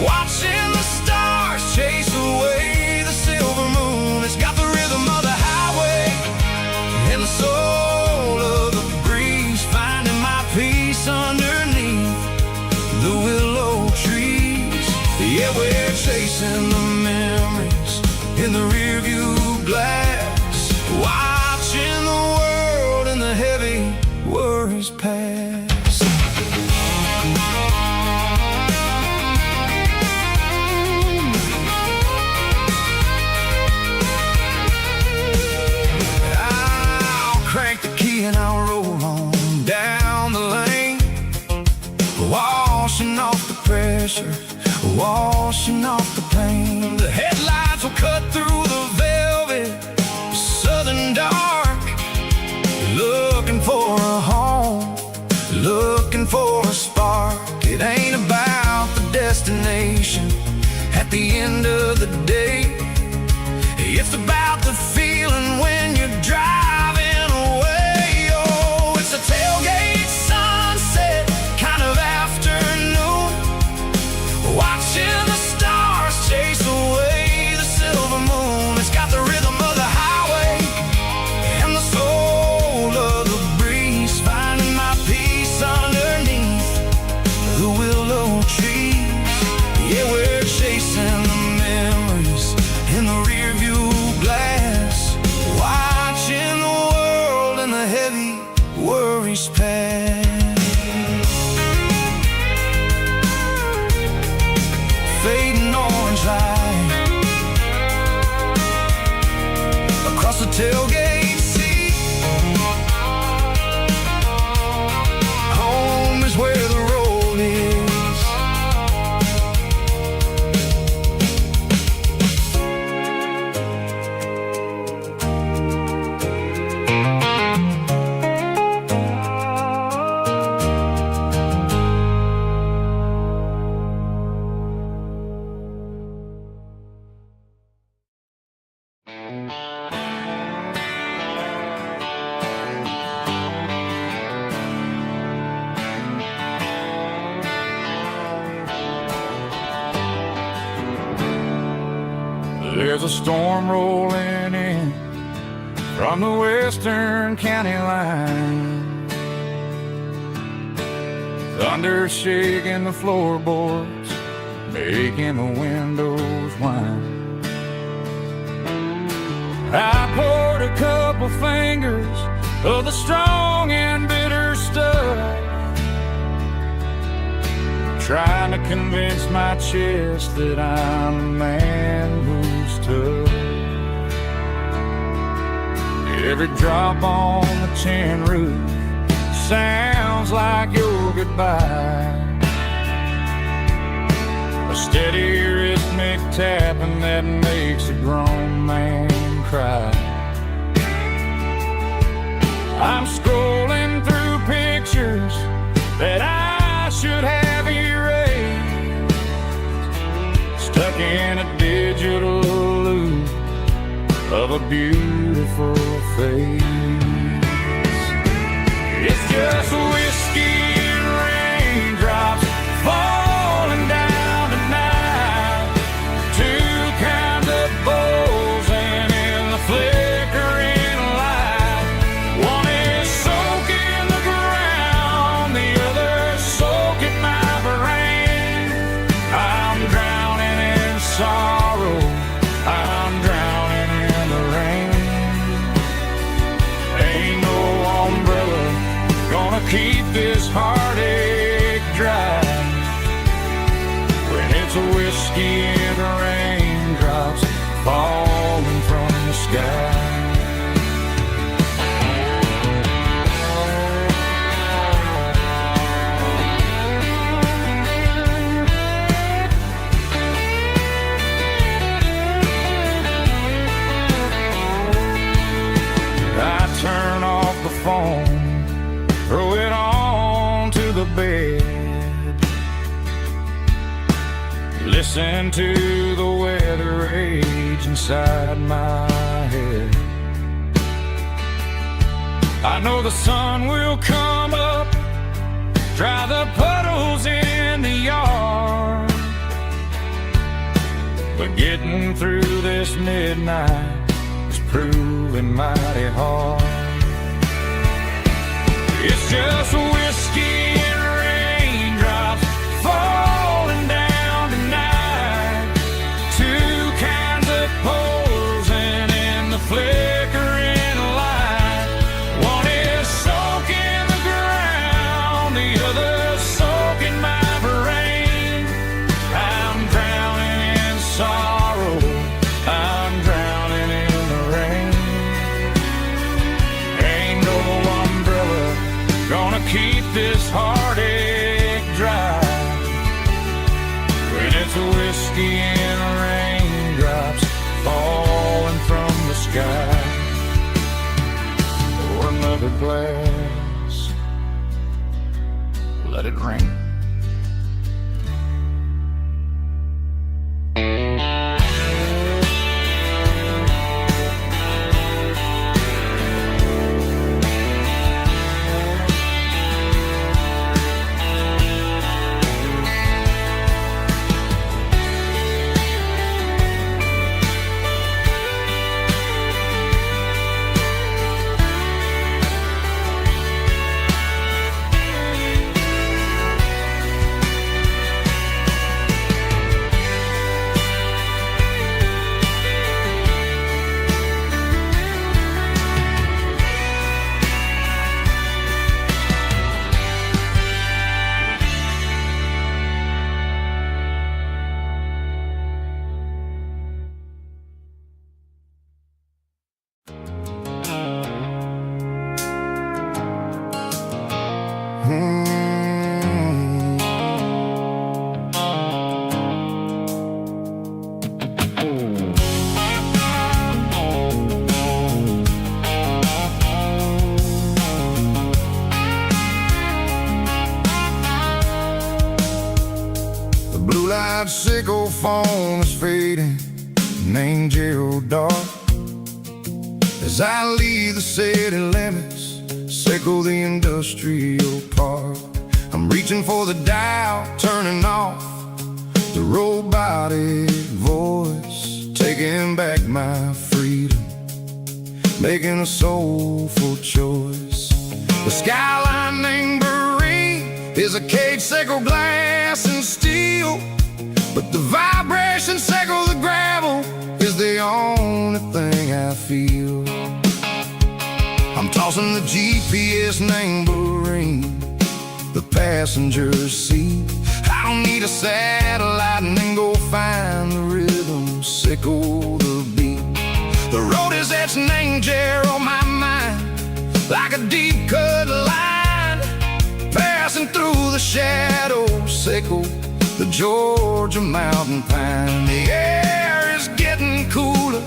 watching the stars chase away the silver moon. It's got the rhythm of the highway and the soul of the breeze, finding my peace underneath the willow trees. Yeah, we're chasing the memories in the rearview glass, watching the world and the heavy worries pass. I'll crank the key and I'll roll on down the lane, washing off the pressure, washing off the pain. The headlights will cut through the velvet southern dark, looking for a home, looking for a spark. It ain't about the destination at the end of the day, it's about the feeling when you're driving away. Oh, the heavy worries past. Fading orange light across the tailgate seat. Home is where the road is. There's a storm rolling in from the western county line. Thunder shaking the floorboards, making the windows whine. I poured a couple fingers of the strong and bitter stuff, trying to convince my chest that I'm a man who's tough. Every drop on the tin roof sounds like your goodbye, a steady rhythmic tapping that makes a grown man cry. I'm scrolling through pictures that I should have erased, stuck in a digital loop of a beautiful face. It's just whiskey and raindrops falling down tonight, two kinds of bowls and in the flickering light. One is soaking the ground, the other soaking my brain. I'm drowning in sorrow, I'm drowning in the rain. Ain't no umbrella gonna keep this heartache dry when it's a whiskey and raindrops falling from the sky. I turn off the phone, throw it on to the bed, listen to the weather rage inside my head. I know the sun will come up, dry the puddles in the yard, but getting through this midnight is proving mighty hard. It's just whiskey and raindrops falling down tonight, two kinds of poles and in the flickering light. One is soaking the ground, the other soaking my brain. I'm drowning in sorrow, I'm drowning in the rain. Ain't no umbrella gonna keep this heartache dry when it's a whiskey and raindrops falling from the sky. Pour another glass, let it rain. The blue light sickle phone is fading, named Gerald Dark. As I leave the city limits, sickle the industrial park. I'm reaching for the dial, turning off the robotic voice, taking back my freedom, making a soulful choice. The skyline named Marine is a cage, sickle glass and steel, but the vibration sickle the gravel is the only thing I feel. I'm tossing the GPS named Marine, the passenger seat. I don't need a satellite and then go find the rhythm, sickle the beat. The road is etched named Jer on my mind, like a deep cut line, passing through the shadows, sickle the Georgia mountain pine. The air is getting cooler,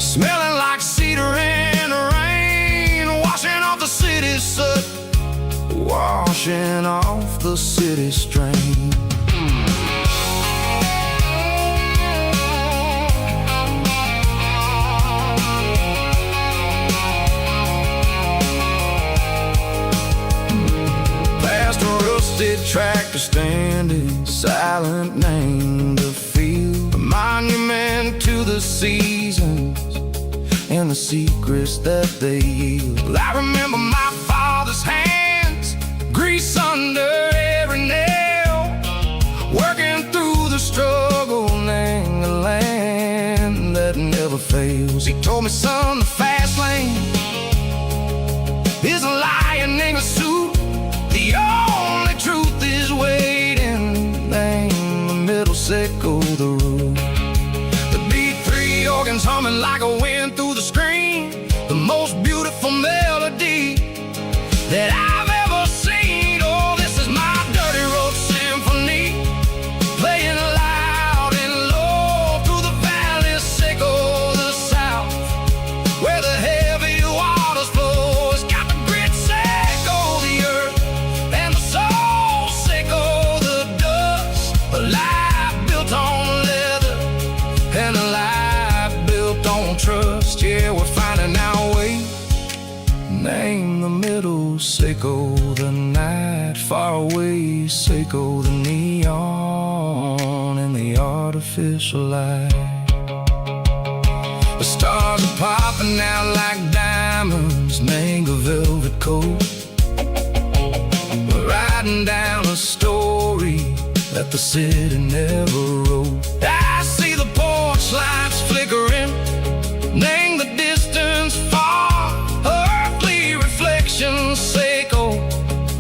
smelling like cedar in the rain, washing off the city's soot, washing off the city strain. Past a rusted tractor standing silent, named the field, a monument to the seasons and the secrets that they yield. I remember my father's hands, grease under every nail, working through the struggle, named the land that never fails. He told me, son, the fast lane is a lion in a suit, the only truth is waiting, named the middle, sickle the root. The B3 organs humming like a wind through the screen, the most beautiful melody that I've ever seen. Oh, this is my dirty road symphony, playing loud and low through the valleys, sickle the south, where the heavy waters flow. It's got the grit, sickle the earth, and the soul, sickle the dust. A life built on leather and a life built on trust. Yeah, we're finding our way, name the middle, sickle the night, far away, sickle the neon and the artificial light. The stars are popping out like diamonds, name the velvet coat. We're riding down a story that the city never wrote. I see the porch lights flickering, name the distance far, earthly reflections, sickle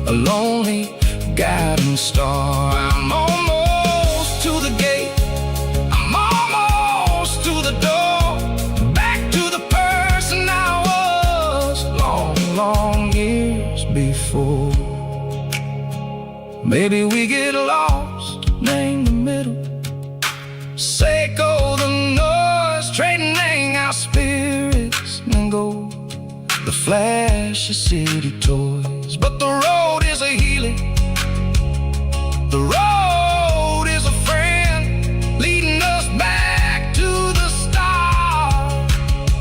a lonely guiding star. I'm almost to the gate, I'm almost to the door, back to the person I was long, long years before. Maybe we get lost, name the middle, sickle the noise, trading our spirits and go the flash of city toys. But the road is a healing, the road is a friend, leading us back to the start.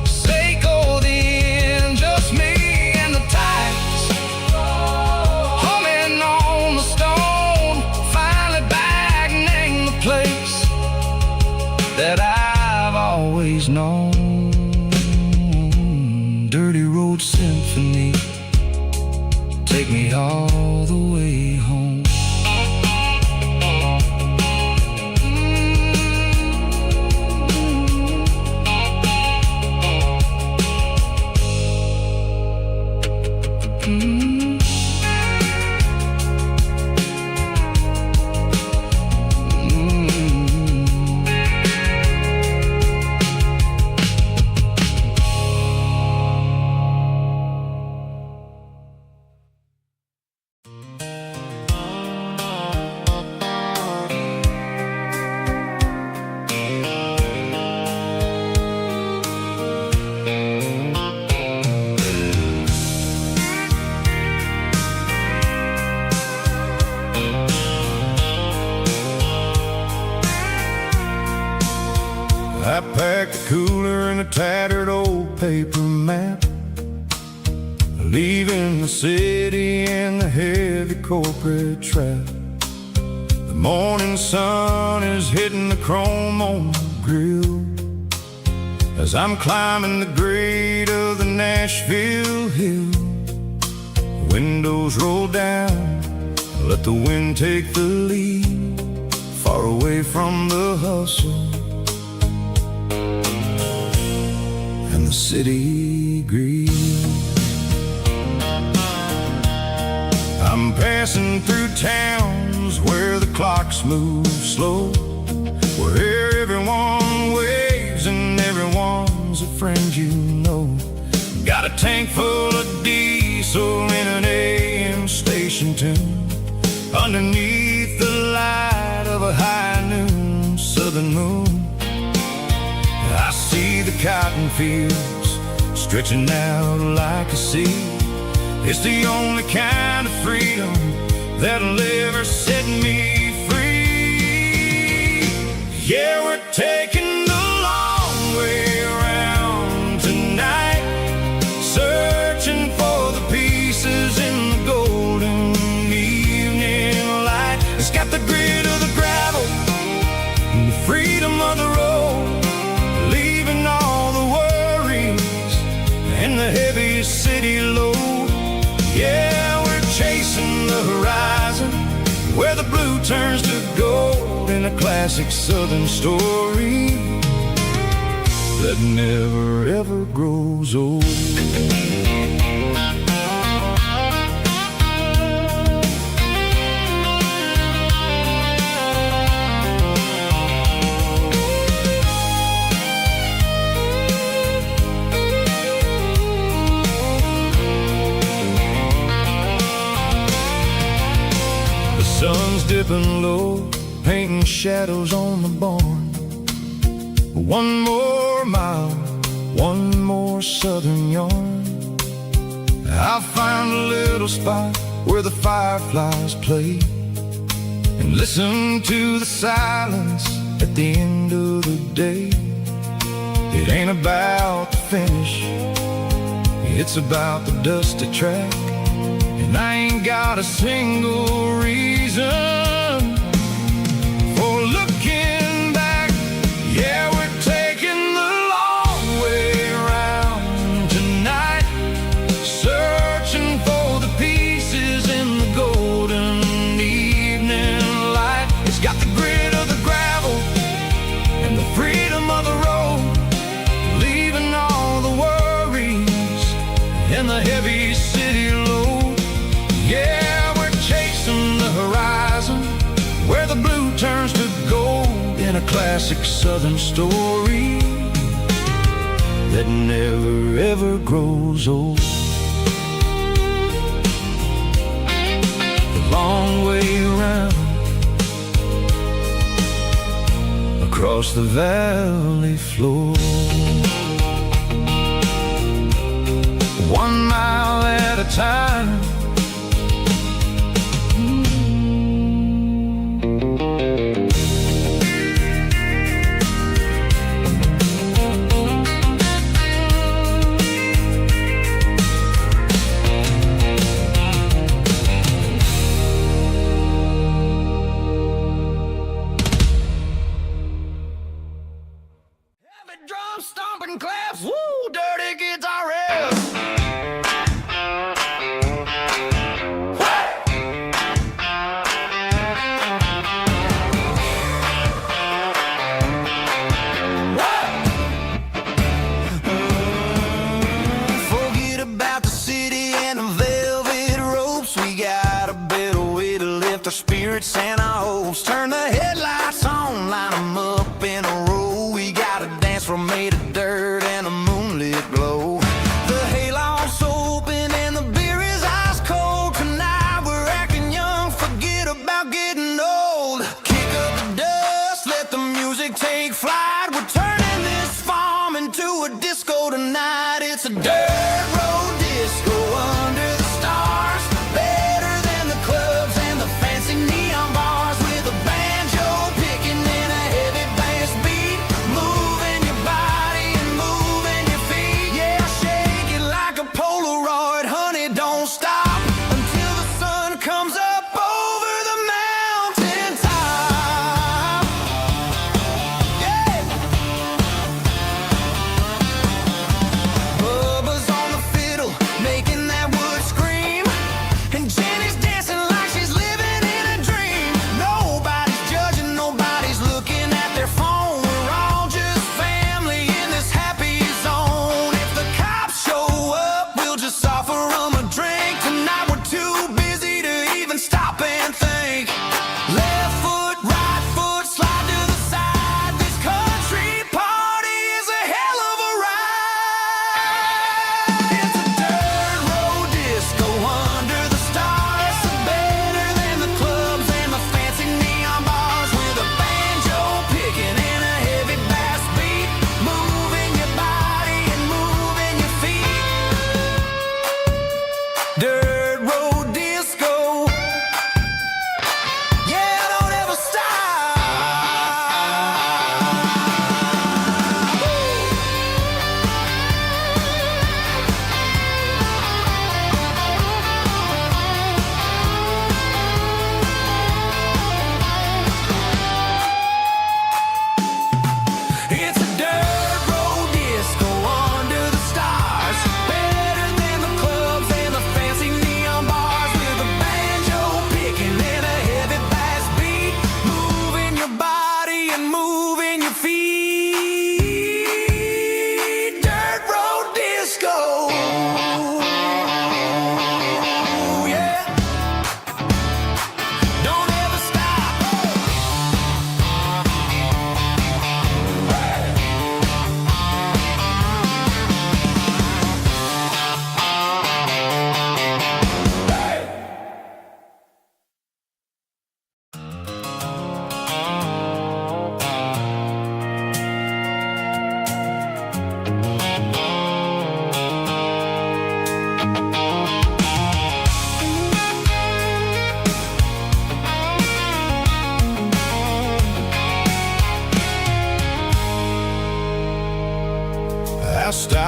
Sickle the end, just me and the tides, humming on the stone, finally back, name the place that I've always known. Dirty road symphony, take me all the way home. a tattered old paper map, leaving the city in the heavy corporate trap. The morning sun is hitting the chrome on the grill as I'm climbing the grade of the Nashville hill. Windows roll down, let the wind take the lead, far away from the hustle and the city greed. I'm passing through towns where the clocks move slow, where everyone waves and everyone's a friend you know. Got a tank full of diesel in an AM station tune, underneath the light of a high noon southern moon. I see the cotton fields stretching out like a sea. It's the only kind of freedom that'll ever set me free. Yeah, we're taking the long way around tonight, searching for the pieces in the golden evening light. It's got the grit of the gravel and the freedom of the road, leaving all the worries and the heavy city load. Yeah, we're chasing the horizon, where the blue turns to gold, in a classic southern story that never ever grows old. Sun's dipping low, painting shadows on the barn. One more mile, one more southern yarn. I'll find a little spot where the fireflies play, and listen to the silence at the end of the day. It ain't about the finish, it's about the dusty track. And I ain't got a single reason for looking back. Yeah, we're taking the long way around tonight, searching for the pieces in the golden evening light. It's got the grit of the gravel and the freedom of the road, leaving all the worries and the heavy city load. Yeah, we're chasing the horizon, where the blue turns to gold, in a classic southern story that never ever grows old. The long way around, across the valley floor, 1 mile at a time. Drum stomping claps, woo, dirty guitar riffs. Forget about the city and the velvet ropes. We got a better way to lift our spirits and our hopes. Turn the headlights on, line them up in a row. From made of dirt and a moonlit glow. The hayloft's open and the beer is ice cold. Tonight we're acting young, forget about getting old. Kick up the dust, let the music take flight. We're turning this farm into a disco tonight. It's a dirt road disco under the stars, better than the clubs and the fancy neon bars, with a banjo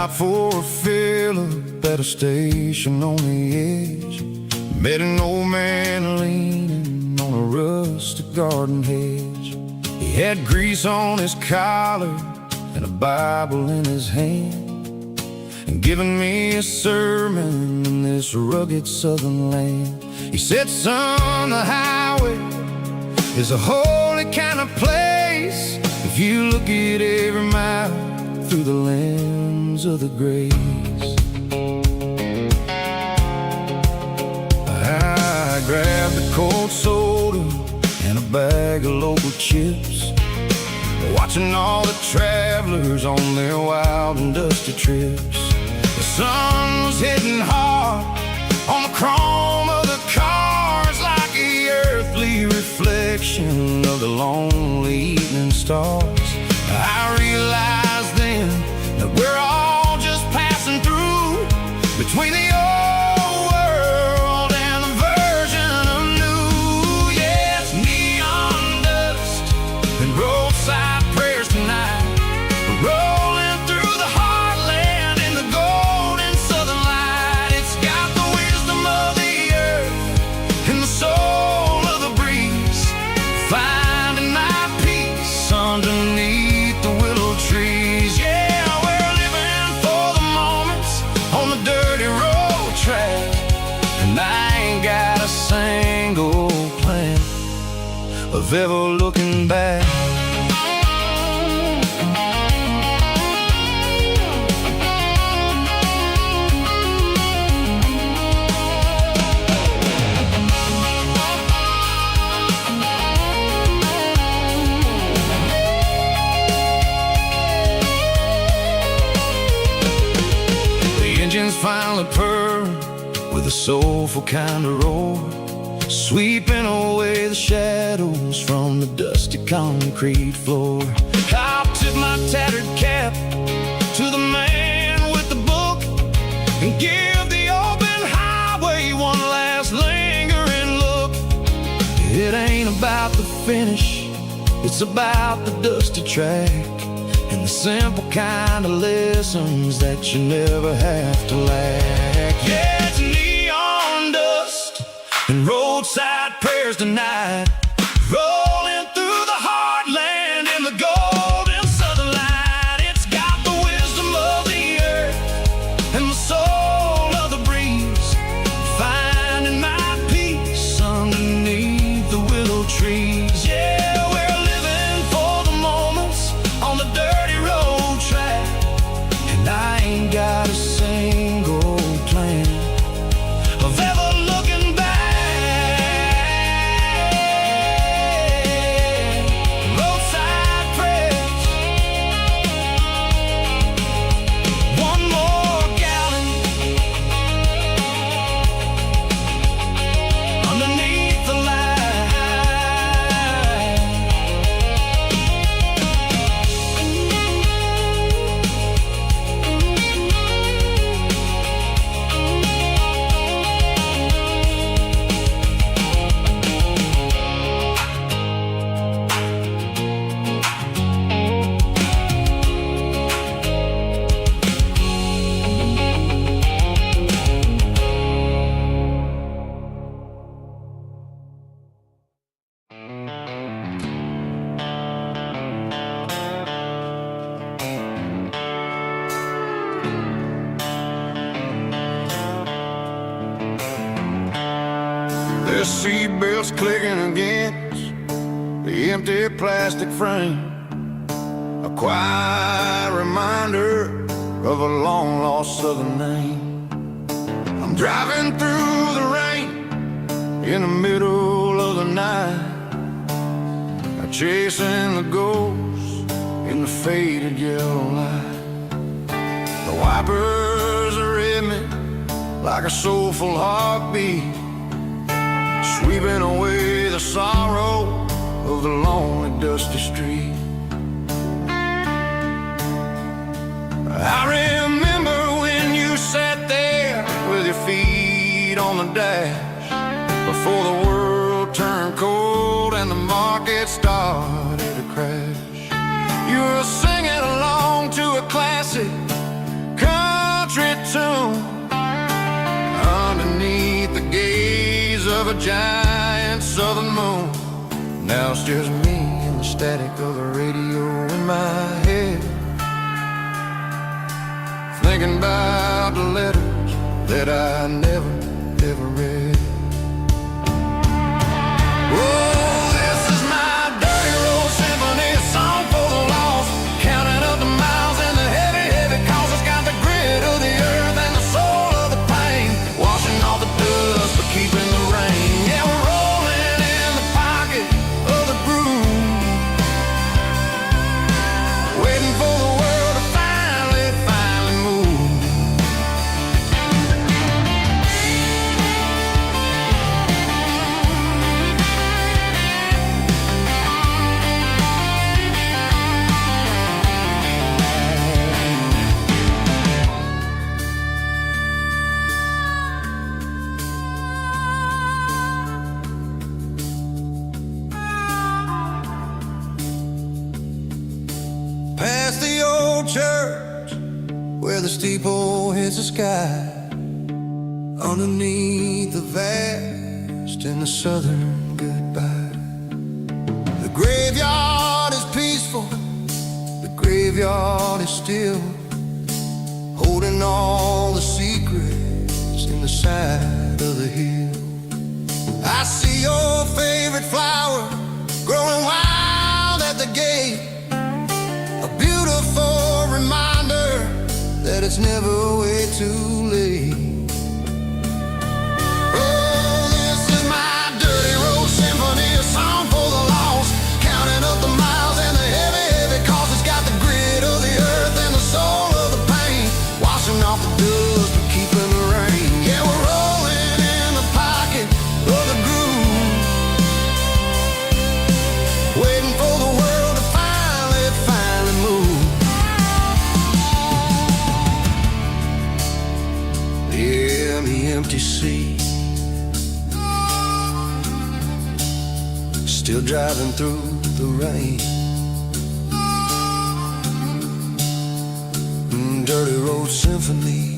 stopped for a fill-up at a station on the edge. Met an old man leaning on a rustic garden hedge. He had grease on his collar and a Bible in his hand, and giving me a sermon in this rugged southern land. He said, son, the highway is a holy kind of place if you look at every mile through the lens of the grace. I grabbed a cold soda and a bag of local chips, watching all the travelers on their wild and dusty trips. The sun was hitting hard on the chrome of the cars, like the earthly reflection of the lonely evening stars. I realized then that we're all just passing through between the old world and the version of new. Yes, neon dust and roadside prayers tonight, rolling through the heartland in the golden southern light. It's got the wisdom of the earth and the soul of the breeze, finding my peace underneath the willow trees. Yeah, we're living for the moments on the dirty road track, and I ain't got a single plan of ever looking back. Finally purring with a soulful kind of roar, sweeping away the shadows from the dusty concrete floor. I'll tip my tattered cap to the man with the book and give the open highway one last lingering look. It ain't about the finish, it's about the dusty track, and the simple kind of lessons that you never have to lack. Yeah, it's neon dust and roadside prayers tonight, rolling through the heartland in the golden southern light. It's got the wisdom of the earth and the soul of the breeze, finding my peace underneath the willow trees. Yeah, we're living for the moments on the dirty road track, and I ain't got a single plan of ever looking back. Roadside prayers, one more gallon underneath the light. The seatbelts clicking against the empty plastic frame, a quiet reminder of a long-lost southern name. I'm driving through the rain in the middle of the night, chasing the ghosts in the faded yellow light. The wipers are in me like a soulful heartbeat, sweeping away the sorrow of the lonely dusty street. I remember when you sat there with your feet on the dash, before the world turned cold and the market started to crash. You were singing along to a classic country tune underneath the gaze of a giant southern moon. Now it's just me and the static of the radio in my head, thinking about the letters that I never, ever read. Oh, this is my dirty road symphony, a song for the lost, counting up the miles and the heavy, heavy calls. It's got the grit of the earth and the soul of the pain, washing off the dust but keeping the rain. Yeah, we're rolling in the pocket of the groove, waiting for the world to finally move. Past the old church where the steeple hits the sky, underneath the vast and the southern goodbye. The graveyard is peaceful, the graveyard is still, holding all the secrets in the side of the hill. I see your favorite flower growing wild at the gate, a beautiful reminder that it's never way too late. Oh, this is my dirty road symphony, a song for the lost, counting up the miles and the heavy, heavy calls. It's got the grit of the earth and the soul of the pain, washing off the dust but keeping the rain. Yeah, we're rolling in the pocket of the groove, waiting for the world to finally move. Yeah, the empty sea, still driving through the rain. Dirty road symphony.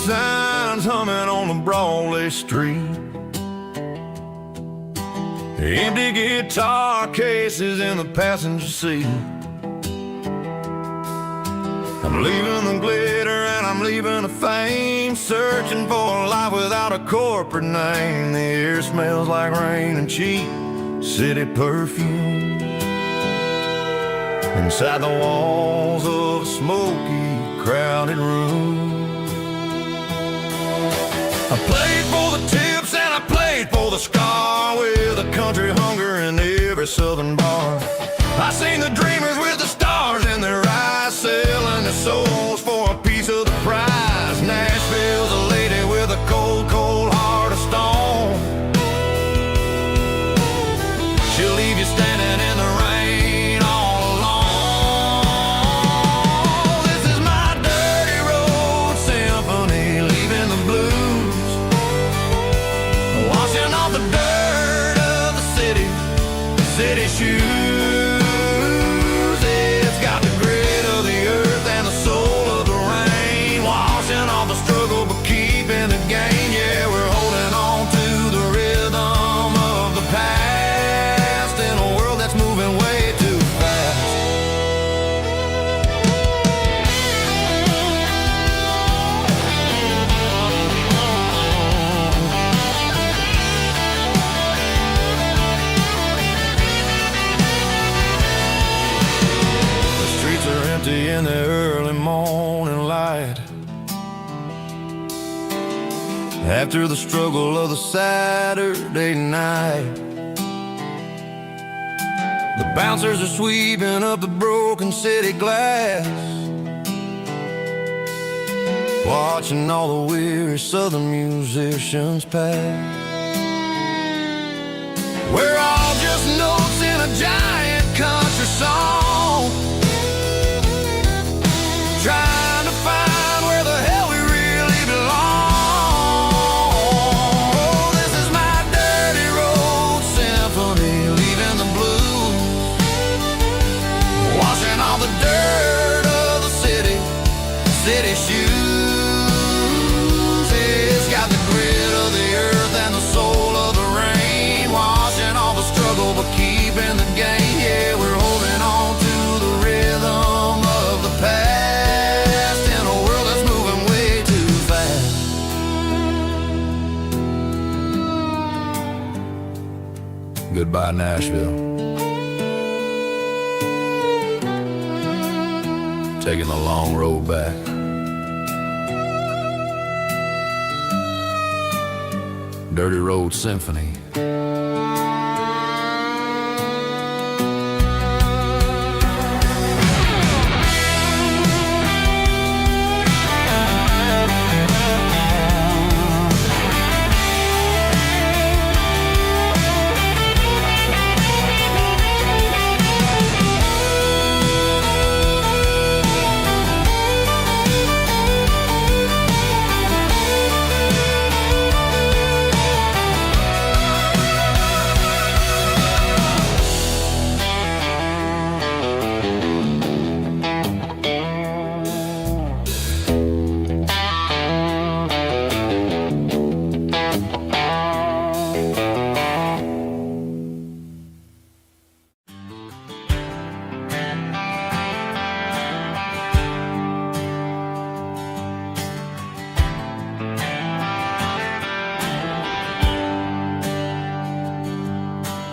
Signs humming on the Broadway street, empty guitar cases in the passenger seat. I'm leaving the glitter and I'm leaving the fame, searching for a life without a corporate name. The air smells like rain and cheap city perfume inside the walls of a smoky, crowded room. I played for the tips and I played for the scar, with a country hunger in every southern bar. I seen the dreamers with the stars in their eyes, selling their souls for a piece of the prize. Nashville's a lady with a cold, cold heart of stone. She'll leave you standing in the rain all alone. This is my dirty road symphony, leaving the blues, washing off the dirt of the city shoes. It's got the grit of the earth and the soul of the rain, washing off the struggle but keeping the gain. Yeah, we're holding on to the rhythm of the past in a world after the struggle of the Saturday night. The bouncers are sweeping up the broken city glass, watching all the weary southern musicians pass. We're all just notes in a giant country song, trying to find where the hell we really belong. Oh, this is my dirty road symphony, leaving the blues, washing all the dirt of the city shoes. It's got the grit of the earth and the soul of the rain, washing all the struggle but keeping the game. Yeah, we're holding on to the rhythm of the past in a world that's moving way too fast. Goodbye, Nashville. Taking the long road back. Dirty Road Symphony.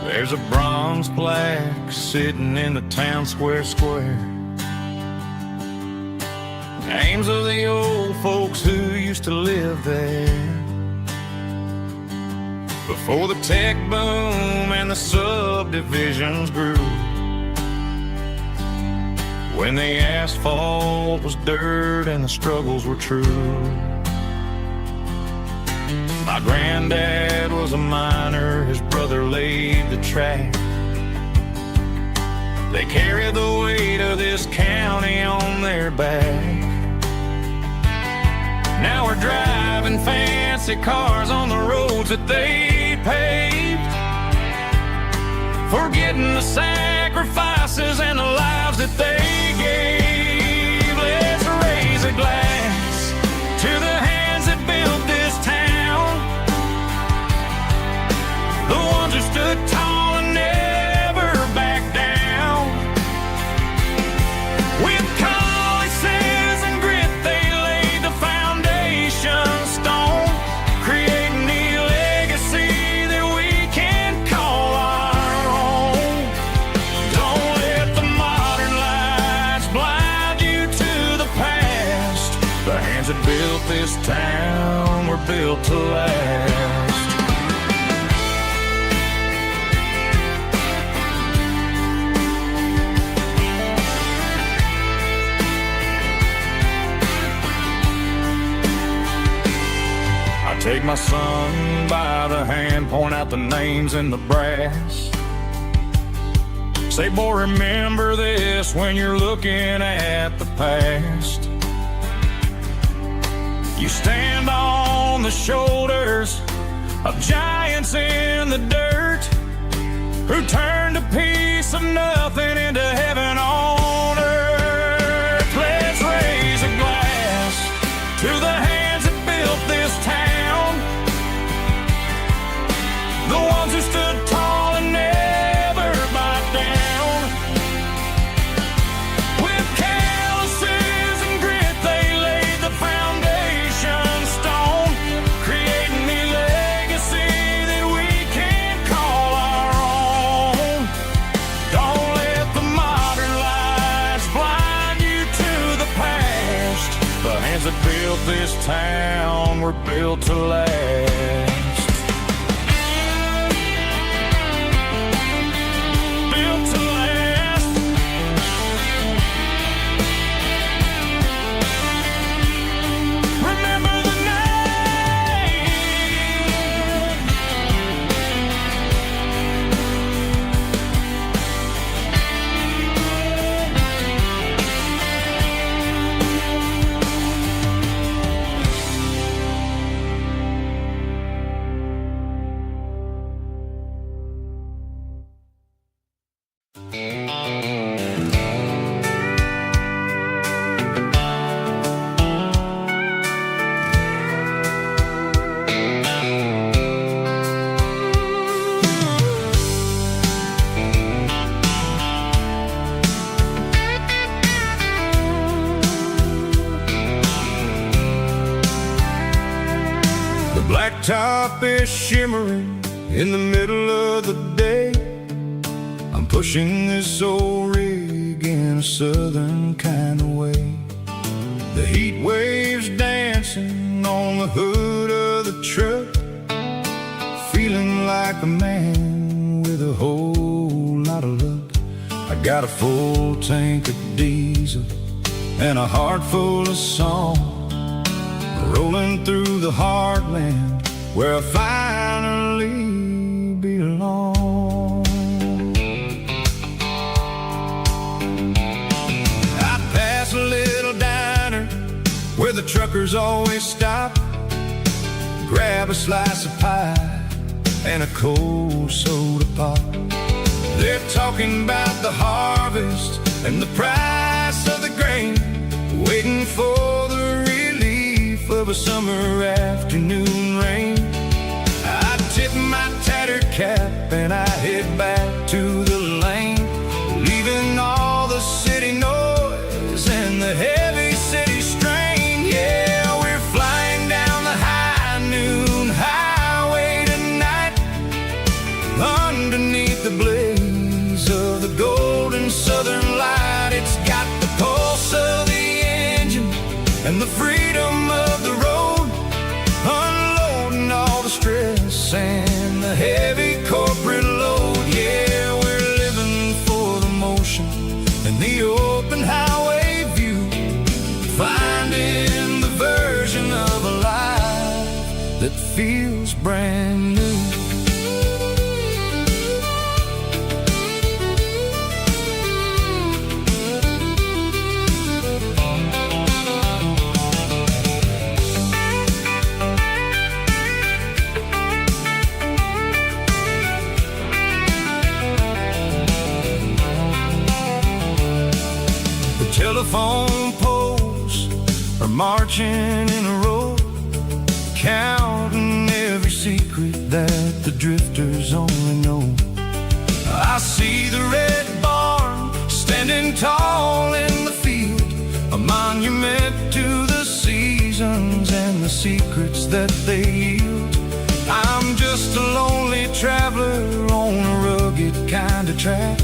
There's a bronze plaque sitting in the town square. Names of the old folks who used to live there before the tech boom and the subdivisions grew, when the asphalt was dirt and the struggles were true. My granddad was a miner, his brother laid the track. They carried the weight of this county on their back. Now we're driving fancy cars on the roads that they paved, forgetting the sacrifices and the lives that they gave. Let's raise a glass to the hands that built this town, the ones who stood tall and never backed down. With calluses and grit, they laid the foundation stone, creating the legacy that we can call our own. Don't let the modern lights blind you to the past. The hands that built this town were built to last. Take my son by the hand, point out the names in the brass. Say, boy, remember this when you're looking at the past. You stand on the shoulders of giants in the dirt, who turned a piece of nothing into heaven on earth. Let's raise a glass to the hands that built this town, the ones who stood tall and never backed down. With calluses and grit, they laid the foundation stone, creating the legacy that we can call our own. Don't let built this town, we're built to last. Built to last. Remember the name. The blacktop is shimmering in the middle of the day. I'm pushing this old rig in a southern kind of way. The heat waves dancing on the hood of the truck, feeling like a man with a whole lot of luck. I got a full tank of diesel and a heart full of song, rolling through the heartland where I finally belong. I pass a little diner where the truckers always stop, grab a slice of pie and a cold soda pop. They're talking about the harvest and the price of the grain, waiting for the relief of a summer afternoon rain. I tip my tattered cap and I head back to the lane, leaving all the city noise and the heavy city strain. Yeah, we're flying down the high noon highway tonight, underneath the blaze of the golden southern light. It's got the pulse of the engine and the freedom of the road, unloading all the stress and the heavy corporate load. Yeah, we're living for the motion and the open highway view, finding the version of a life that feels brand new. Telephone poles are marching in a row, counting every secret that the drifters only know. I see the red barn standing tall in the field, a monument to the seasons and the secrets that they yield. I'm just a lonely traveler on a rugged kind of track,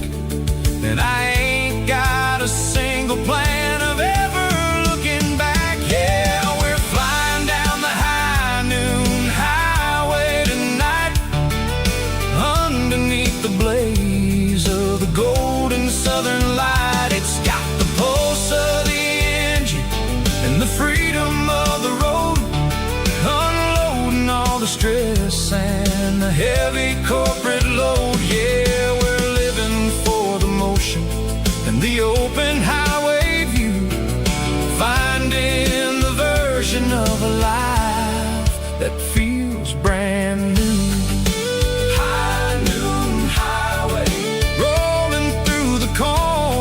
and I ain't got a single plan of ever looking back. Yeah, we're flying down the high noon highway tonight, underneath the blaze of the golden southern light. It's got the pulse of the engine and the freedom of the road, unloading all the stress and the heavy corporate load. Yeah, we're living for the motion and the open highway view, finding the version of a life that feels brand new. High noon highway, rolling through the corn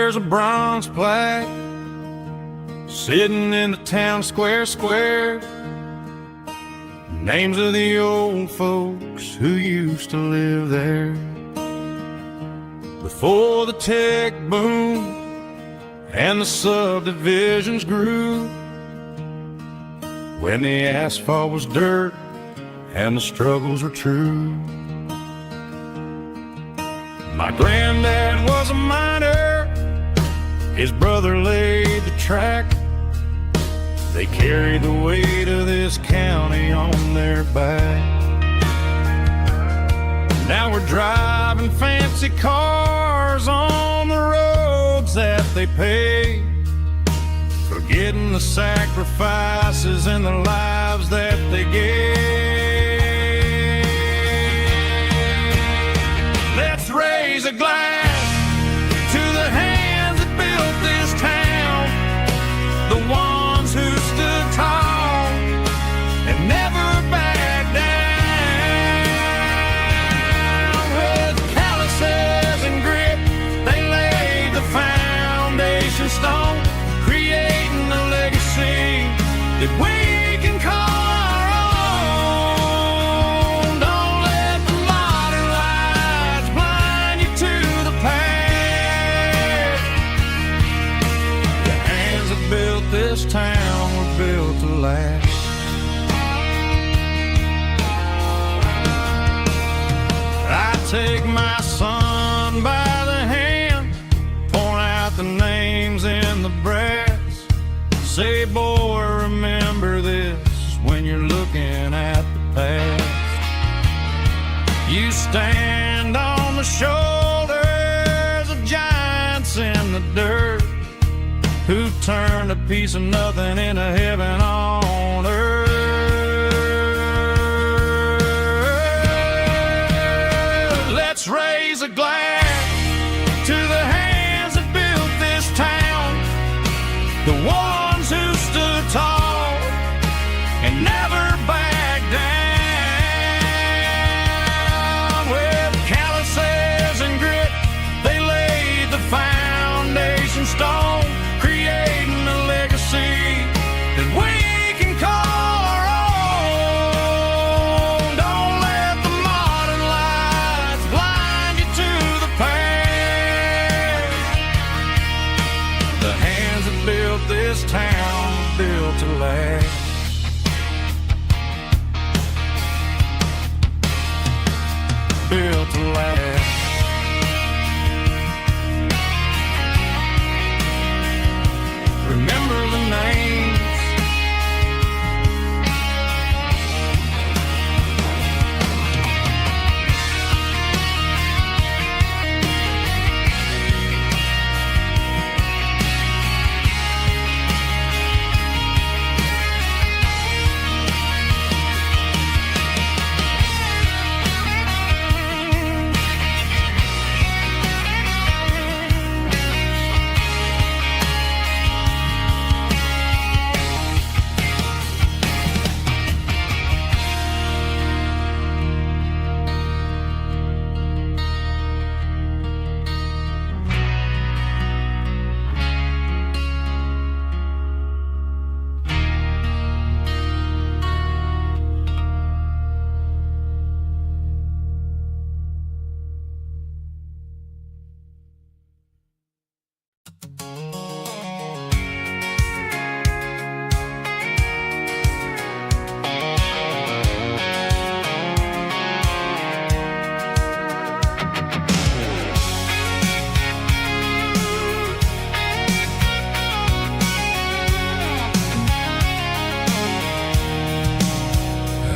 there's a bronze plaque sitting in the town square. Names of the old folks who used to live there before the tech boom and the subdivisions grew, when the asphalt was dirt and the struggles were true. My granddad was a miner, his brother laid the track. They carried the weight of this county on their back. Now we're driving fancy cars on the roads that they paved, forgetting the sacrifices and the lives that they gave. Let's raise a glass to the hands that built this town, the ones who stood tall and never backed down. With calluses and grit, they laid the foundation stone, creating a legacy that we can call our own. Don't let the modern lights blind you to the past. The hands that built this town were built to last. I take my son by the hand, point out the names in the brass, say, boy, remember this when you're looking at the past. You stand on the shoulders of giants in the dirt, who turned a piece of nothing into heaven on earth. Let's raise a glass to the hands that built this town, the ones who stood tall and never backed down. With calluses and grit, they laid the foundation stone, creating a legacy that we can call our own. Don't let the modern lights blind you to the past. The hands that built this town were built to last. Built to last. Remember the names.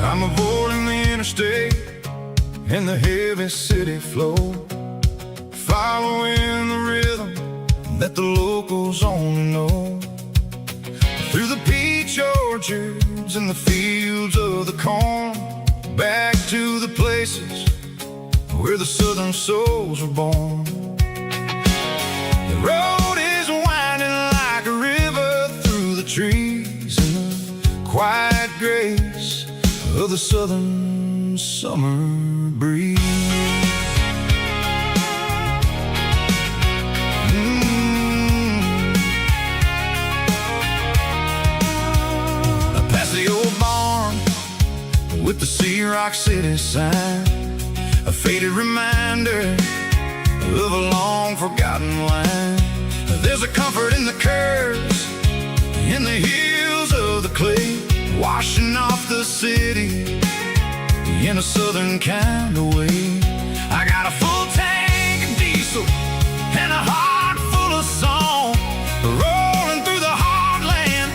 I'm avoiding the interstate and the heavy city flow, following the rhythm that the locals only know. Through the peach orchards and the fields of the corn, back to the places where the southern souls were born. The road is winding like a river through the trees in the quiet grace of the southern summer breeze. with the Sea Rock City sign, a faded reminder of a long forgotten line. There's a comfort in the curves, in the hills of the clay, washing off the city in a southern kind of way. I got a full tank of diesel and a heart full of song, rolling through the heartland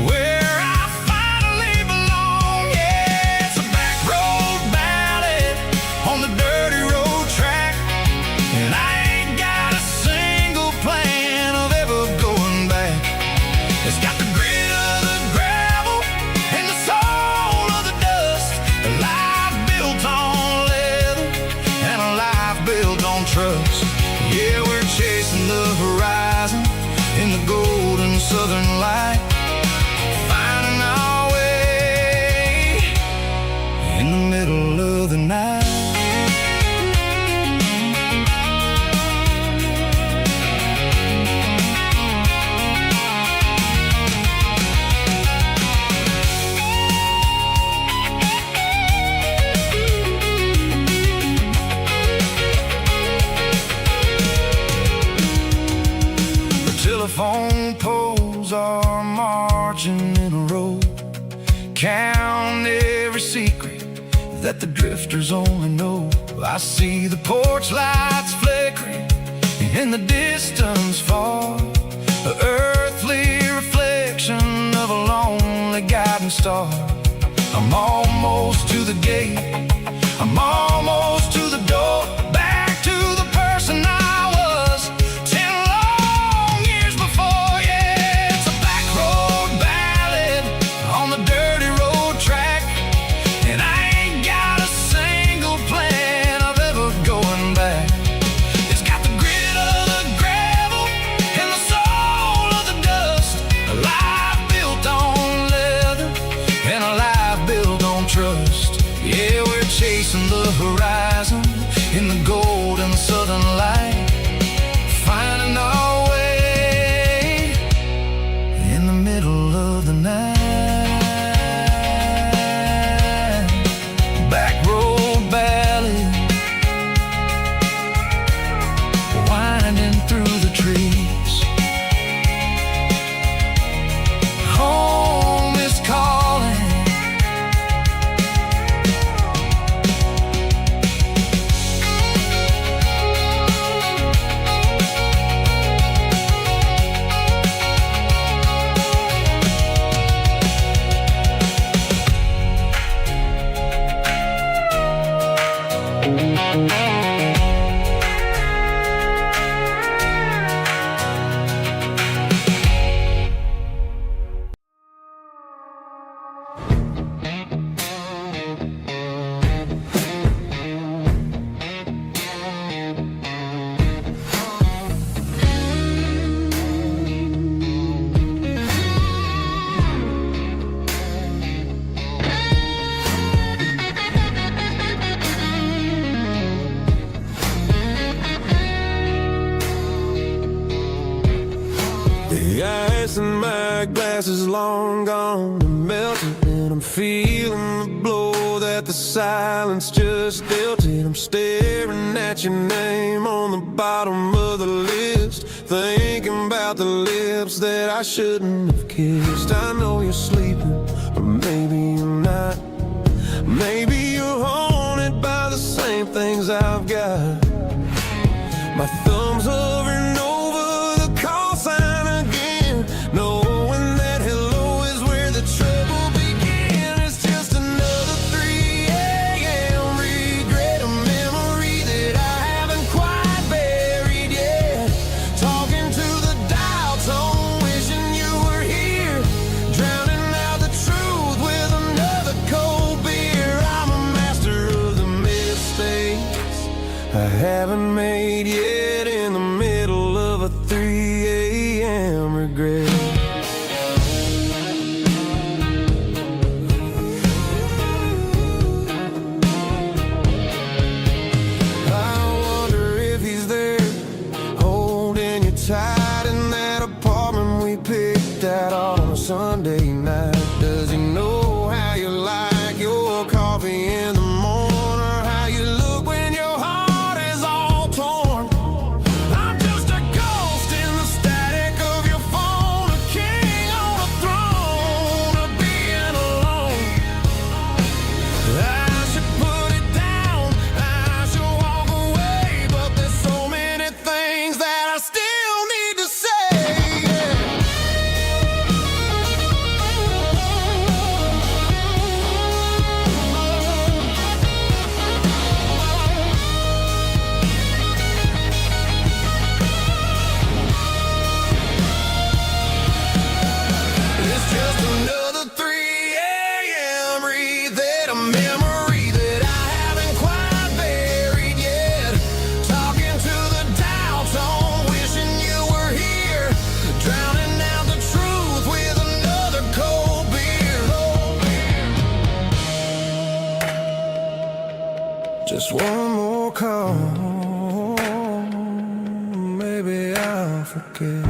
where I finally belong. Yeah, it's a back road ballad on the dirty road track, and I ain't got a single plan of ever going back. It's got the grit of the gravel and the soul of the dust, a life built on leather and a life built on trust. Yeah, we're chasing the horizon in the golden southern light, finding our way in the middle of the night. Telephone poles are marching in a row, count every secret that the drifters only know. I see the porch lights flickering in the distance far, an earthly reflection of a lonely guiding star. I'm almost to the gate, I'm almost to the door, back to the person I was 10 long years before. Yeah, it's a back road ballad on the dirty road track, and I ain't got a single plan of ever going back. It's got the grit of the gravel and the soul of the dust, a life built on leather and a life built on trust. Yeah, we're chasing the horizon in the golden southern light, finding our way in the middle of the night. Back road ballad, winding through the trees. Home is calling. The ice in my glass is long gone and melted, and I'm feeling the blow that the silence just dealt it. I'm staring at your name on the bottom of the list, thinking about the lips that I shouldn't have kissed. I know you're sleeping, or maybe you're not. Maybe you're haunted by the same things I've got. My thumb's hovering over the call sign again, knowing that hello is where the trouble began. It's just another 3 a.m. regret, a memory that I haven't quite buried yet. Talking to the dial tone, wishing you were here, drowning out the truth with another cold beer. I'm a master of the mistakes I haven't made yet, in the middle of a 3 a.m. regret. I wonder if he's there, holding you tight in that apartment we picked out on a Sunday night. Does he know how you like your coffee? coffee in the morning, or how you look when your heart is all torn. I'm just a ghost in the static of your phone, a king on a throne of being alone. I should put it down, I should walk away, but there's so many things that I still need to say. It's just another 3 a.m. read that a memory that I haven't quite buried yet. Talking to the dial tone, wishing you were here, drowning out the truth with another cold beer. Just one more call, maybe I'll forget.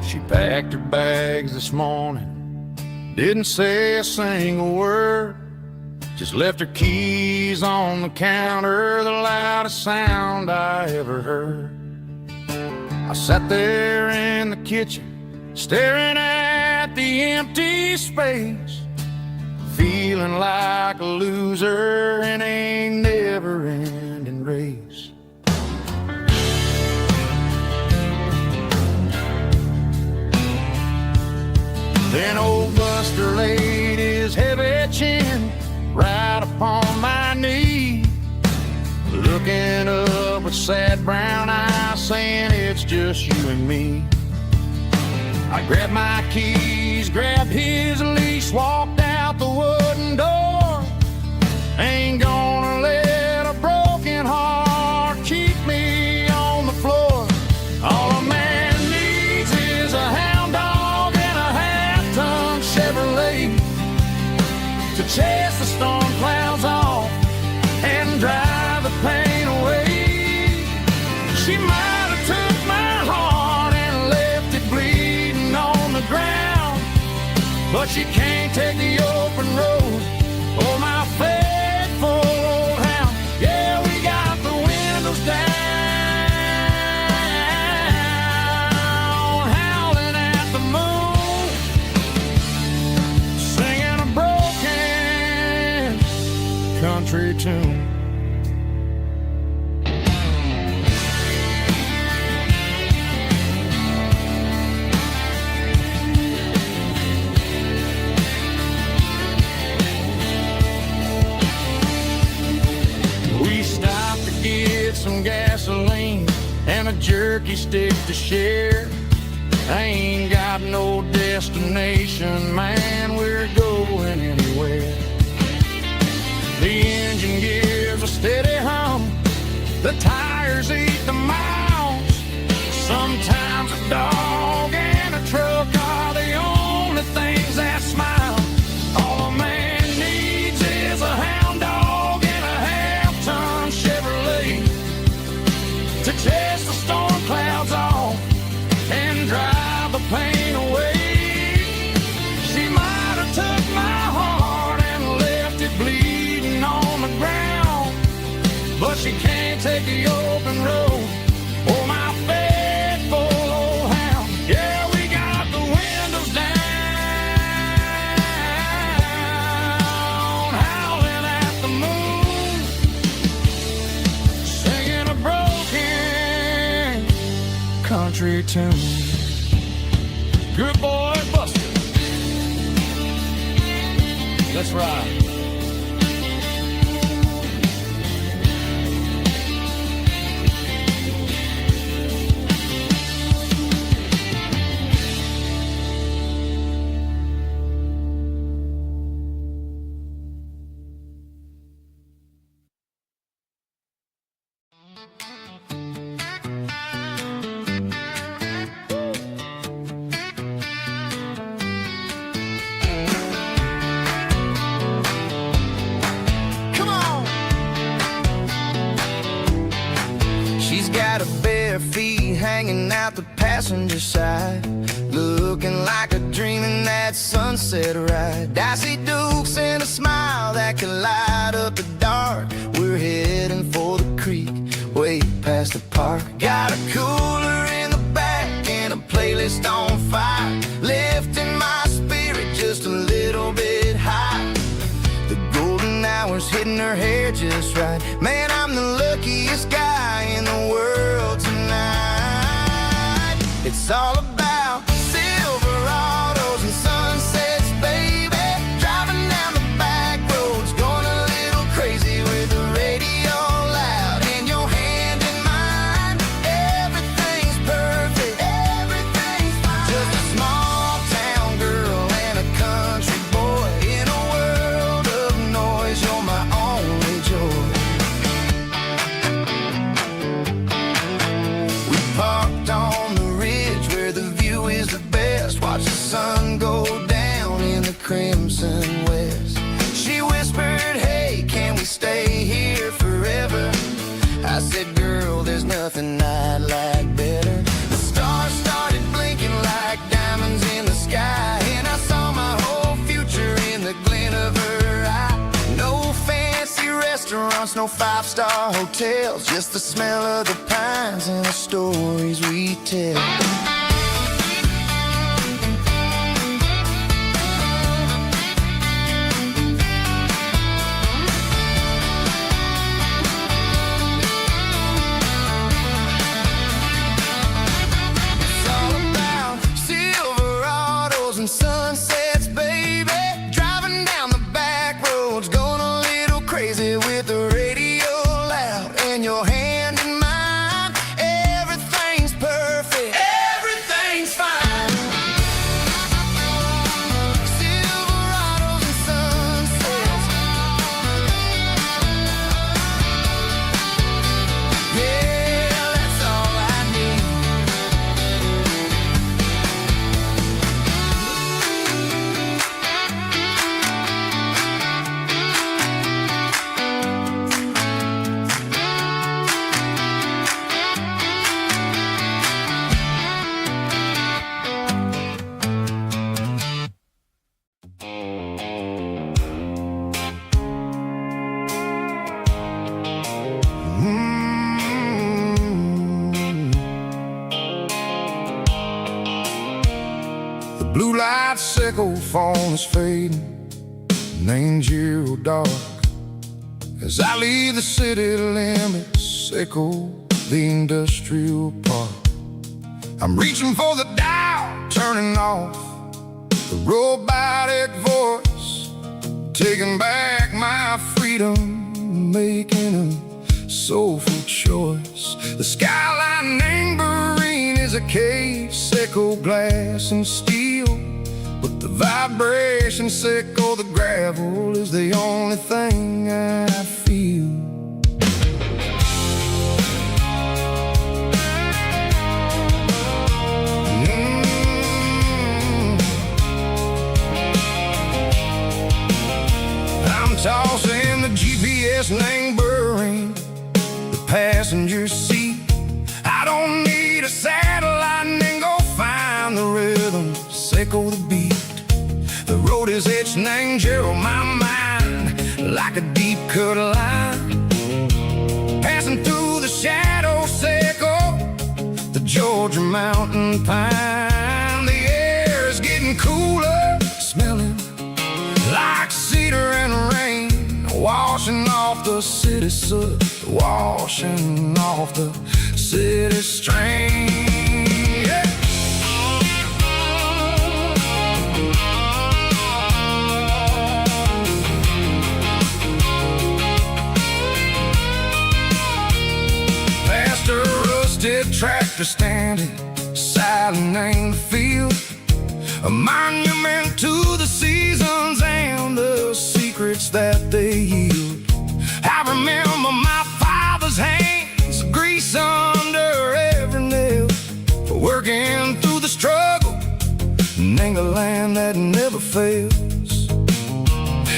She packed her bags this morning, didn't say a single word, just left her keys on the counter, the loudest sound I ever heard. I sat there in the kitchen, staring at the empty space, feeling like a loser in a never-ending race. Then old Buster laid his heavy chin right upon my knee, looking up with sad brown eyes, saying it's just you and me. I grabbed my keys, grabbed his leash, walked out the wooden door. Ain't gonna let a broken heart keep me on the floor. All a man needs is a hound dog and a half-ton Chevrolet to chase the storm clouds off and drive the pain away. She might have took my heart and left it bleeding on the ground, but she can't take the open road. Oh, my faithful old hound. Yeah, we got the windows down, howling at the moon, singing a broken country tune. We stopped to get some gasoline and a jerky stick to share. I ain't got no destination, man, we're going anywhere. The engine gives a steady hum, the tires eat the miles. Sometimes a dog and a truck are the only things that smile. All a man needs is a hound dog and a half-ton Chevrolet to chase the storm clouds off and drive the pain away. She might have took my heart and left it bleeding on the ground, but she can't take the open road. Oh, my faithful old hound. Yeah, we got the windows down, howling at the moon, singing a broken country tune. Good boy, Buster. Let's ride. Feet hanging out the passenger side, looking like a dream in that sunset ride. Dicey dukes and a smile that can light up the dark. We're heading for the creek, way past the park. Got a cooler in the back and a playlist on fire, lifting my spirit just a little bit high. The golden hours hitting her hair just right. Man, I'm the luckiest guy in the world tonight. It's all about Silverados and sunsets, baby. Driving down the back roads, going a little crazy with the radio loud and your hand in mine. Everything's perfect, everything's fine. Just a small town girl and a country boy in a world of noise. You're my only joy. We parked on the ridge where the view is the best. Watch the sun go down in the crimson west. She whispered, hey, can we stay here forever? I said, girl, there's nothing I'd like better. The stars started blinking like diamonds in the sky, and I saw my whole future in the glint of her eye. No fancy restaurants, no five-star hotels, just the smell of the pines and the stories we tell. It's all about Silverados and sunsets, baby. Driving down the back roads, going a little crazy with the radio loud and your hand in mine. Everything's perfect, everything's fine. Silverados and sunsets. Yeah, that's all I need. The blue light sickle phone is fading, and ain't zero dark. As I leave the city limits, echo the industrial park. I'm reaching for the dial, turning off the robotic voice, taking back my freedom, making a soulful choice. The skyline neighboring is a case, echo glass and steel, but the vibration sickle, the gravel is the only thing I feel. I'm tossing the GPS neighboring the passenger seat. I don't need a satellite and go find the rhythm, sickle the beat. The road is etched and angel on my mind like a deep cut line, passing through the shadow sickle, the Georgia mountain pine. The air is getting cooler, smelling like cedar and rain, washing off the city soot, washing off the city strain. Yeah. tractor standing silent in the field, a monument to the seasons and the secrets that they yield. I remember my father's hands, grease under every nail, for working through the struggle in the land that never fails.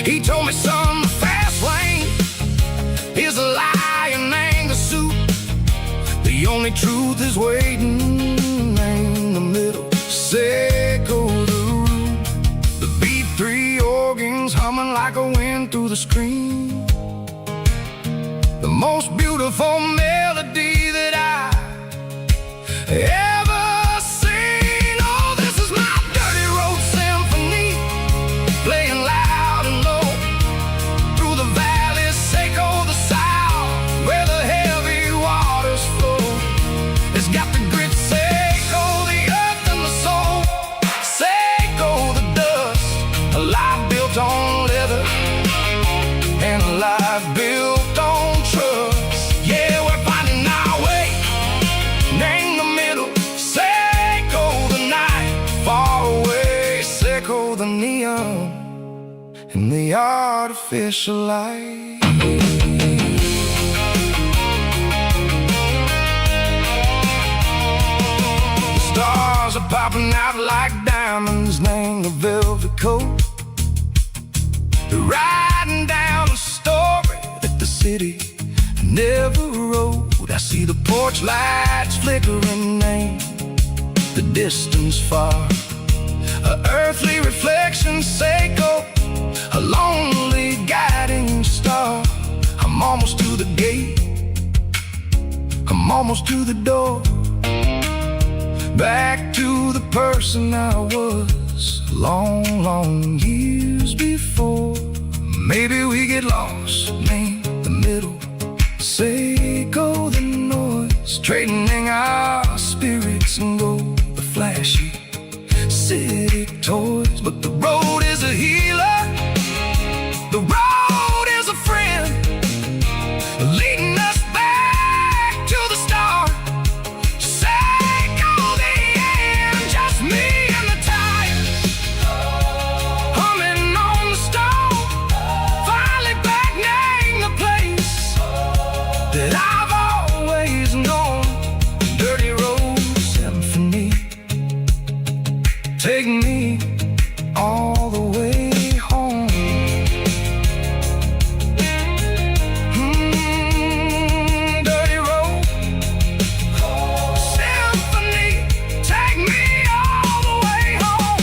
He told me, son, the fast lane is a lie and anger suit. The only truth is waiting in the middle. Say go the root. The B3 organs humming like a wind through the screen. The most beautiful melody that I ever seen. Oh, this is my dirty road symphony, playing loud and low through the valleys, Seco the south, where the heavy waters flow. It's got the grit, Seco the earth and the soul, Seco the dust, a life built on leather and a life built on trust. Yeah, we're finding our way in the middle. Seco the night, far away, Seco the neon and the artificial light. The stars are popping out like diamonds in the velvet coat. They're riding down a story that the city never wrote. I see the porch lights flickering in the distance far, a earthly reflection, Seco, a lonely guiding star. I'm almost to the gate, I'm almost to the door, back to the person I was long, long years before. Maybe we get lost in the middle, Seco the noise, trading our spirits and go the flashy city toys. But the road is a healer, the road is a friend, leading us back to the start. Seco the end, just me and the tires, humming on the stove, finally back name the place that I've always known. Dirty road symphony, take me all the way home. Dirty road symphony, take me all the way home.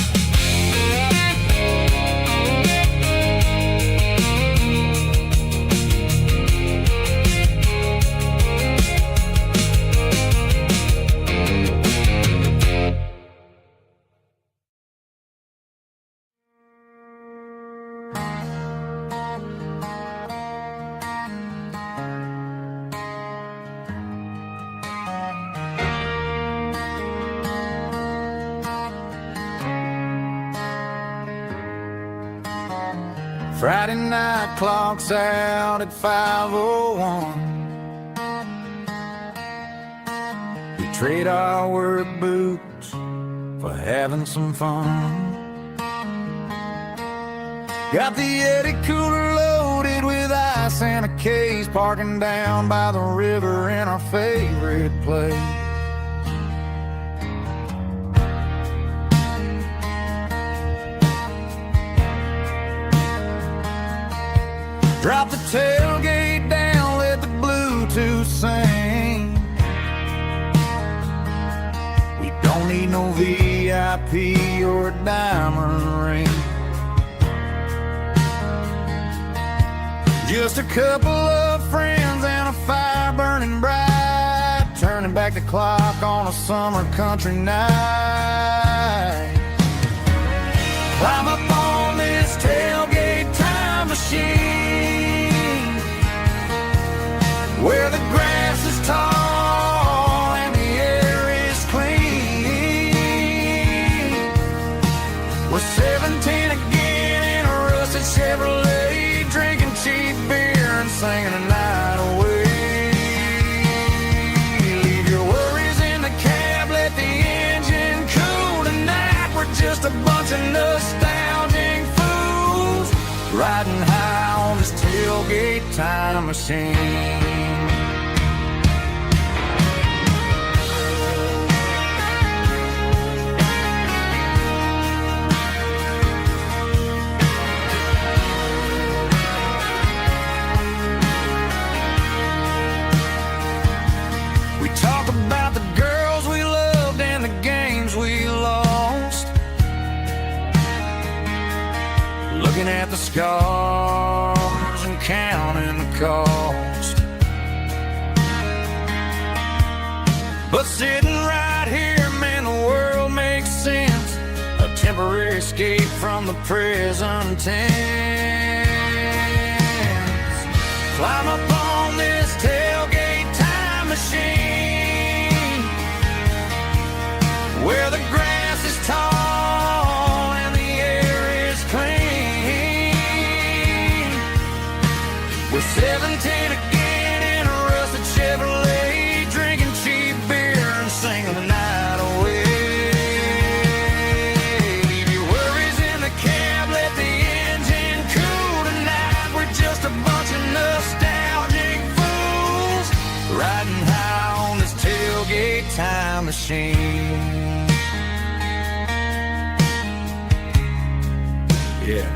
Friday night clocks out at 5:01. We trade our work boots for having some fun. Got the Eddie cooler loaded with ice and a case, parking down by the river in our favorite place. Drop the tailgate down, let the Bluetooth sing. We don't need no VIP or a diamond ring. Just a couple of friends and a fire burning bright, turning back the clock on a summer country night. Climb up on this tailgate time machine, where the grass is tall and the air is clean. We're 17 again in a rusted Chevrolet, drinking cheap beer and singing the night away. Leave your worries in the cab. riding high on this tailgate time machine. We talk about the girls we loved and the games we lost, looking at the scars and counting the cost. But sitting right here, man, the world makes sense. A temporary escape from the present tense. Climb up on this tailgate time machine, where the grass is tall and the air is clean. We're 17 again in a rusted Chevrolet, drinking cheap beer and singing the night away. Leave your worries in the cab, let the engine cool tonight. We're just a bunch of nostalgic fools, riding high on this tailgate time machine. Yeah,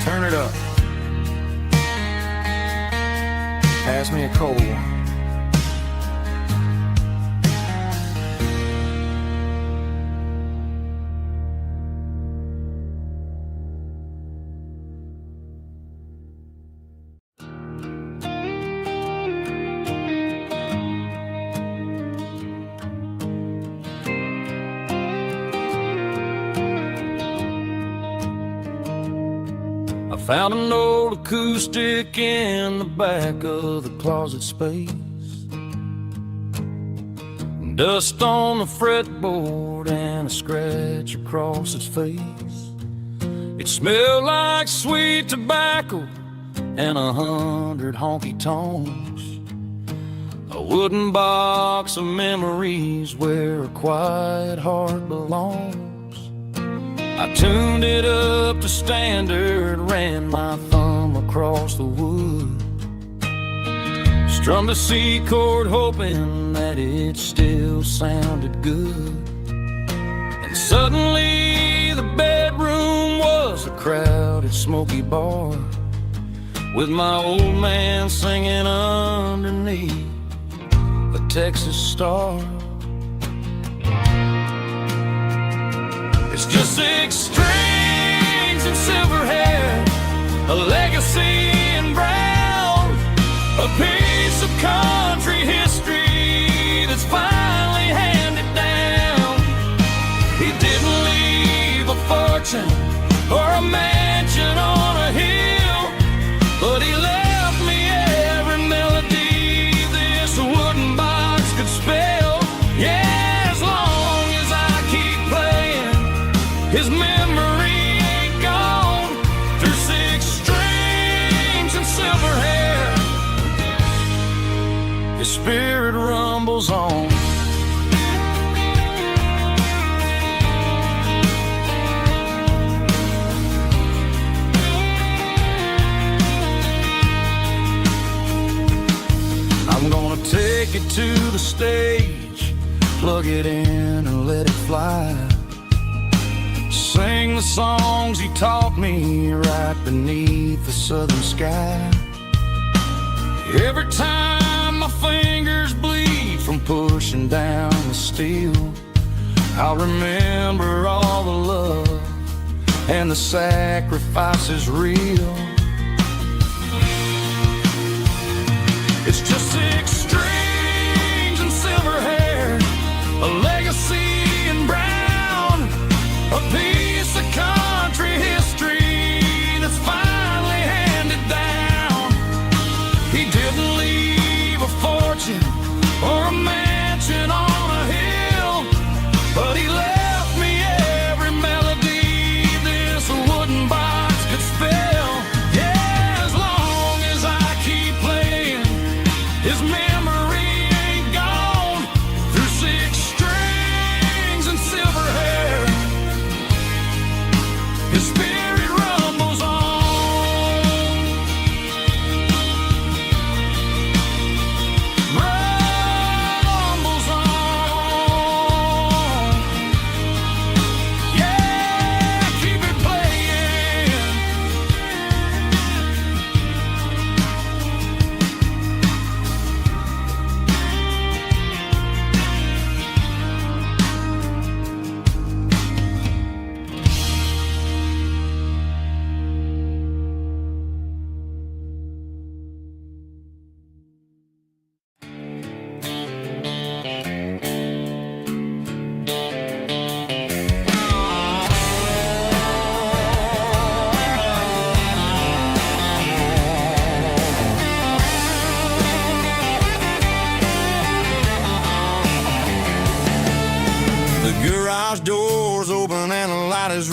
turn it up. Pass me a cold one. I found an old acoustic in the back of the closet space. Dust on the fretboard and a scratch across its face. It smelled like sweet tobacco and 100 honky-tonks. A wooden box of memories where a quiet heart belongs. I tuned it up to standard, ran my thumb across the wood, strummed a C chord hoping that it still sounded good. And suddenly the bedroom was a crowded smoky bar, with my old man singing underneath the Texas star. It's just 6 strings and silver hair, a legacy in brown, a piece of country history that's finally handed down. He didn't leave a fortune or a mansion on a hill, but he left me every melody this wooden box could spell. Yeah, as long as I keep playing, his memory ain't gone. Through 6 strings and silver hair, his spirit rumbles on. I'm gonna take it to the stage, plug it in and let it fly. Sing the songs he taught me right beneath the southern sky. Every time my fingers bleed from pushing down the steel, I'll remember all the love and the sacrifices real. It's just 6 strings and silver hair, a legacy in brown, a piece of country history that's finally handed down. He didn't leave a fortune or a mansion on a hill, but he left me every melody this wooden box could spell. Yeah, as long as I keep playing, his memory ain't gone. Through 6 strings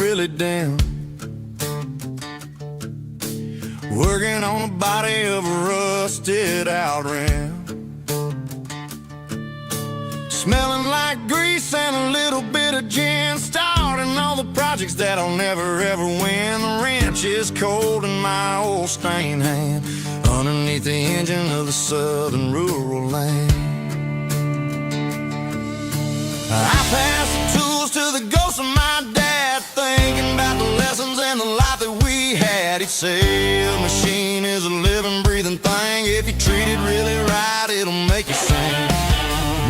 really dim. Working on the body of a rusted out rim. Smelling like grease and a little bit of gin. Starting all the projects that I'll never ever win. The wrench is cold in my old stained hand, underneath the engine of the southern rural land. I pass the tools to the ghost of my dad, thinking about the lessons and the life that we had. He'd say a machine is a living, breathing thing. If you treat it really right, it'll make you sing.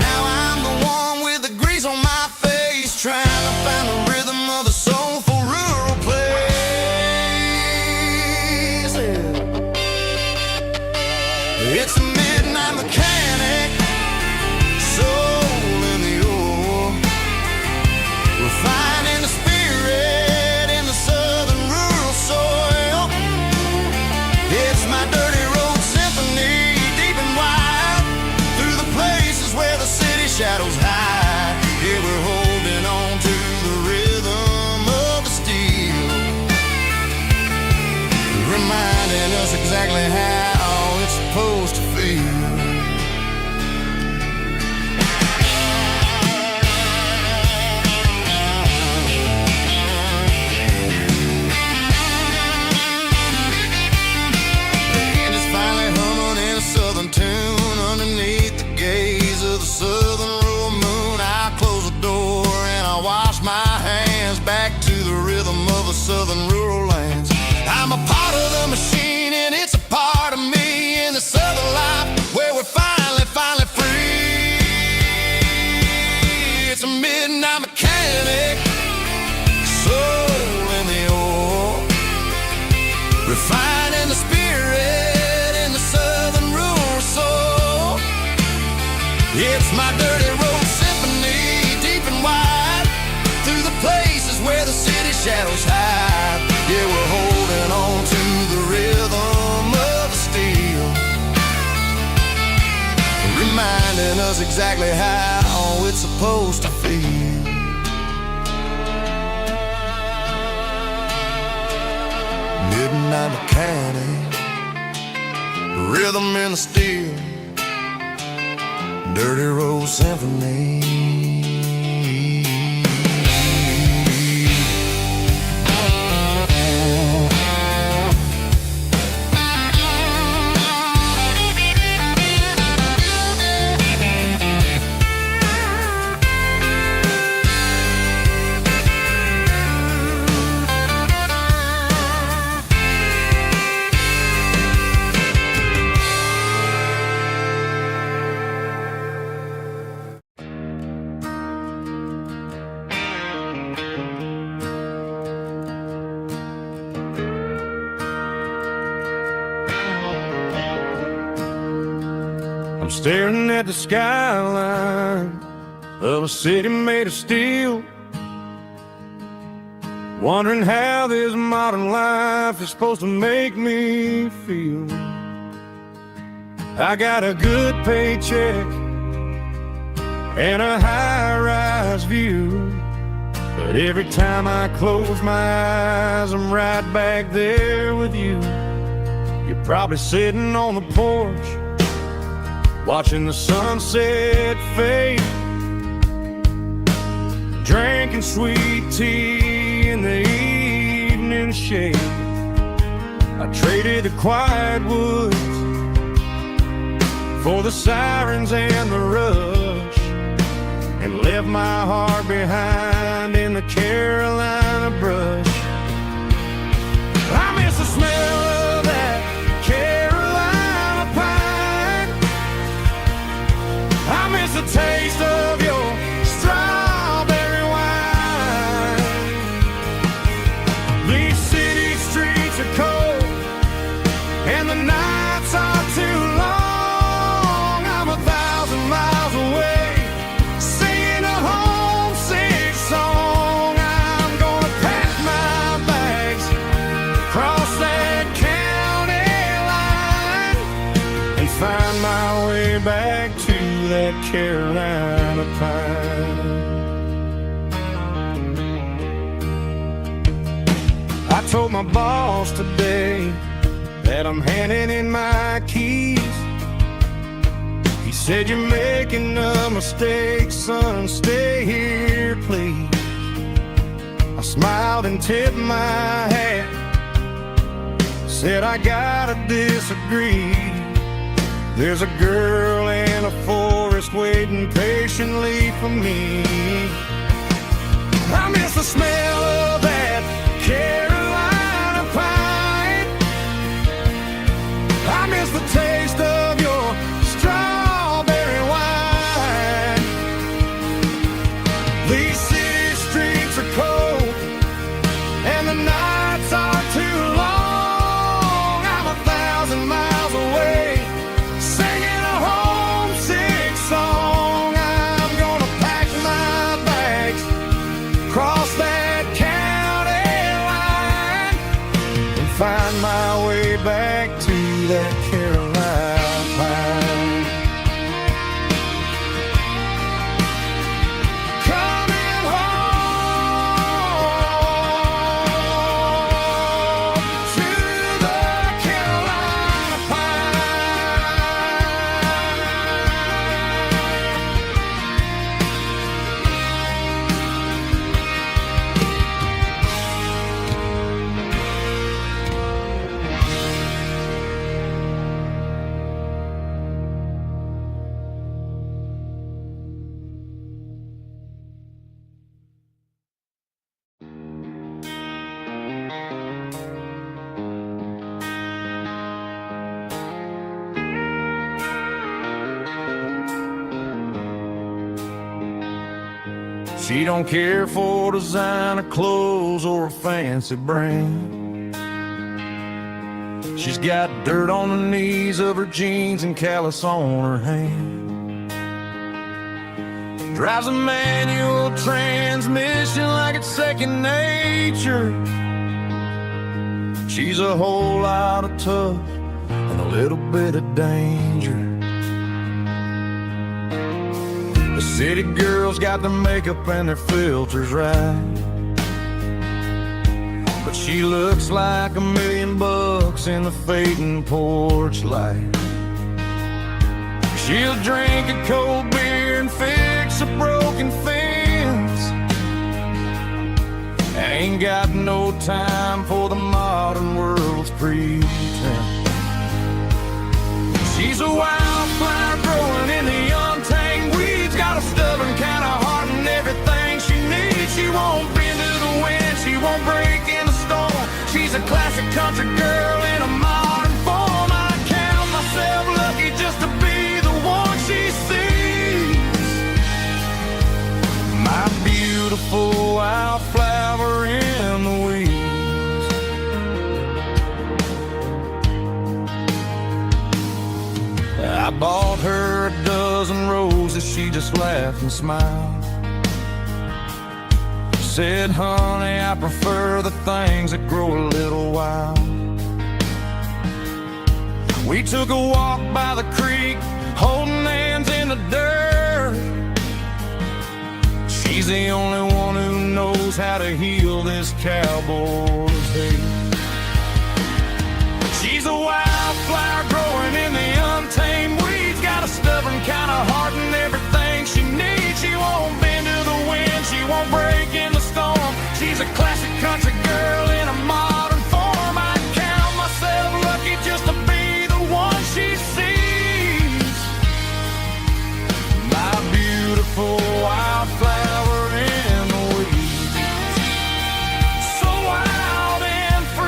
Now I'm the one with the grease on my face, trying to find the rhythm of the soulful rural place. It's a midnight mechanic, soul in the ore, refining the spirit in the southern rural soil. It's my dirty road symphony, deep and wide, through the places where the city shadows hide. Yeah, we're holding on to the rhythm of the steel, reminding us exactly how it's supposed to feel. Tune underneath the gaze of the southern rural moon. I close the door and I wash my hands, back to the rhythm of the southern rural lands. I'm a part of the machine and it's a part of me, in the southern life where we're finally free. It's a midnight mechanic, soul in the ore, refining the spirit in the southern rural soul. It's my dirty road symphony, deep and wide, through the places where the city shadows hide. Yeah, we're holding on to the rhythm of the steel, reminding us exactly how it's supposed to feel. Midnight mechanic, rhythm in the steel, dirty road symphony. I'm staring at the skyline of a city made of steel, wondering how this modern life is supposed to make me feel. I got a good paycheck and a high-rise view, but every time I close my eyes, I'm right back there with you. You're probably sitting on the porch, watching the sunset fade, drinking sweet tea in the evening shade. I traded the quiet woods for the sirens and the rush, and left my heart behind in the Carolina brush. I miss the smell of that Carolina pine. I miss the taste of your strawberry wine. These city streets are cold and the nights are too long. I'm 1,000 miles away, singing a homesick song. I'm gonna pack my bags, cross that county line, and find my way back to that Carolina pine. told my boss today that I'm handing in my keys. He said, you're making a mistake, son, stay here, please. I smiled and tipped my hat, said I gotta disagree. There's a girl in a forest waiting patiently for me. I miss the smell of that Carolina pine. I miss the taste of your strawberry wine. These city streets are cold and the nights are too long. I'm 1,000 miles away singing a homesick song. I'm gonna pack my bags, cross that county line, and find my way back to that Carolina pine. Coming home to the Carolina She don't care for designer clothes or a fancy brand. She's got dirt on the knees of her jeans and callus on her hand. Drives a manual transmission like it's second nature. She's a whole lot of tough and a little bit of danger. The city girls got their makeup and their filters right, but she looks like $1 million in the fading porch light. She'll drink a cold beer and fix a broken fence. Ain't got no time for the modern world's pretense. She's a wildflower growing in the untamed weeds. Got a stubborn kind of heart and everything she needs. She won't bend to the wind, she won't break in the storm. She's a classic country girl in a modern form. I count myself lucky just to be the one she sees. My beautiful wildflower in the weeds. I bought her a dozen roses, she just laughed and smiled. Said, honey, I prefer the things that grow a little wild. We took a walk by the creek, holding hands in the dirt. She's the only one who knows how to heal this cowboy's hate. She's a wildflower growing in the untamed weeds. Got a stubborn kind of heart and everything she needs. She won't bend to the wind, she won't break in the storm. She's a classic country girl in a modern form. I count myself lucky just to be the one she sees. My beautiful wildflower in the weeds. So wild and free.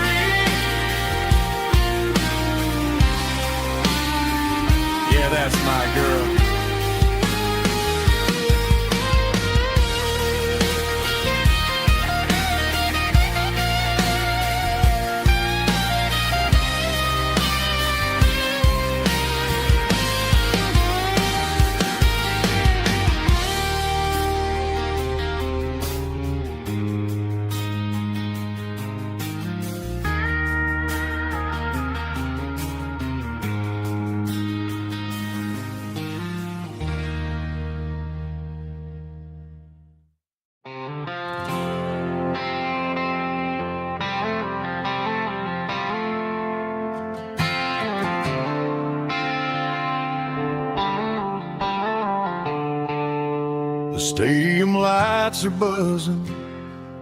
Stadium lights are buzzing,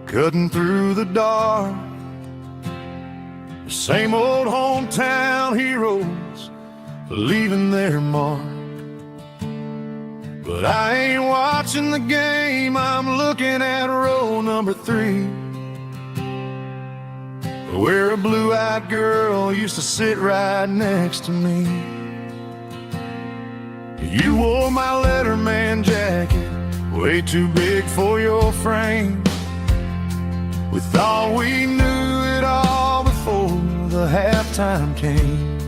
cutting through the dark. The same old hometown heroes leaving their mark. But I ain't watching the game, I'm looking at row number 3, where a blue-eyed girl used to sit right next to me. You wore my Letterman jacket, way too big for your frame. We thought we knew it all before the halftime came.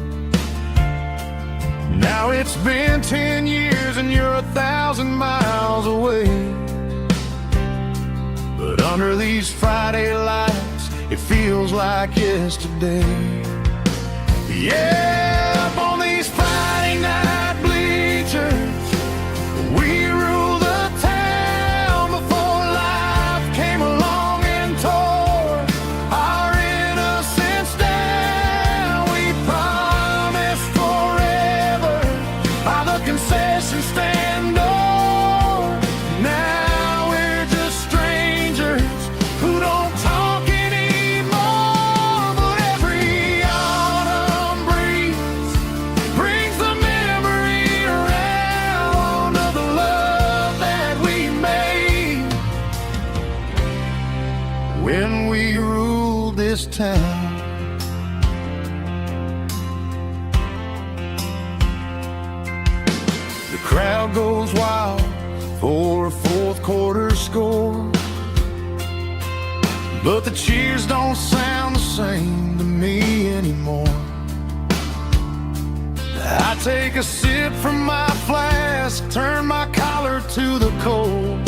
Now it's been 10 years and you're 1,000 miles away. But under these Friday lights, it feels like yesterday. Yeah, up on these Friday night bleachers, we rule the town before life came along and tore our innocence down. We promised forever by the concession stand door. Now we're just strangers who don't talk anymore. But every autumn breeze brings the memory around of the love that we made when we ruled this town. The crowd goes wild for a fourth quarter score, but the cheers don't sound the same to me anymore. I take a sip from my flask, turn my collar to the cold.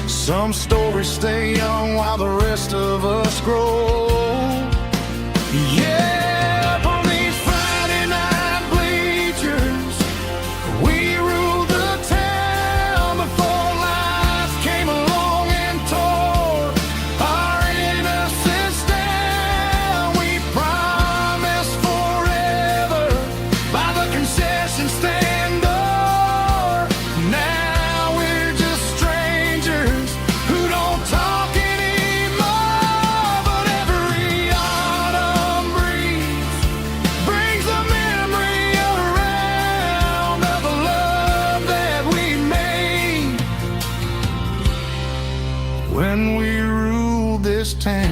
Some stories stay young while the rest of us grow. Yeah, up on these Friday night bleachers, we ruled the town before life came along and tore our innocence down. We promised forever by the concession stand door. Now we're just strangers who don't talk anymore. But every autumn breeze brings the memory around of the love that we made when we ruled this town.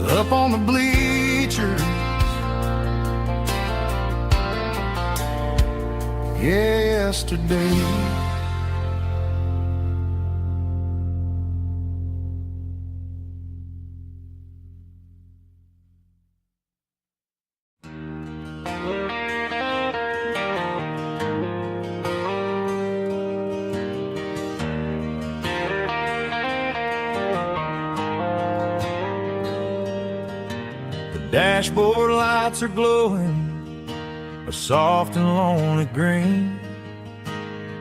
Up on the bleachers, yesterday. The dashboard lights are glowing a soft and lonely green.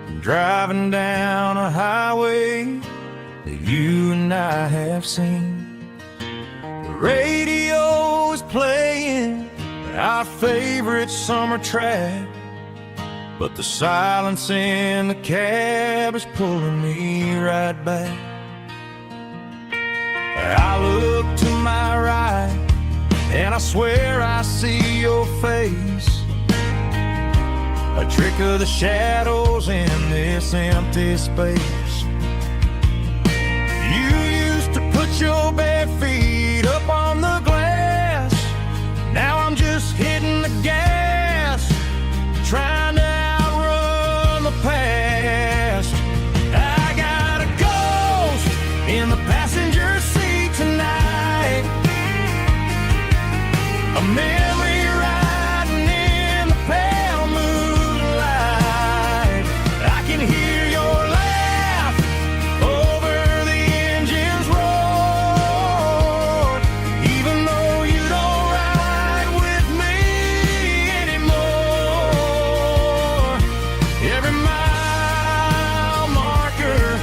I'm driving down a highway that you and I have seen. The radio is playing our favorite summer track, but the silence in the cab is pulling me right back. I look to my right and I swear I see your face, a trick of the shadows in this empty space. You used to put your bare feet up on the glass. Now I'm just hitting the gas, trying to outrun the past. I got a ghost in the passenger seat tonight, a memory riding in the pale moonlight. I can hear your laugh over the engine's roar, even though you don't ride with me anymore. Every mile marker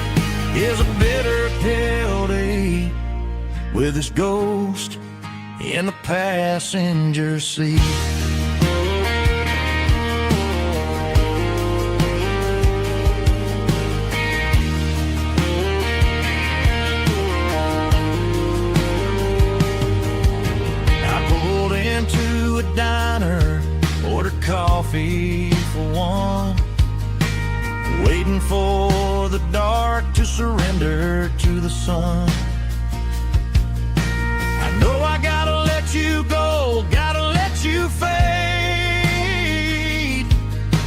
is a bitter pill to eat with this ghost in the passenger seat. the sun. I know I gotta let you go, gotta let you fade,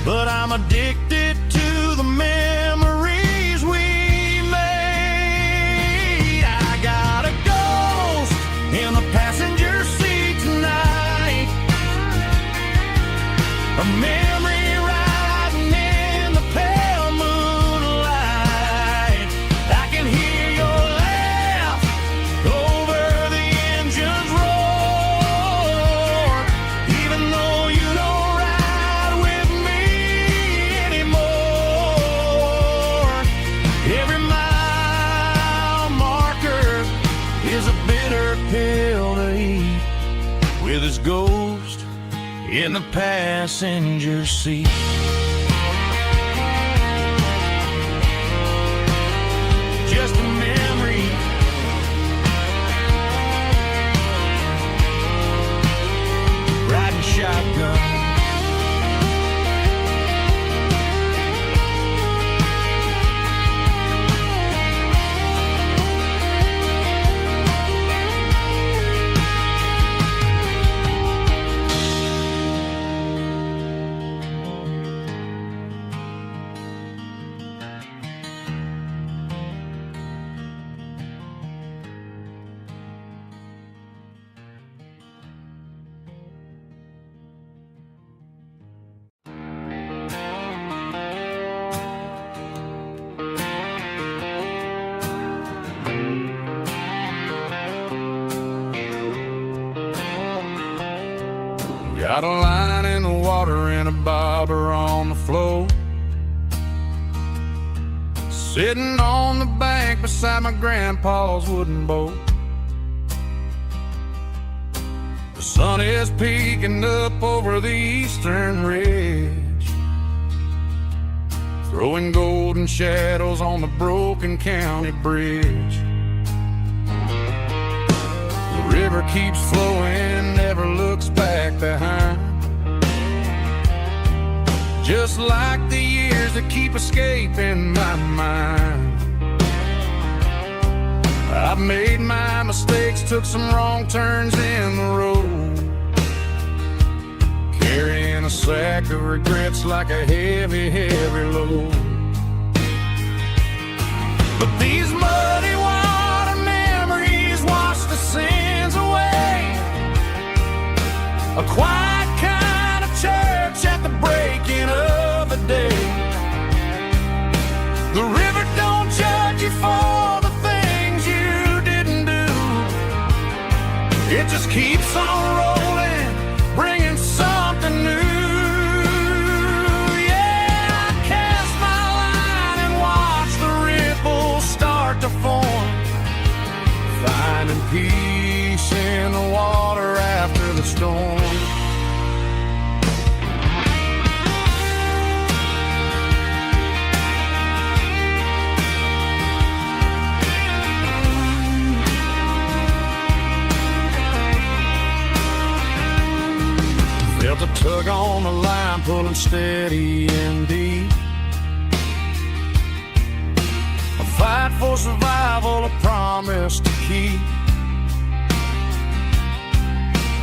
but I'm addicted to the memories we made. I got a ghost in the passenger seat tonight, a memory riding in the pale moonlight. I can hear your laugh over the engine's roar, even though you don't ride with me anymore. Every mile marker is a bitter pill to eat, with his ghost in the passenger seat. Just a memory, riding shotgun. Got a line in the water and a bobber on the floor, sitting on the bank beside my grandpa's wooden boat. The sun is peeking up over the eastern ridge, throwing golden shadows on the broken county bridge. The river keeps flowing, never looks back behind, just like the years that keep escaping my mind. I've made my mistakes, took some wrong turns in the road, carrying a sack of regrets like a heavy, heavy load. But these muddy water memories wash the sins away, a quiet kind of church at the breaking of the day. The river don't judge you for the things you didn't do, it just keeps on rolling, bringing something new. Yeah, I cast my line and watch the ripples start to form, finding peace in the water after the storm. Felt a tug on the line, pulling steady and deep, a fight for survival, a promise to keep.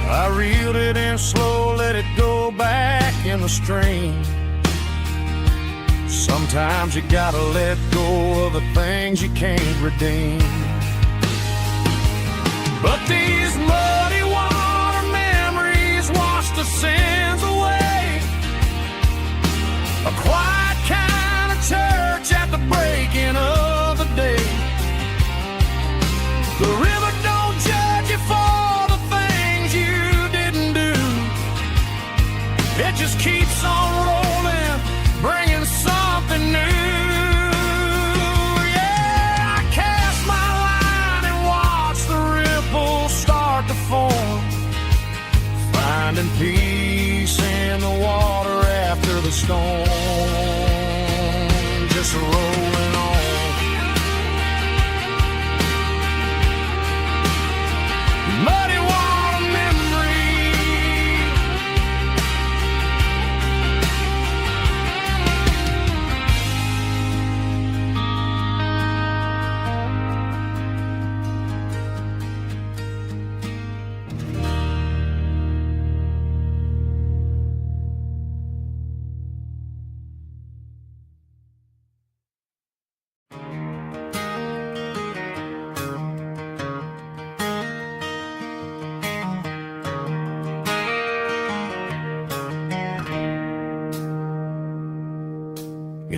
I reeled it in slow, let it go back in the stream. Sometimes you gotta let go of the things you can't redeem. But these muddy water memories wash the sins away, a quiet kind of church at the breaking of the day. The river don't judge you for the things you didn't do, it just keeps on rolling, bringing something new. Yeah, I cast my line and watch the ripples start to form, finding peace in the water after the storm.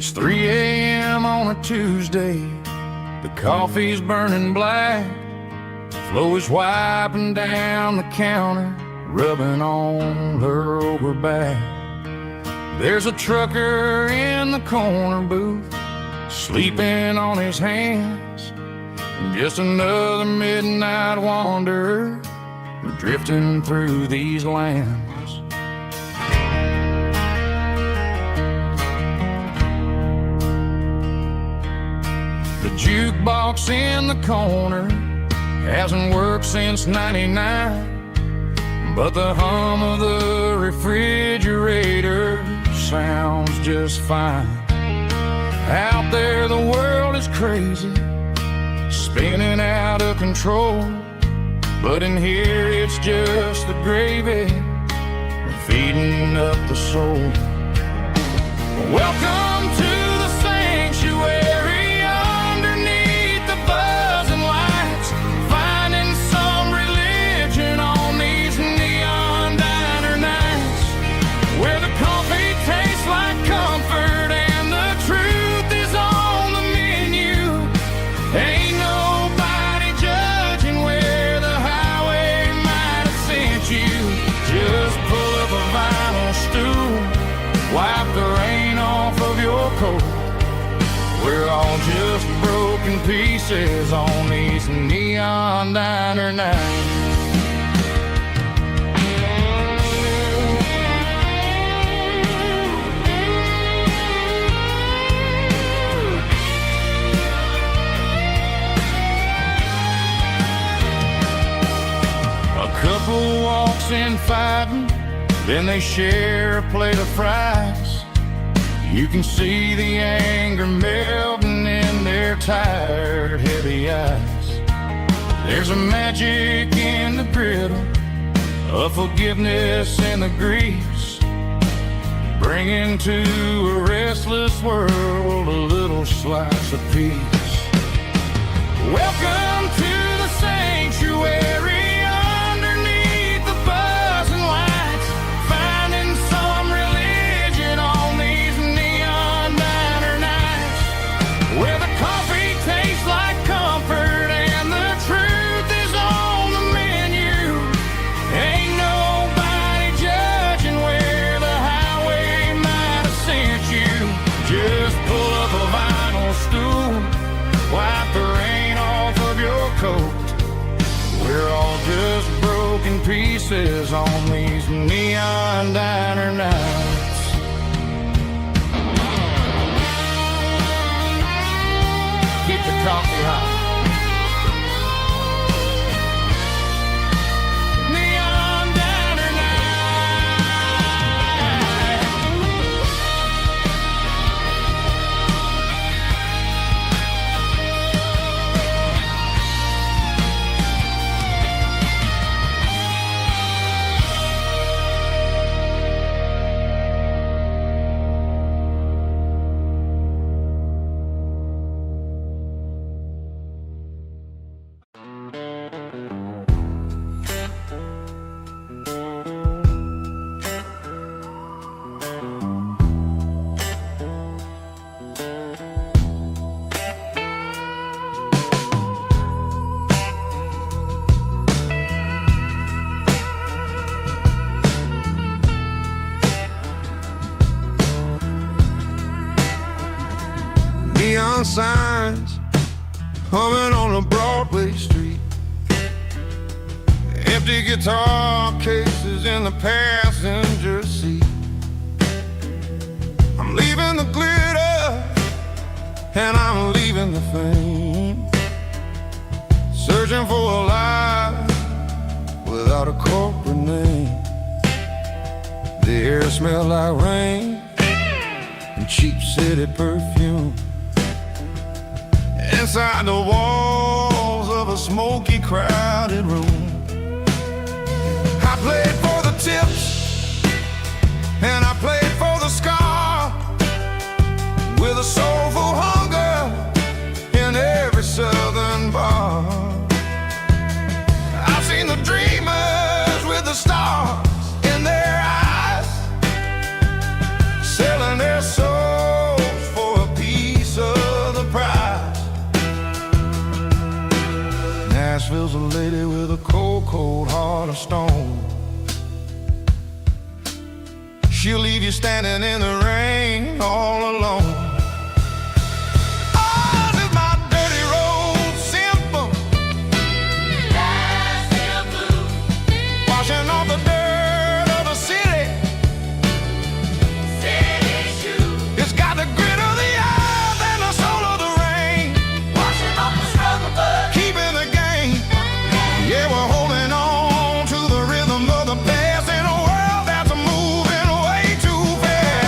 It's 3 a.m. on a Tuesday. The coffee's burning black. Flo is wiping down the counter, rubbing on her over back. There's a trucker in the corner booth, sleeping on his hands. Just another midnight wanderer, drifting through these lands. The jukebox in the corner hasn't worked since '99, but the hum of the refrigerator sounds just fine. Out there the world is crazy, spinning out of control, but in here it's just the gravy feeding up the soul. Welcome to the sanctuary underneath the buzzing lights, finding some religion on these neon diner nights, where the coffee tastes like comfort and the truth is on the menu. Ain't nobody judging where the highway might have sent you. Just pull up a vinyl stool, wipe the rain off of your coat. We're all just broken pieces on these neon diner nights. A couple walks in fighting, then they share a plate of fries. You can see the anger melting in their tired, heavy eyes. There's a magic in the griddle, a forgiveness in the grease, bringing to a restless world a little slice of peace. Welcome to the sanctuary underneath the buzzing lights, finding some religion on these neon diner nights, where the coffee tastes like comfort and the truth is on the menu. Ain't nobody judging where the highway might have sent you. Just pull up a vinyl stool, wipe the rain off of your coat. We're all just broken pieces on these neon diner nights. Keep the coffee hot. Neon diner neon signs humming on a Broadway street, empty guitar cases in the passenger seat. I'm leaving the glitter and I'm leaving the fame, searching for a life without a corporate name. The air smells like rain and cheap city perfume. Inside the walls of a smoky, crowded room, I played for the tips and I played for the scar, with a soulful hunger in every southern bar. I've seen the dreamers with the stars in their eyes, selling their souls for Nashville's a lady with a cold, cold heart of stone. She'll leave you standing in the rain all alone. Ours is my dirty road simple, Nashville blue, washing off the dirt of the city, city shoes. It's got the grit of the earth and the soul of the rain, washing off the struggle but keeping the game. Yeah, we're holding on to the rhythm of the past in a world that's moving way too fast.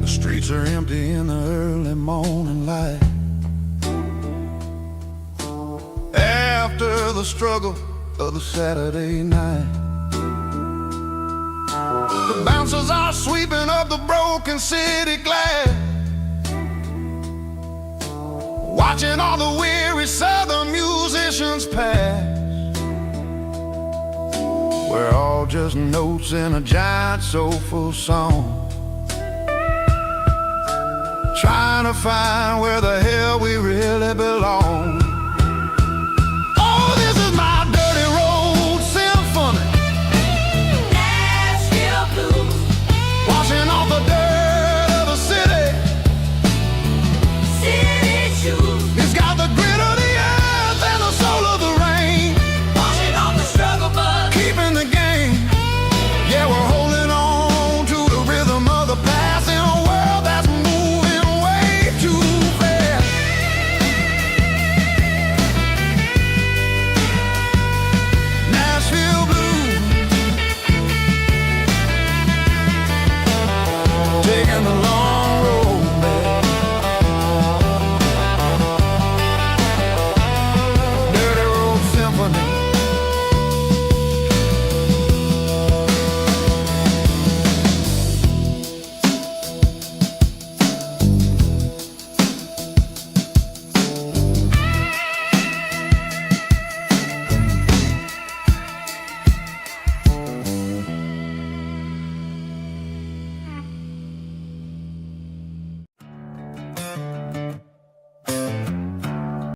The streets are empty in the early morning light. After the struggle of the Saturday night, the bouncers are sweeping up the broken city glass, watching all the weary southern musicians pass. We're all just notes in a giant soulful song, trying to find where the hell we really belong.